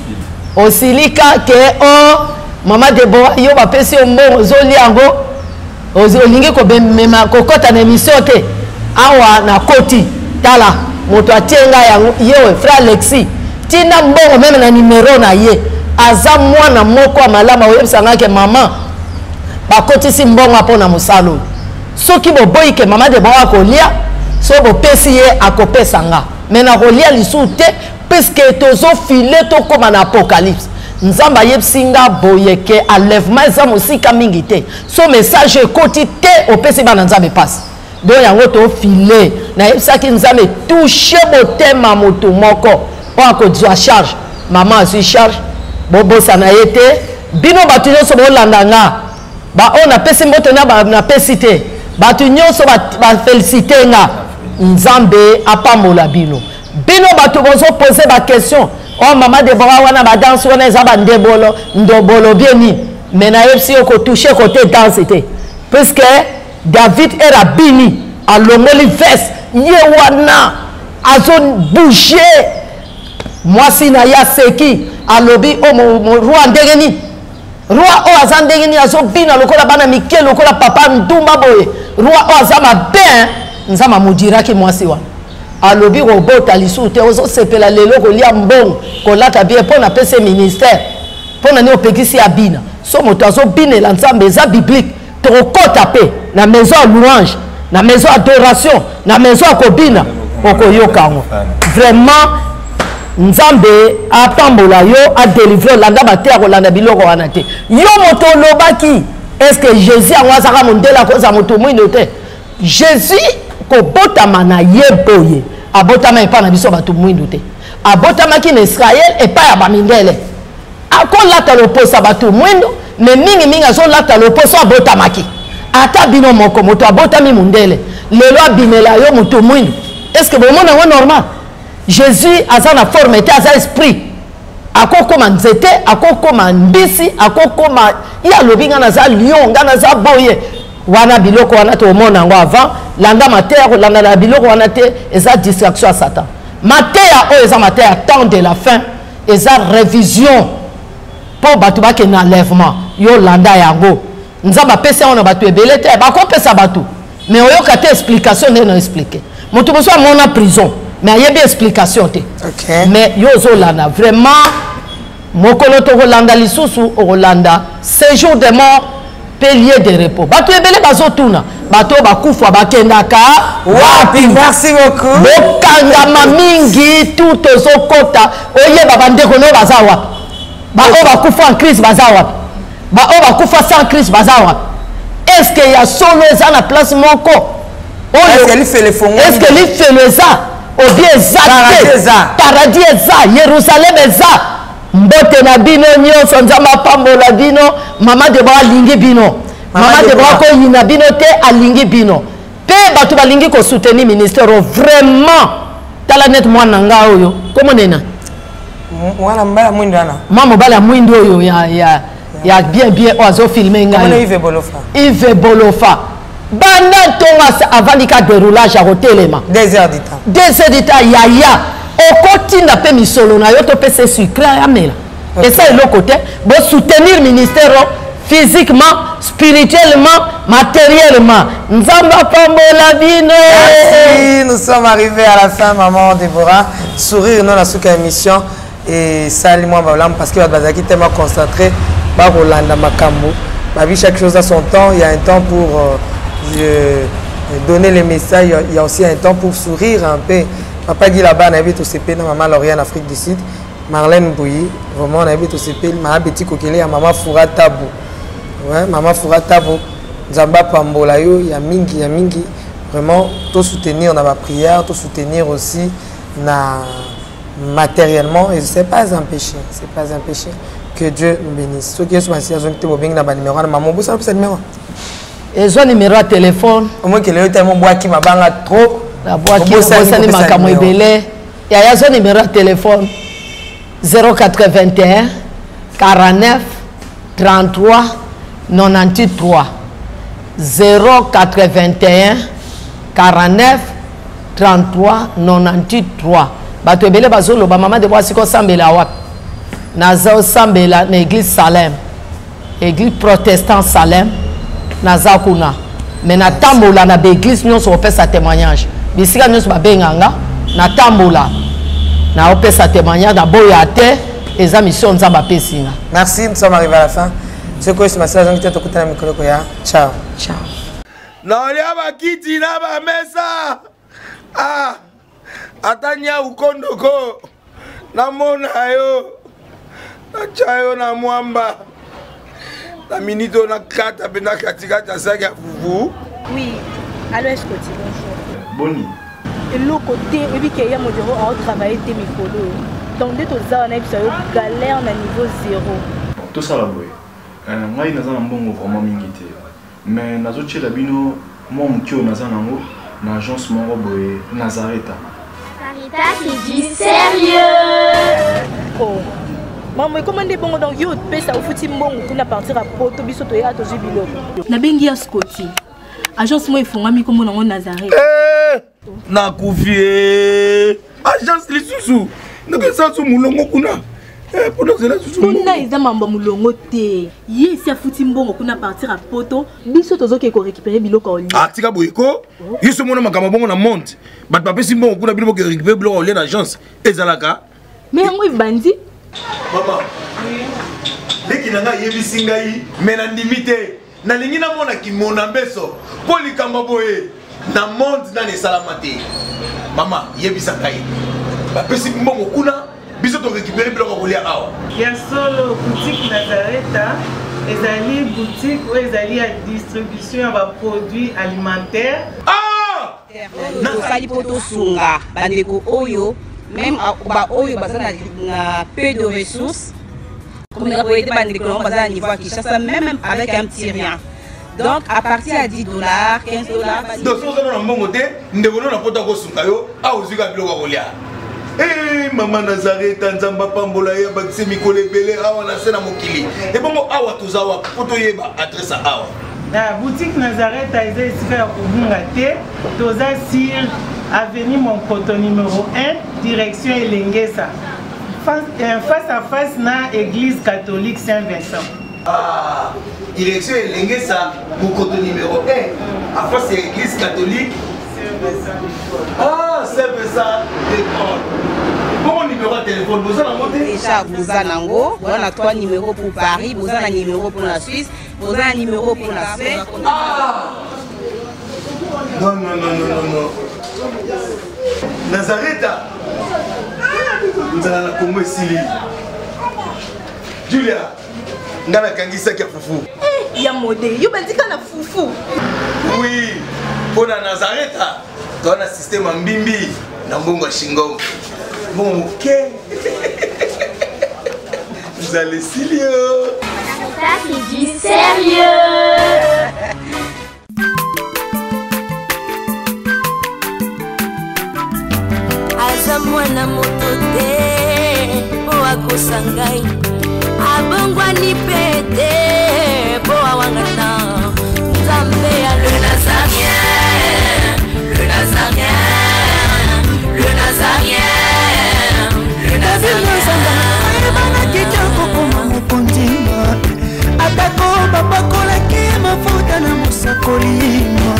osilika ke o mama Deborah yo bapesi yo mbongo ozoli yango olingi kobemema kokota na émission te awa na koti tala moto atienga yango yewe frère Alexis tina mbongo meme na numéro na ye aza mwana moko ya malama oyebisanga ke mama bakotisi mbongo apo na mosalo soki boboyi ke mama Deborah akolia so bopesi ye akopesanga mais na kolia lisu te puisque tozofile tokoma na apocalypse nzambe ayebisi nga boye ke enlèvement eza mosika mingi te so message ekoti te opesi bana nzambe pasi donc yango tofile nayebisaki nzambe touche motema moto moko oyo akozwa charge mama azwi charge bobosana ye te bino bato nyonso bolanda nga baoyo napesi mbote na napesi te bato nyonso bafelicite nga nzambe apambola bino bino bato bozopose baquestion oh mama Deborah wana badanse wana eza bandebolo ndobolo bieni mais nayebisi yo kotouche kote danse te puisque David erabini alongoli veste ye wana azobouge mwasi na ye aseki alobi o roi ndenge nini roi oyo aza ndenge nini azobina lokola bana mike lokola papa ndumba boye roi oyo aza mabe nzambe amodiraki mwasi wana alobi kobota lisu te ozosepela lelo kolia mbongo kolata bien mpo na pese ministère mpo na nini opekisi ya bina so moto azobinela nzambe eza biblique tokokota mpe na maison ya louange na maison ya adoration na maison ya kobina okoyoka yango vraiment nzambe apambola yo adelivre olanda bate ya kolanda biloko wana te yo moto olobaki est ce que jésus yango azaka mondele akoza moto mwindo te jésus kobotama na ye boye abotama epai na biso bato mwindo te abotamaki na israel epai ya bamindele akolata loposa bato mwindo me mingi azolata loposo abotamaki ata bino moko moto abotami mundele lelo abimela yo moto mwindo est ce que bomona yango normal jésus aza na forme te aza esprit akokoma nzete akokoma mbisi akokoma ya lobinga na za lion ngana za boye wana biloko wana to mona ngo avant landa mater landa la biloko wana te eza distraction à Satan mater o eza mater temps de la fin eza révision pour batu ba ke na enlèvement yo landa yango nzamba pesa ona batu ebele te ba ko pesa batu mais oyoka te explication ne expliquer moto boso mona prison mais il y a bien explication te mais yo zo landa vraiment mokolo to Rolanda lisusu Rolanda séjour de mort pilier de repos bato ebele bazotuna bato bakufa bakendaka wapi merci beaucoup bokangama mingi tout ozokota oyeba bandeko no baza wapi bao bakufa en crise baza wapi bao bakufa sans crise baza wapi est-ce que ya solo eza na place moko est-ce que li fait le fongo est-ce que li fait le za ou bien za paradis eza Yerusalem eza mbote na bino nyonso nzamba pambola bino mama de bra lingi bino mama de bra ko yina bino te alingi bino pe batu balingi ko soutenir ministère vraiment tala net mwana nga oyo komo nena mwana mbala mwindo ana mama bala mwindo oyo ya bien ozo filmer nga Yves Bolofa banda tonga avant du cas de roulage à hotelema 2 heures du temps yaya okotinda pe misolo na yo to pese sucre ya mela et ça le côté bo soutenir ministère physiquement spirituellement matériellement nzamba pambola bino. Merci, nous sommes arrivés à la fin maman Déborah sourire non la souka émission et salut moi balam parce que bazaki tellement concentré ba Rolanda makambo ba vie chaque chose à son temps il y a un temps pour donner les messages il y a aussi un temps pour sourire un peu. Papa dit là-bas, on habite au CP, maman Lauriane, Afrique du Sud, Marlène Bouilly, vraiment on habite au CP, maman Betty Kokele, maman Foura Tabou. Ouais, maman Foura Tabou, Zamba Pambola, il y a Mingi, vraiment, tout soutenir dans ma prière, tout soutenir aussi matériellement, et ce n'est pas un péché, que Dieu nous bénisse. Ceux qui sont assis, ils ont un numéro, maman, vous savez ce numéro? Ils ont un numéro de téléphone. Au moins qu'il y ait tellement bois qui m'a trop. La boîte qui est makamo ebele ya yazo numéro de téléphone 081 49 33 93 081 49 33 93 bato ebele bazolo ba mama de boisi ko sambela wapi nazo sambela na église Salem église protestant Salem naza kuna mais na tambola na église nyonso opesa témoignage bisika nyonso babenganga na tambola na opesa témoignage na boya te eza mission nzamba apesinga. Merci, nous sommes arrivés à la fin. Ce que je me suis dit, ciao. Ciao. Naolia bakiti na ba mesa. Ah. Atanya ukondoko. Na mona yo. Na chayo na mwamba. La minito na kata bena katikata saki ya fufu. Oui. Allô, est-ce que tu bonjour. Boni. Et l'autre côté, et puis qu'il y a mon bureau à travailler tes micros. Donc, dès que tu as un galère à niveau 0. Tout ça là, oui. Moi, je suis un bon vraiment mingité. Mais nazo tche labino, moi mon tio nazanango, na agence mon boy Nazareta. Sarita qui dit sérieux. Oh. Maman, comment est bon donc yo pèse au fouti mbongo pour partir à Poto biso to ya to jubilo. Na bengi ya Scotty. Agence moi ifungami comme on Nazareta. Na kufie. Agence lisusu. Donc ça sous mulongo kuna. Pendant cela sous mulongo. Na eza mamba mulongo te. Ye si afuti mbongo kuna partir à Poto biso tozo ke ko récupérer biloko oli. Ah tika boyeko. Yiso mona makama bongo na monte. Bat papa si mbongo kuna biloko ke récupérer biloko oli na agence. Ezalaka. Mais moi bandi. Maman. Leki nanga yebisi ngai mena ndimite. Na lingi na mona ki mona beso. Poli kamba boye. Na monde na ne salamate. Mama yebisa ngai. Ba pesi mbongo kuna biso to récupérer biloko kolia awa. Ya solo boutique Nazareta, ezali boutique où ezali à distribution de produits alimentaires. Ah! Nakosali poto sunga bandeko oyo même ba oyo bazana na peu de ressources comme les boyete bandeko bazana niveau à Kinshasa même avec un petit rien. Donc à partir à $10, $15. Donc si on a un bon côté, nous devons poto ko sunga yo a ozika biloko kolia. Eh, maman Nazareth, Nzamba Pambola, Yabakse Mikole Bele, Awa Nasena Mokili. Et bon, Awa Touzawa, Potoyeba, adresse à Awa. La boutique Nazareth a été ici à Kubungate, Toza sur avenue Monkoto numéro 1, direction Elengesa. Face à face na église catholique Saint-Vincent. Ah, direction Elengesa, Monkoto numéro 1, à face à l'église catholique Saint-Vincent. Ah, Saint-Vincent d'école. Bon numéro de téléphone, vous en avez déjà, vous en avez 3 numéros pour Paris, vous en avez un numéro pour la Suisse, vous avez un numéro pour la Suède. Ah! Non. Nazareth, nous allons la Congo Sili. Julia, nous allons la Kangisa qui a foufou. Il y a modé, il y a foufou. Oui, pour la Nazareth, tu as un système en bimbi, dans Bongo Shingo. Bon, ok. Vous allez sérieux. Ça, c'est du sérieux. Aza mwana moto te po akosa ngai abongwani pe te po awangata Nzambe ya le Nazarien, le Nazarien, le Nazarien, le Nazarien. Ebana kitoko koma mokondima atako babakolaki mafuta na mosakolima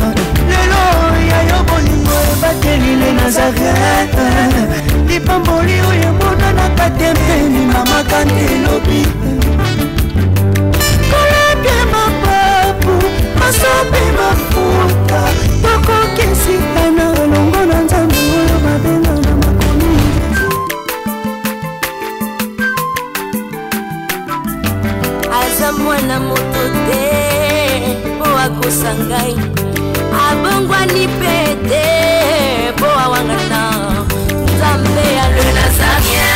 lelo yayo bolingo ebateli le Nazareth lipamboli oyo emonanaka te mpeni mama kandelobi koleke mapapu masopi mafuta tokokisikana elongo na Nzambe oyo babenga na makomi aza mwana moto te po akosa ngai abongwani pe te po awangata Nzambe ya le Nazarien.